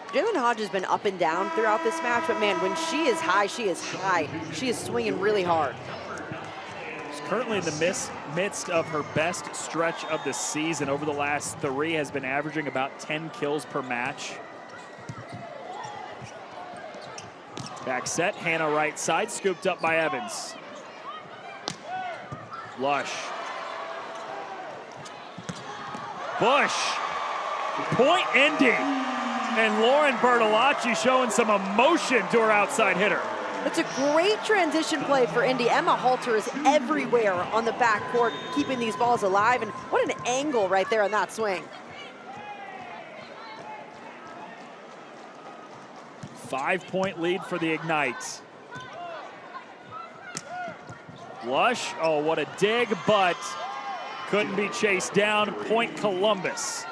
Jalen Hodge has been up and down throughout this match, but man, when she is high, she is high. She is swinging really hard.
She's currently in the midst of her best stretch of the season. Over the last 3, has been averaging about 10 kills per match. Back set, Hannah right side, scooped up by Evans. Lush. Bush. Point Indy. And Lauren Bertolacci showing some emotion to her outside hitter.
It's a great transition play for Indy. Emma Halter is everywhere on the backcourt, keeping these balls alive. And what an angle right there on that swing.
5-point lead for the Ignite. Lush, oh, what a dig, but couldn't be chased down. Point Columbus.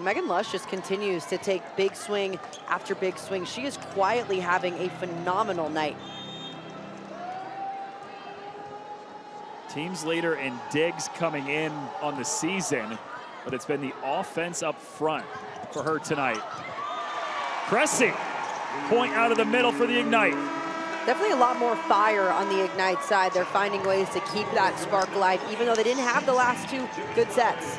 Megan Lush just continues to take big swing after big swing. She is quietly having a phenomenal night.
Team's leader in digs coming in on the season, but it's been the offense up front for her tonight. Cressy, point out of the middle for the Ignite.
Definitely a lot more fire on the Ignite side. They're finding ways to keep that spark alive, even though they didn't have the last 2 good sets.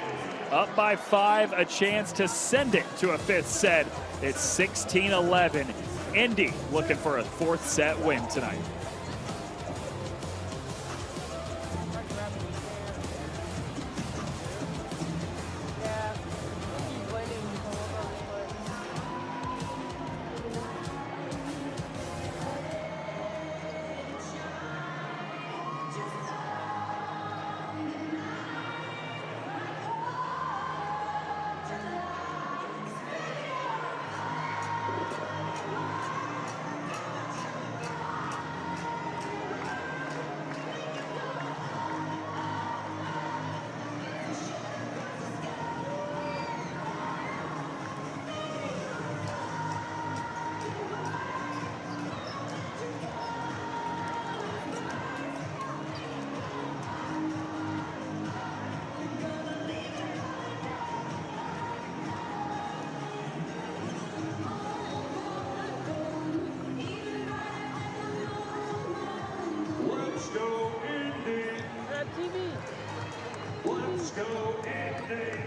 Up by 5, a chance to send it to a 5th set. It's 16-11. Indy looking for a 4th set win tonight.
Let's go, Indy. Let's go, Indy.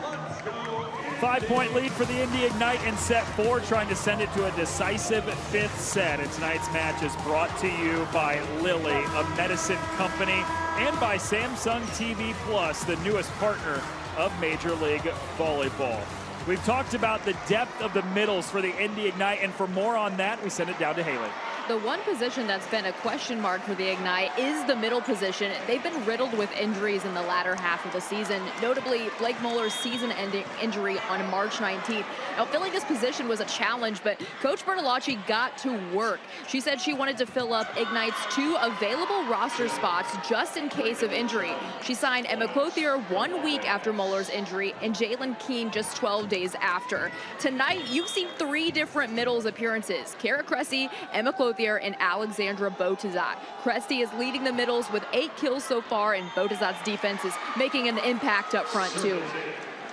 Let's go, Indy.
5-point lead for the Indy Ignite in set 4, trying to send it to a decisive 5th set. And tonight's match is brought to you by Lilly, a medicine company, and by Samsung TV Plus, the newest partner of Major League Volleyball. We've talked about the depth of the middles for the Indy Ignite, and for more on that, we send it down to Haley.
The one position that's been a question mark for the Ignite is the middle position. They've been riddled with injuries in the latter half of the season, notably Blake Muller's season-ending injury on March 19th. Now, filling this position was a challenge, but Coach Bertolacci got to work. She said she wanted to fill up Ignite's 2 available roster spots just in case of injury. She signed Emma Clothier 1 week after Muller's injury and Jalen Keene just 12 days after. Tonight, you've seen 3 different middles appearances: Kara Cressy, Emma Clothier, and Alexandra Botezat. Cressy is leading the middles with 8 kills so far, and Botezat's defense is making an impact up front too.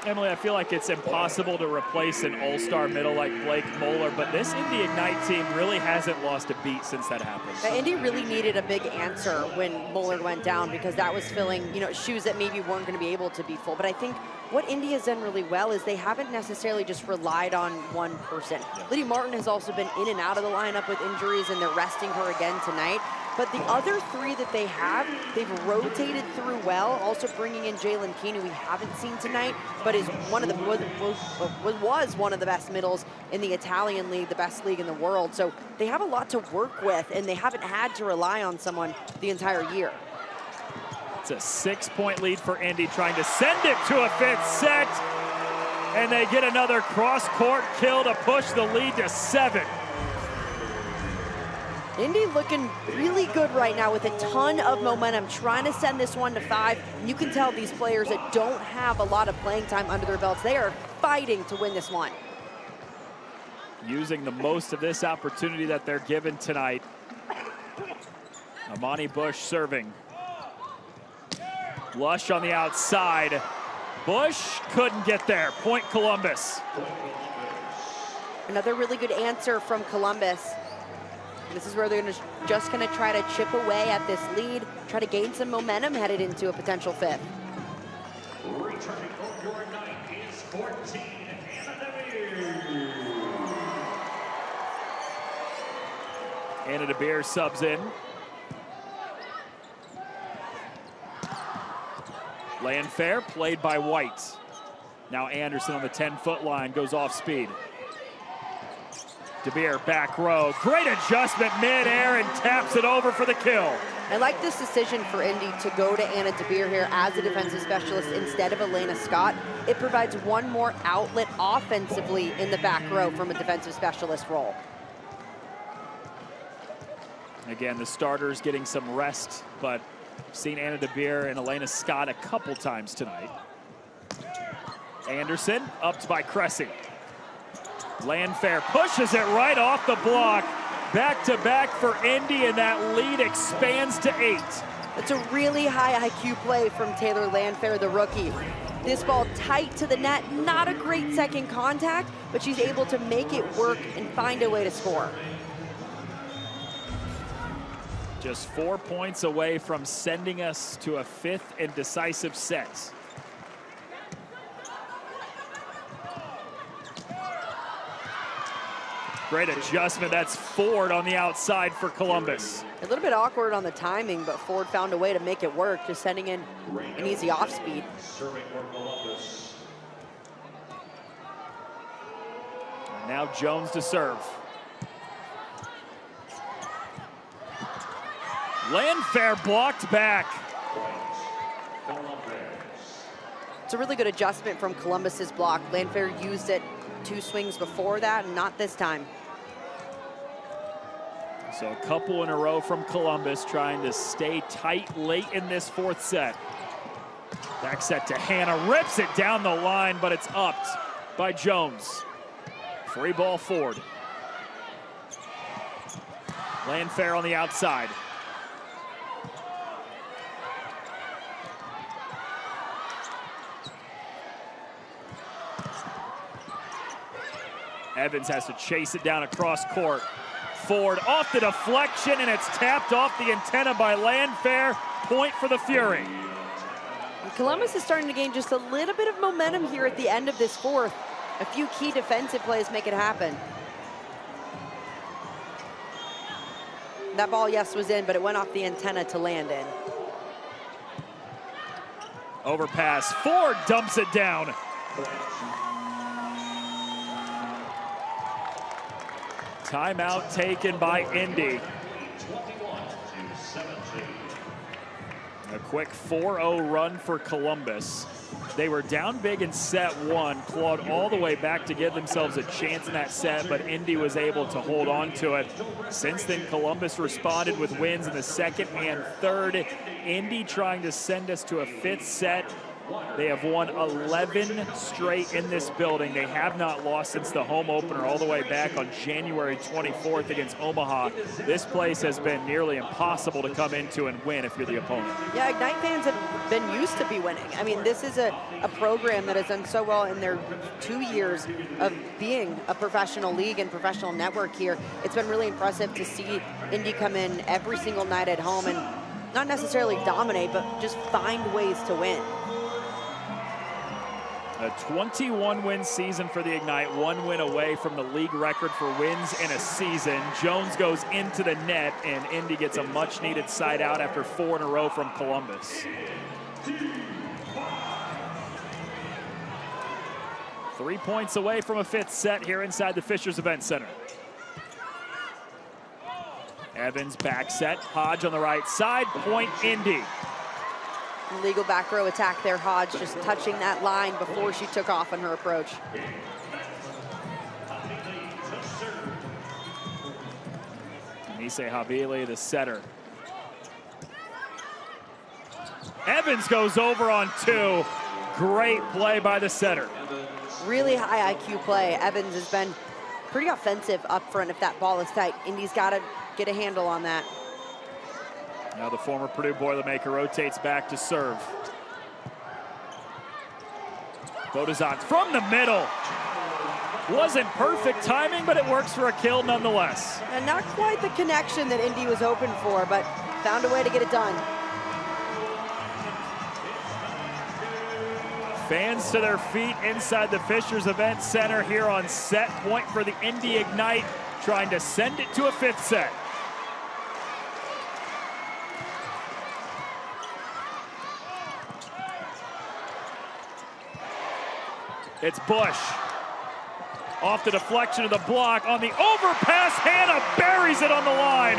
Emily, I feel like it's impossible to replace an all-star middle like Blake Muller, but this Indy Ignite team really hasn't lost a beat since that happened.
Indy really needed a big answer when Muller went down, because that was filling, shoes that maybe weren't going to be able to be full. But I think what Indy has done really well is they haven't necessarily just relied on one person. Lydia Martin has also been in and out of the lineup with injuries, and they're resting her again tonight. But the other 3 that they have, they've rotated through well, also bringing in Jalen Keene, who we haven't seen tonight, but is one of the was one of the best middles in the Italian league, the best league in the world. So they have a lot to work with, and they haven't had to rely on someone the entire year.
It's a 6-point lead for Indy, trying to send it to a 5th set, and they get another cross-court kill to push the lead to 7.
Indy looking really good right now with a ton of momentum, trying to send this one to 5. And you can tell these players that don't have a lot of playing time under their belts, they are fighting to win this one.
Using the most of this opportunity that they're given tonight. Amani Bush serving. Lush on the outside. Bush couldn't get there. Point Columbus.
Another really good answer from Columbus. This is where they're just going to try to chip away at this lead, try to gain some momentum headed into a potential 5th.
Returning for your night is 14,
Anna DeBeer subs in. Landfair played by White. Now Anderson on the 10-foot line goes off speed. DeBeer back row, great adjustment mid-air, and taps it over for the kill.
I like this decision for Indy to go to Anna DeBeer here as a defensive specialist instead of Elena Scott. It provides one more outlet offensively in the back row from a defensive specialist role.
Again, the starters getting some rest, but seen Anna DeBeer and Elena Scott a couple times tonight. Anderson upped by Cressy. Landfair pushes it right off the block. Back-to-back for Indy, and that lead expands to 8.
It's a really high IQ play from Taylor Landfair, the rookie. This ball tight to the net, not a great second contact, but she's able to make it work and find a way to score.
Just 4 points away from sending us to a 5th and decisive set. Great adjustment. That's Ford on the outside for Columbus.
A little bit awkward on the timing, but Ford found a way to make it work, just sending in an easy off speed.
And now Jones to serve. Landfair blocked back.
It's a really good adjustment from Columbus's block. Landfair used it 2 swings before that, and not this time.
So a couple in a row from Columbus, trying to stay tight late in this 4th set. Back set to Hannah, rips it down the line, but it's upped by Jones. Free ball Ford. Landfair on the outside. Evans has to chase it down across court. Ford off the deflection, and it's tapped off the antenna by Landfair. Point for the Fury.
Columbus is starting to gain just a little bit of momentum here at the end of this 4th. A few key defensive plays make it happen. That ball, yes, was in, but it went off the antenna to land in.
Overpass, Ford dumps it down. Timeout taken by Indy. A quick 4-0 run for Columbus. They were down big in set one, clawed all the way back to give themselves a chance in that set, but Indy was able to hold on to it. Since then, Columbus responded with wins in the second and third. Indy trying to send us to a fifth set. They have won 11 straight in this building. They have not lost since the home opener all the way back on January 24th against Omaha. This place has been nearly impossible to come into and win if you're the opponent.
Yeah, Ignite fans have been used to be winning. I mean, this is a program that has done so well in their 2 years of being a professional league and professional network here. It's been really impressive to see Indy come in every single night at home and not necessarily dominate, but just find ways to win.
A 21-win season for the Ignite, 1 win away from the league record for wins in a season. Jones goes into the net, and Indy gets a much-needed side out after 4 in a row from Columbus. 3 points away from a fifth set here inside the Fishers Event Center. Evans back set, Hodge on the right side, point Indy.
Legal back row attack there, Hodge just touching that line before she took off on her approach.
Nise Habili, the setter. Evans goes over on 2. Great play by the setter.
Really high IQ play. Evans has been pretty offensive up front if that ball is tight. Indy's got to get a handle on that.
Now the former Purdue Boilermaker rotates back to serve. Bodazan from the middle. Wasn't perfect timing, but it works for a kill nonetheless.
And not quite the connection that Indy was hoping for, but found a way to get it done.
Fans to their feet inside the Fishers Event Center here on set point for the Indy Ignite, trying to send it to a fifth set. It's Bush. Off the deflection of the block on the overpass. Hannah buries it on the line.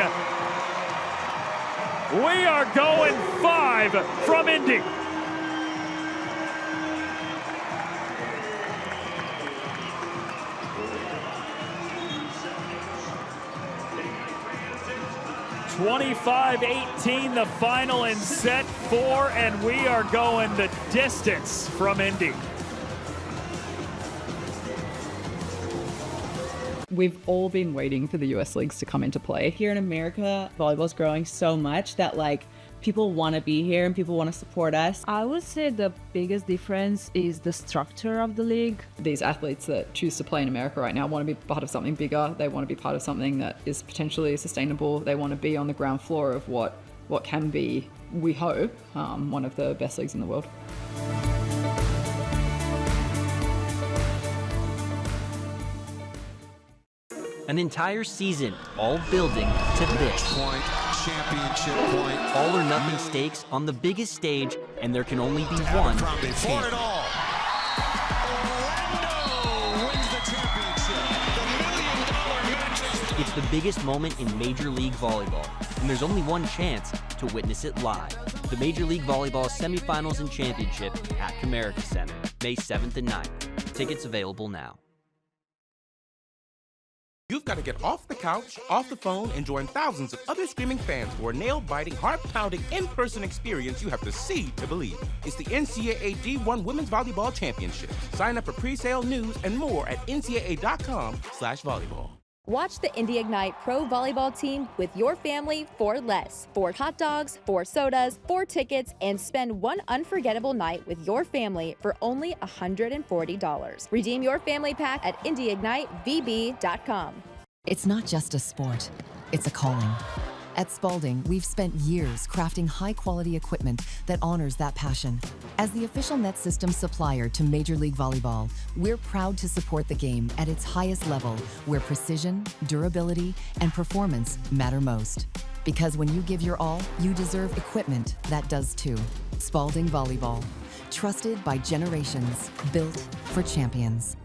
We are going 5 from Indy. (25-18) the final in set 4, and we are going the distance from Indy.
We've all been waiting for the US leagues to come into play.
Here in America, volleyball's growing so much that people want to be here and people want to support us. I would say the biggest difference is the structure of the league.
These athletes that choose to play in America right now want to be part of something bigger. They want to be part of something that is potentially sustainable. They want to be on the ground floor of what can be, we hope, one of the best leagues in the world.
An entire season, all building to this.
Point, championship point.
All or nothing stakes on the biggest stage, and there can only be one
For it
champion.
all. Orlando wins the championship. The $1 million match.
It's the biggest moment in Major League Volleyball, and there's only one chance to witness it live. The Major League Volleyball semifinals and championship at Comerica Center, May 7th and 9th. Tickets available now.
You've got to get off the couch, off the phone, and join thousands of other screaming fans for a nail-biting, heart-pounding, in-person experience you have to see to believe. It's the NCAA D1 Women's Volleyball Championship. Sign up for pre-sale news and more at ncaa.com/volleyball.
Watch the Indy Ignite Pro Volleyball team with your family for less. 4 hot dogs, 4 sodas, 4 tickets, and spend one unforgettable night with your family for only $140. Redeem your family pack at indyignitevb.com.
It's not just a sport, it's a calling. At Spalding, we've spent years crafting high-quality equipment that honors that passion. As the official net system supplier to Major League Volleyball, we're proud to support the game at its highest level, where precision, durability, and performance matter most. Because when you give your all, you deserve equipment that does too. Spalding Volleyball. Trusted by generations, built for champions.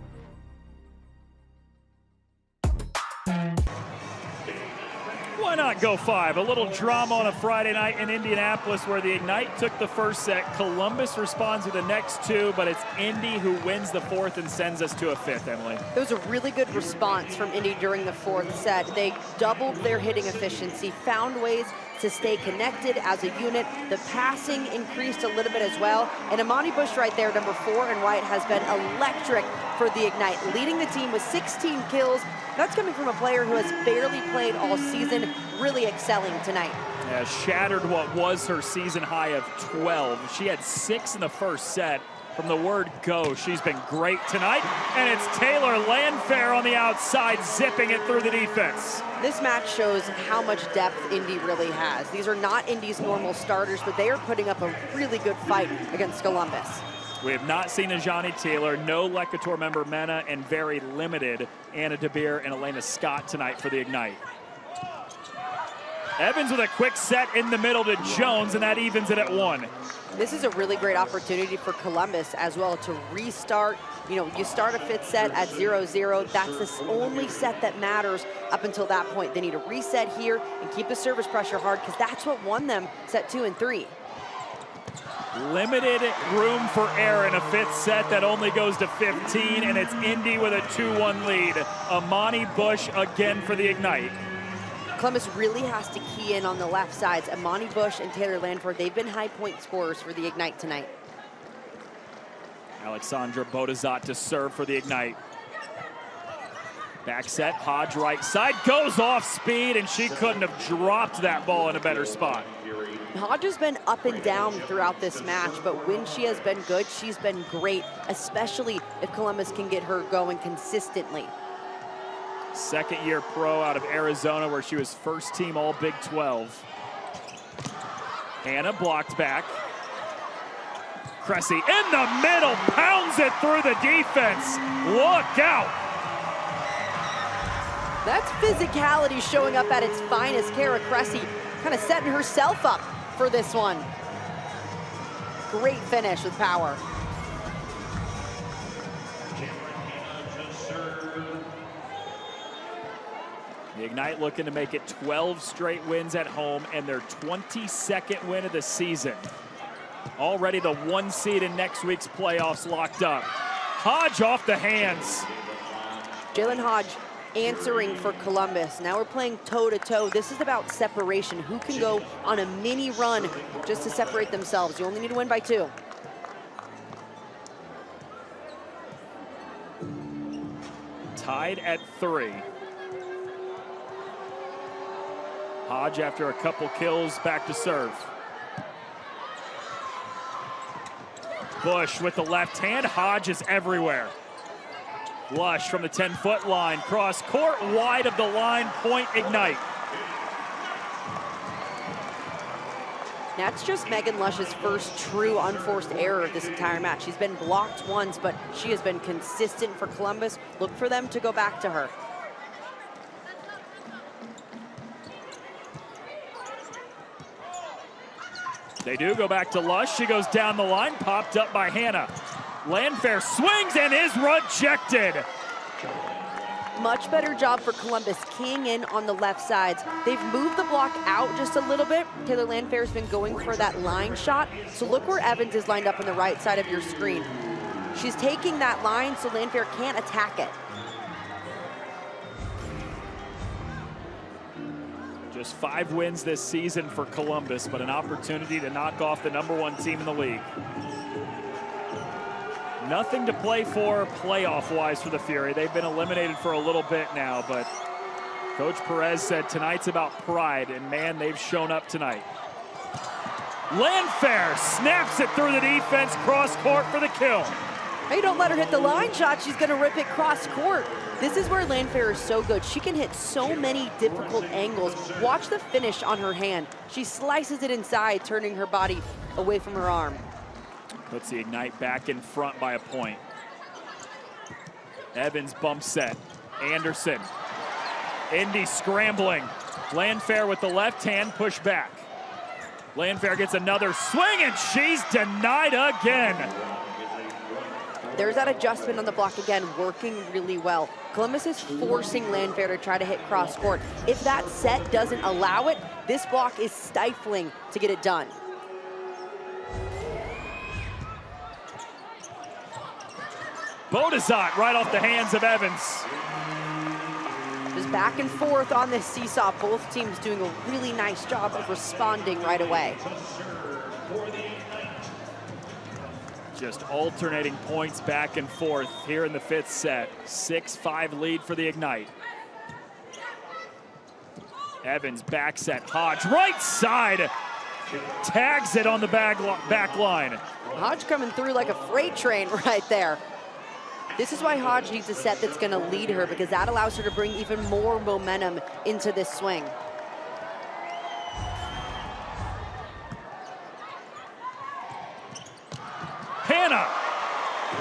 Why not go 5? A little drama on a Friday night in Indianapolis where the Ignite took the first set. Columbus responds with the next 2, but it's Indy who wins the 4th and sends us to a 5th, Emily.
It was a really good response from Indy during the 4th set. They doubled their hitting efficiency, found ways to stay connected as a unit. The passing increased a little bit as well. And Amani Bush right there, number 4 in white, has been electric for the Ignite, leading the team with 16 kills. That's coming from a player who has barely played all season, really excelling tonight.
Yeah, shattered what was her season high of 12. She had 6 in the first set. From the word go, she's been great tonight. And it's Taylor Landfair on the outside, zipping it through the defense.
This match shows how much depth Indy really has. These are not Indy's normal starters, but they are putting up a really good fight against Columbus.
We have not seen Ajani Taylor, no Lecator member Mena, and very limited Anna DeBeer and Elena Scott tonight for the Ignite. Evans with a quick set in the middle to Jones, and that evens it at 1.
This is a really great opportunity for Columbus as well to restart. You know, you start a 5th set at 0-0. That's the only set that matters up until that point. They need to reset here and keep the service pressure hard because that's what won them set 2 and 3.
Limited room for error in a 5th set that only goes to 15, and it's Indy with a 2-1 lead. Amani Bush again for the Ignite.
Columbus really has to key in on the left sides. Amani Bush and Taylor Landford, they've been high point scorers for the Ignite tonight.
Alexandra Bodazat to serve for the Ignite. Back set, Hodge right side, goes off speed, and she couldn't have dropped that ball in a better spot.
Hodge has been up and down throughout this match, but when she has been good, she's been great, especially if Columbus can get her going consistently.
Second-year pro out of Arizona, where she was first team all Big 12. Hannah blocked back. Cressy in the middle, pounds it through the defense. Look out.
That's physicality showing up at its finest. Kara Cressy kind of setting herself up for this one. Great finish with power.
The Ignite looking to make it 12 straight wins at home and their 22nd win of the season. Already the 1 seed in next week's playoffs locked up. Hodge off the hands.
Jalen Hodge answering for Columbus. Now we're playing toe-to-toe. This is about separation. Who can go on a mini run just to separate themselves? You only need to win by 2.
Tied at 3. Hodge, after a couple kills, back to serve. Bush with the left hand. Hodge is everywhere. Lush from the 10-foot line. Cross court, wide of the line. Point Ignite.
That's just Megan Lush's first true unforced error of this entire match. She's been blocked once, but she has been consistent for Columbus. Look for them to go back to her.
They do go back to Lush. She goes down the line, popped up by Hannah. Landfair swings and is rejected.
Much better job for Columbus, keying in on the left sides. They've moved the block out just a little bit. Taylor Landfair's been going for that line shot. So look where Evans is lined up on the right side of your screen. She's taking that line so Landfair can't attack it.
Just 5 wins this season for Columbus, but an opportunity to knock off the #1 team in the league. Nothing to play for playoff-wise for the Fury. They've been eliminated for a little bit now, but Coach Perez said tonight's about pride, and man, they've shown up tonight. Landfair snaps it through the defense, cross court for the kill.
Hey, don't let her hit the line shot. She's gonna rip it cross court. This is where Landfair is so good. She can hit so many difficult angles. Watch the finish on her hand. She slices it inside, turning her body away from her arm.
Puts the Ignite back in front by a point. Evans bump set. Anderson. Indy scrambling. Landfair with the left hand, push back. Landfair gets another swing, and she's denied again.
There's that adjustment on the block again, working really well. Columbus is forcing Landfair to try to hit cross court. If that set doesn't allow it, this block is stifling to get it done.
Bodazat right off the hands of Evans.
Just back and forth on this seesaw. Both teams doing a really nice job of responding right away.
Just alternating points back and forth here in the 5th set. 6-5 lead for the Ignite. Evans back set. Hodge right side. Tags it on the back line.
Hodge coming through like a freight train right there. This is why Hodge needs a set that's going to lead her, because that allows her to bring even more momentum into this swing.
Hannah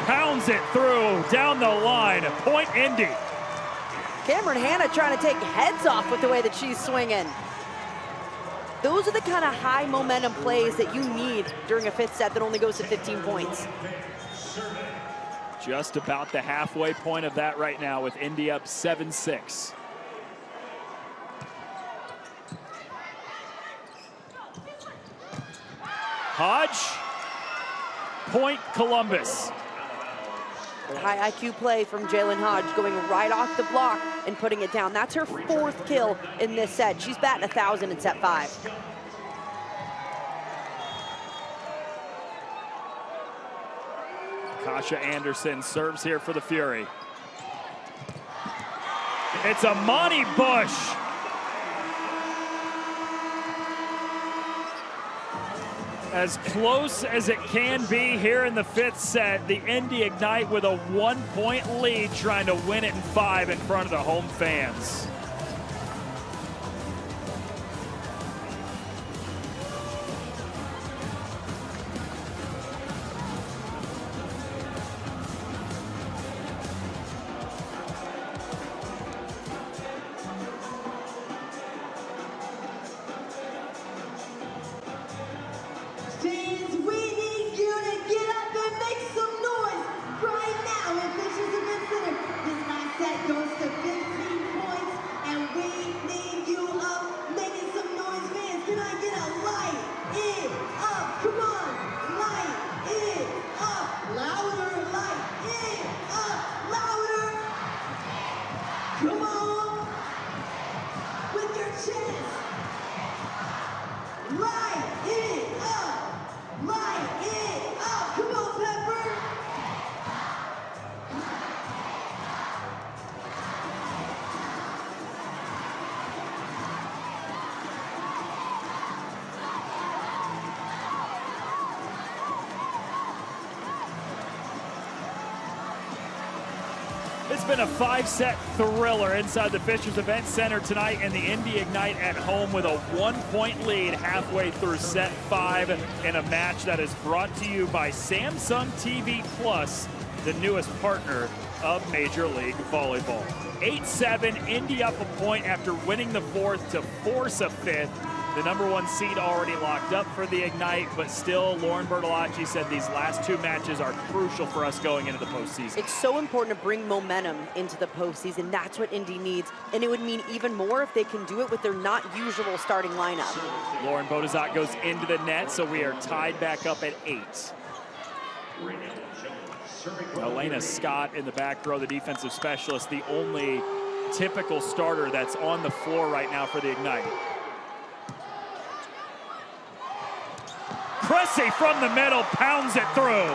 pounds it through down the line. Point Indy.
Cameron Hannah trying to take heads off with the way that she's swinging. Those are the kind of high momentum plays that you need during a 5th set that only goes to 15 points.
Just about the halfway point of that right now with Indy up 7-6. Hodge, point Columbus.
High IQ play from Jalen Hodge, going right off the block and putting it down. That's her 4th kill in this set. She's batting 1,000 in set 5.
Kasha Anderson serves here for the Fury. It's Amani Bush. As close as it can be here in the 5th set, the Indy Ignite with a 1-point lead, trying to win it in 5 in front of the home fans. It's been a 5-set thriller inside the Fishers Event Center tonight, and the Indy Ignite at home with a 1-point lead halfway through set 5 in a match that is brought to you by Samsung TV Plus, the newest partner of Major League Volleyball. 8-7, Indy up a point after winning the 4th to force a 5th. The #1 seed already locked up for the Ignite, but still, Lauren Bertolacci said these last 2 matches are crucial for us going into the postseason.
It's so important to bring momentum into the postseason. That's what Indy needs, and it would mean even more if they can do it with their not usual starting lineup.
Lauren Bodazat goes into the net, so we are tied back up at 8. Elena Scott in the back row, the defensive specialist, the only typical starter that's on the floor right now for the Ignite. Cressy from the middle pounds it through.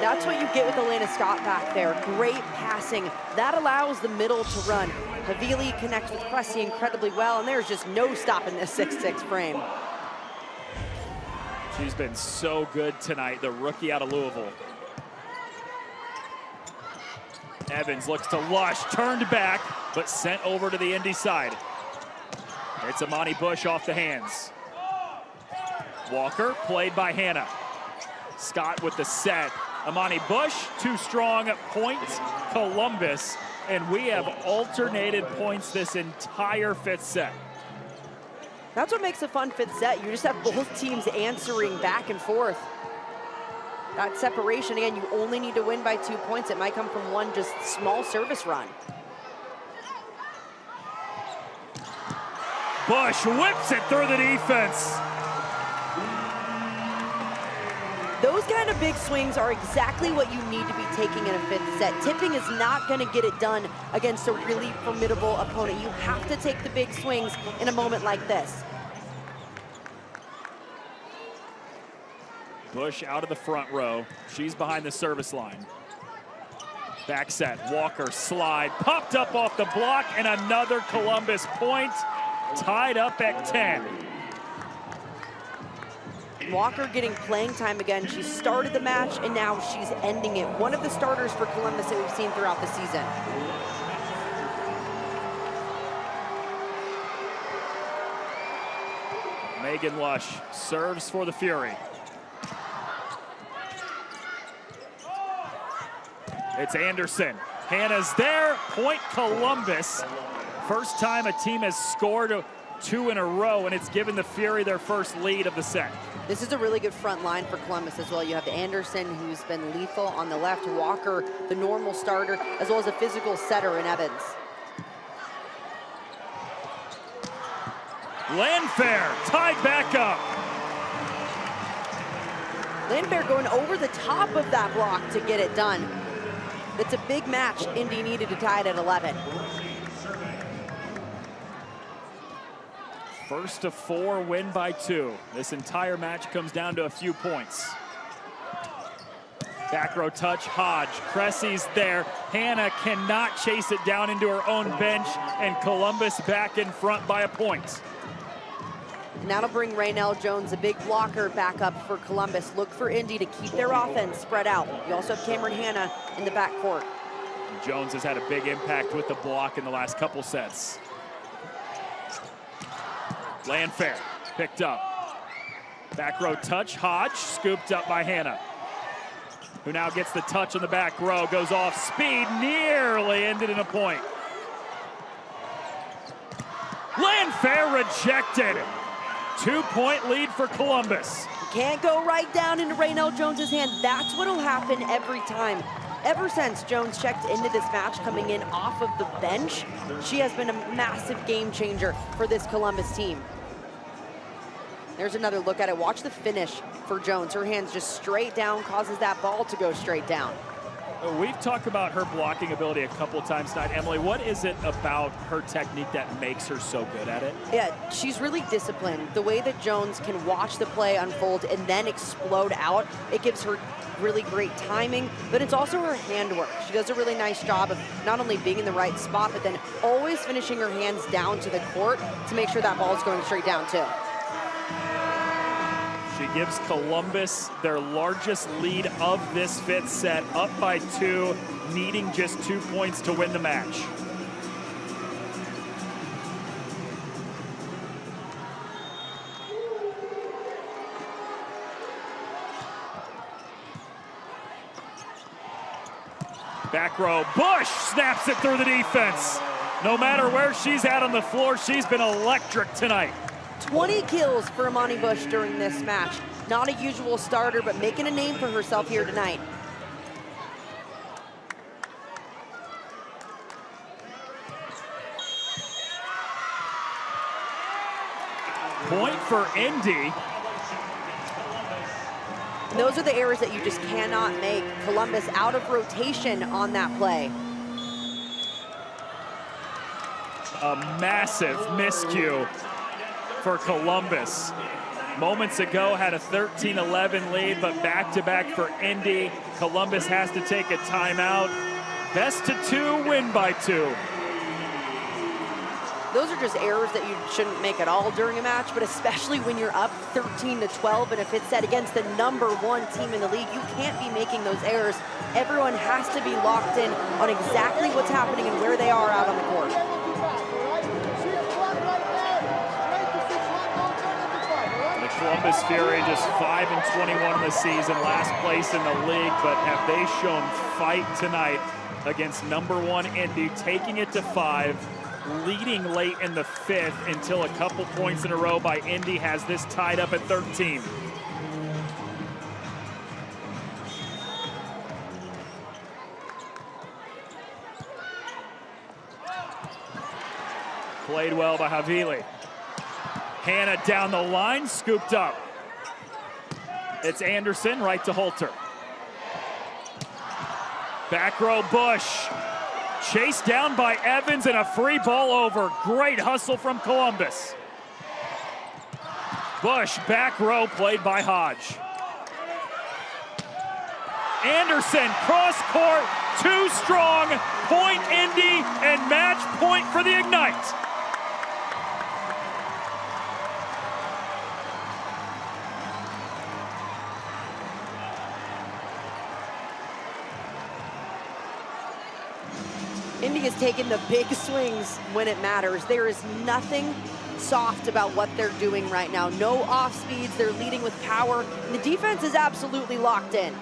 That's what you get with Elena Scott back there. Great passing. That allows the middle to run. Havili connects with Cressy incredibly well, and there's just no stopping this 6-6 frame.
She's been so good tonight, the rookie out of Louisville. Evans looks to Lush, turned back, but sent over to the Indy side. It's Amani Bush off the hands. Walker, played by Hannah. Scott with the set. Amani Bush, too strong, point Columbus. And we have alternated points this entire 5th set.
That's what makes a fun fifth set. You just have both teams answering back and forth. That separation, again, you only need to win by 2 points. It might come from one just small service run.
Bush whips it through the defense.
Those kind of big swings are exactly what you need to be taking in a fifth set. Tipping is not going to get it done against a really formidable opponent. You have to take the big swings in a moment like this.
Bush out of the front row. She's behind the service line. Back set, Walker slide, popped up off the block, and another Columbus point, tied up at 10.
Walker getting playing time again. She started the match, and now she's ending it. One of the starters for Columbus that we've seen throughout the season.
Megan Lush serves for the Fury. It's Anderson. Hannah's there. Point Columbus. First time a team has scored 2 in a row, and it's given the Fury their first lead of the set.
This is a really good front line for Columbus as well. You have Anderson, who's been lethal on the left, Walker, the normal starter, as well as a physical setter in Evans.
Landfair tied back up.
Landfair going over the top of that block to get it done. It's a big match. Indy needed to tie it at 11.
First of 4, win by 2. This entire match comes down to a few points. Back row touch, Hodge. Cressy's there. Hannah cannot chase it down into her own bench, and Columbus back in front by a point.
And that'll bring Raynell Jones, a big blocker, back up for Columbus. Look for Indy to keep their offense spread out. You also have Cameron Hannah in the backcourt.
Jones has had a big impact with the block in the last couple sets. Landfair picked up. Back row touch, Hodge, scooped up by Hannah, who now gets the touch on the back row, goes off speed, nearly ended in a point. Landfair rejected. 2-point lead for Columbus.
Can't go right down into Raynell Jones's hand. That's what'll happen every time. Ever since Jones checked into this match coming in off of the bench, she has been a massive game changer for this Columbus team. There's another look at it. Watch the finish for Jones. Her hands just straight down, causes that ball to go straight down.
We've talked about her blocking ability a couple of times tonight. Emily, what is it about her technique that makes her so good at it?
Yeah, she's really disciplined. The way that Jones can watch the play unfold and then explode out, it gives her really great timing, but it's also her handwork. She does a really nice job of not only being in the right spot, but then always finishing her hands down to the court to make sure that ball is going straight down too.
She gives Columbus their largest lead of this fifth set, up by 2, needing just 2 points to win the match. Back row, Bush snaps it through the defense. No matter where she's at on the floor, she's been electric tonight.
20 kills for Imani Bush during this match. Not a usual starter, but making a name for herself here tonight.
Point for Indy.
And those are the errors that you just cannot make. Columbus out of rotation on that play.
A massive miscue for Columbus. Moments ago had a 13-11 lead, but back-to-back for Indy. Columbus has to take a timeout. Best of 2, win by 2.
Those are just errors that you shouldn't make at all during a match, but especially when you're up 13-12 in a fifth set against the #1 team in the league, you can't be making those errors. Everyone has to be locked in on exactly what's happening and where they are out on the court.
The Columbus Fury just 5-21 in the season, last place in the league, but have they shown fight tonight against #1 Indy, taking it to 5. leading late in the 5th until a couple points in a row by Indy has this tied up at 13. Played well by Havili. Hannah down the line, scooped up. It's Anderson right to Holter. Back row Bush. Chased down by Evans and a free ball over. Great hustle from Columbus. Bush, back row, played by Hodge. Anderson, cross court, too strong. Point Indy and match point for the Ignite.
Indy has taken the big swings when it matters. There is nothing soft about what they're doing right now. No off speeds, they're leading with power. And the defense is absolutely locked in.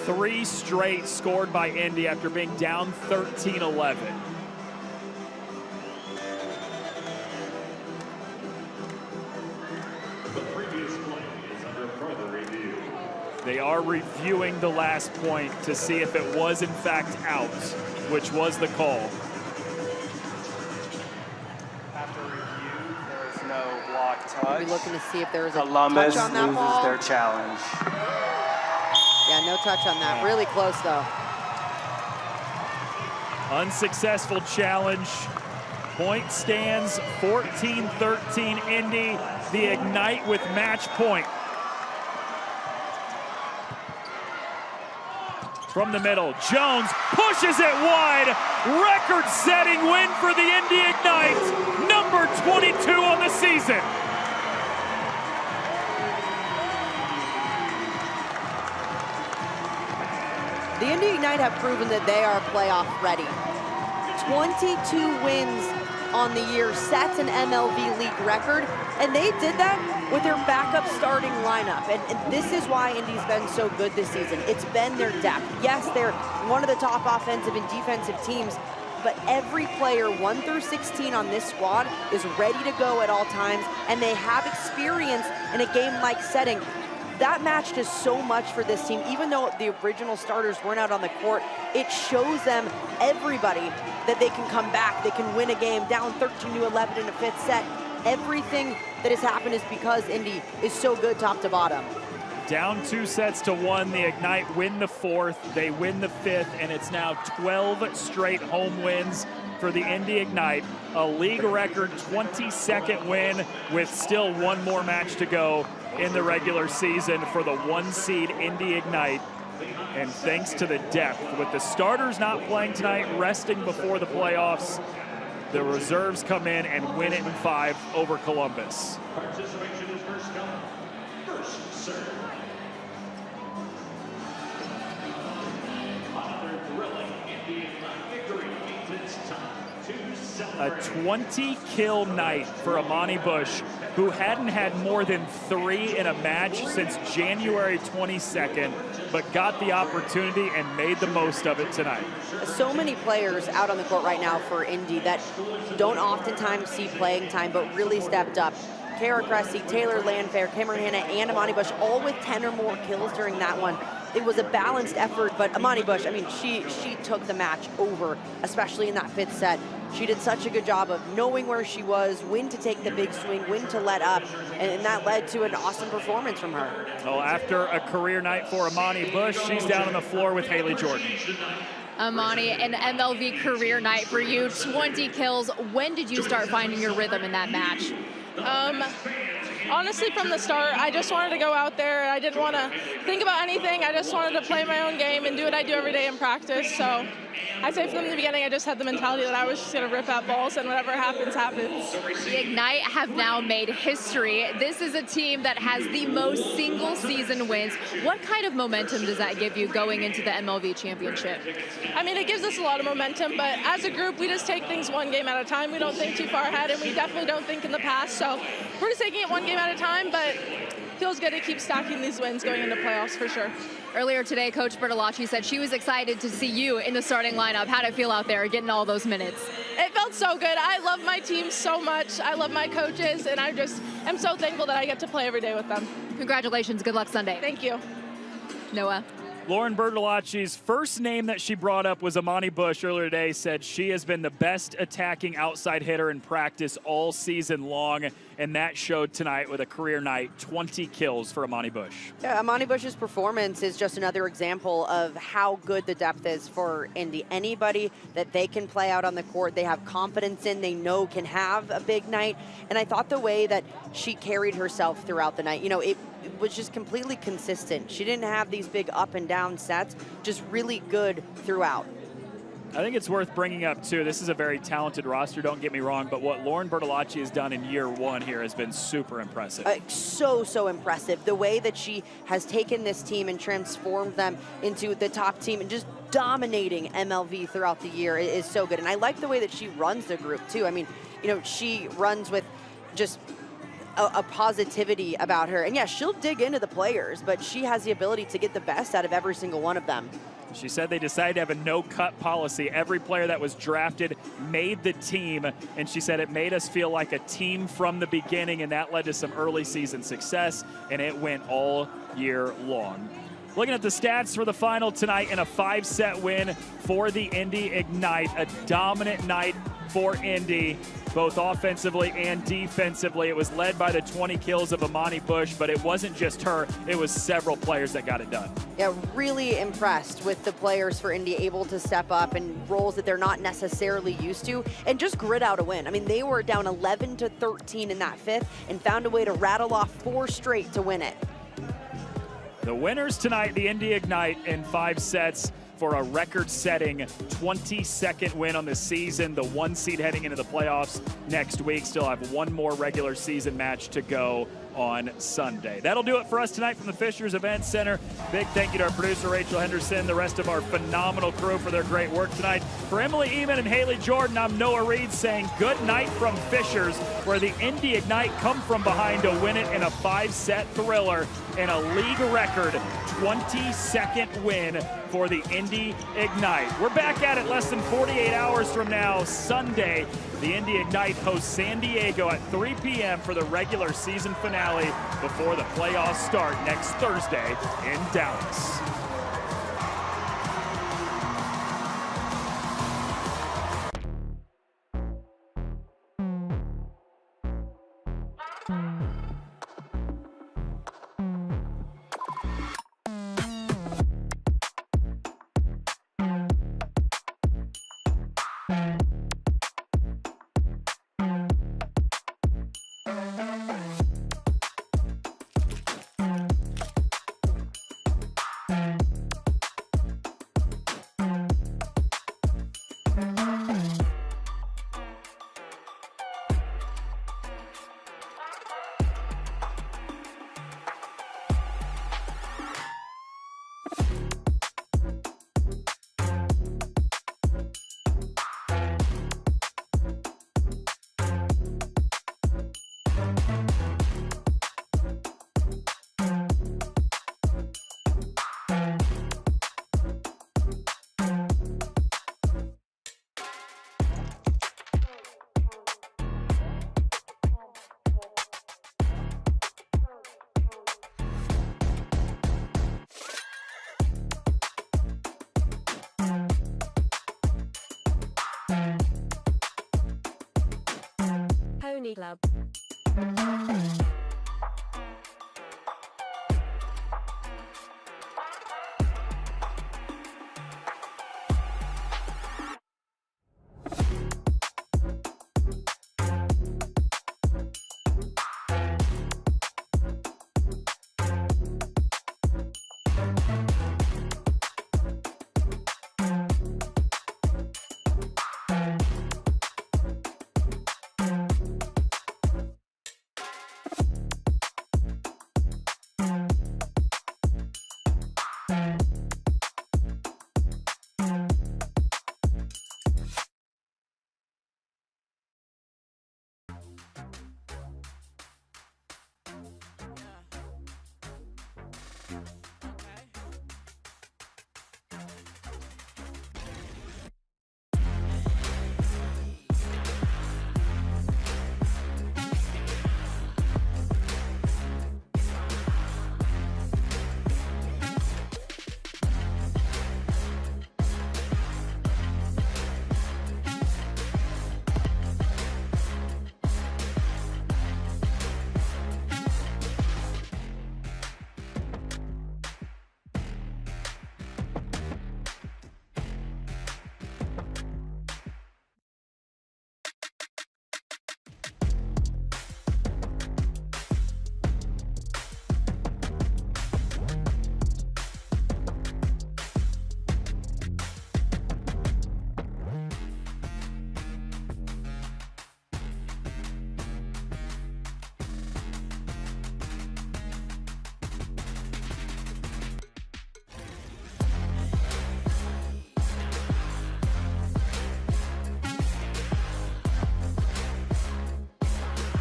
3 straight scored by Indy after being down 13-11.
The previous play is under further review.
They are reviewing the last point to see if it was in fact out, which was the call.
After review, there is no block touch.
We're looking to see if there is a
Columbus
touch on that
loses
ball.
their challenge.
Yeah, no touch on that. Really close though.
Unsuccessful challenge. Point stands 14-13 Indy. The Ignite with match point. From the middle, Jones pushes it wide. Record-setting win for the Indy Ignite. Number 22 on the season.
The Indy Ignite have proven that they are playoff ready. 22 wins on the year, sets an MLV league record, and they did that with their backup starting lineup. And this is why Indy's been so good this season. It's been their depth. Yes, they're one of the top offensive and defensive teams, but every player 1 through 16 on this squad is ready to go at all times, and they have experience in a game-like setting. That matched is so much for this team. Even though the original starters weren't out on the court, it shows them, everybody, that they can come back, they can win a game down 13-11 in the 5th set. Everything that has happened is because Indy is so good top to bottom.
Down 2 sets to 1, the Ignite win the 4th, they win the 5th, and it's now 12 straight home wins for the Indy Ignite. A league record 22nd win with still one more match to go in the regular season for the 1 seed Indy Ignite. And thanks to the depth, with the starters not playing tonight, resting before the playoffs, the reserves come in and win it in 5 over Columbus.
Participation is first come, first serve. Another thrilling Indy Ignite victory means it's time to celebrate.
A 20-kill night for Amani Bush, who hadn't had more than 3 in a match since January 22nd, but got the opportunity and made the most of it tonight.
So many players out on the court right now for Indy that don't oftentimes see playing time, but really stepped up. Kara Cressy, Taylor Landfair, Cameron Hanna, and Amani Bush, all with 10 or more kills during that one. It was a balanced effort, but Amani Bush, I mean, she took the match over, especially in that 5th set. She did such a good job of knowing where she was, when to take the big swing, when to let up, and that led to an awesome performance from her.
Well, after a career night for Amani Bush, she's down on the floor with Haley Jordan.
Amani, an MLV career night for you, 20 kills. When did you start finding your rhythm in that match?
Honestly, from the start, I just wanted to go out there. I didn't want to think about anything. I just wanted to play my own game and do what I do every day in practice. So I'd say from the beginning, I just had the mentality that I was just going to rip at balls, and whatever happens, happens.
The Ignite have now made history. This is a team that has the most single-season wins. What kind of momentum does that give you going into the MLV championship?
I mean, it gives us a lot of momentum, but as a group, we just take things one game at a time. We don't think too far ahead, and we definitely don't think in the past. So we're just taking it one game at a time, but feels good to keep stacking these wins going into playoffs for sure.
Earlier today, Coach Bertolacci said she was excited to see you in the starting lineup. How'd it feel out there getting all those minutes?
It felt so good. I love my team so much. I love my coaches, and I just am so thankful that I get to play every day with them.
Congratulations. Good luck Sunday.
Thank you.
Noah.
Lauren Bertolacci's first name that she brought up was Amani Bush earlier today, said she has been the best attacking outside hitter in practice all season long, and that showed tonight with a career night, 20 kills for Amani Bush.
Yeah, Amani Bush's performance is just another example of how good the depth is for Indy. Anybody that they can play out on the court, they have confidence in, they know can have a big night, and I thought the way that she carried herself throughout the night, it was just completely consistent. She didn't have these big up and down sets, just really good throughout.
I think it's worth bringing up, too, this is a very talented roster, don't get me wrong, but what Lauren Bertolacci has done in year one here has been super impressive.
So impressive. The way that she has taken this team and transformed them into the top team and just dominating MLV throughout the year is so good. And I like the way that she runs the group, too. I mean, she runs with just a positivity about her. And yeah, she'll dig into the players, but she has the ability to get the best out of every single one of them.
She said they decided to have a no-cut policy. Every player that was drafted made the team, and she said it made us feel like a team from the beginning, and that led to some early season success, and it went all year long. Looking at the stats for the final tonight in a 5-set win for the Indy Ignite, a dominant night for Indy, both offensively and defensively. It was led by the 20 kills of Amani Bush, but it wasn't just her. It was several players that got it done.
Yeah, really impressed with the players for Indy able to step up in roles that they're not necessarily used to and just grit out a win. I mean, they were down 11-13 in that fifth and found a way to rattle off 4 straight to win it.
The winners tonight, the Indy Ignite in 5 sets for a record-setting 22nd win on the season. The 1 seed heading into the playoffs next week. Still have 1 more regular season match to go on Sunday. That'll do it for us tonight from the Fishers Event Center. Big thank you to our producer, Rachel Henderson, the rest of our phenomenal crew for their great work tonight. For Emily Eman and Haley Jordan, I'm Noah Reed saying good night from Fishers, where the Indy Ignite come from behind to win it in a 5-set thriller and a league record 22nd win for the Indy Ignite. We're back at it less than 48 hours from now, Sunday. The Indy Ignite hosts San Diego at 3 p.m. for the regular season finale before the playoffs start next Thursday in Dallas.
Club.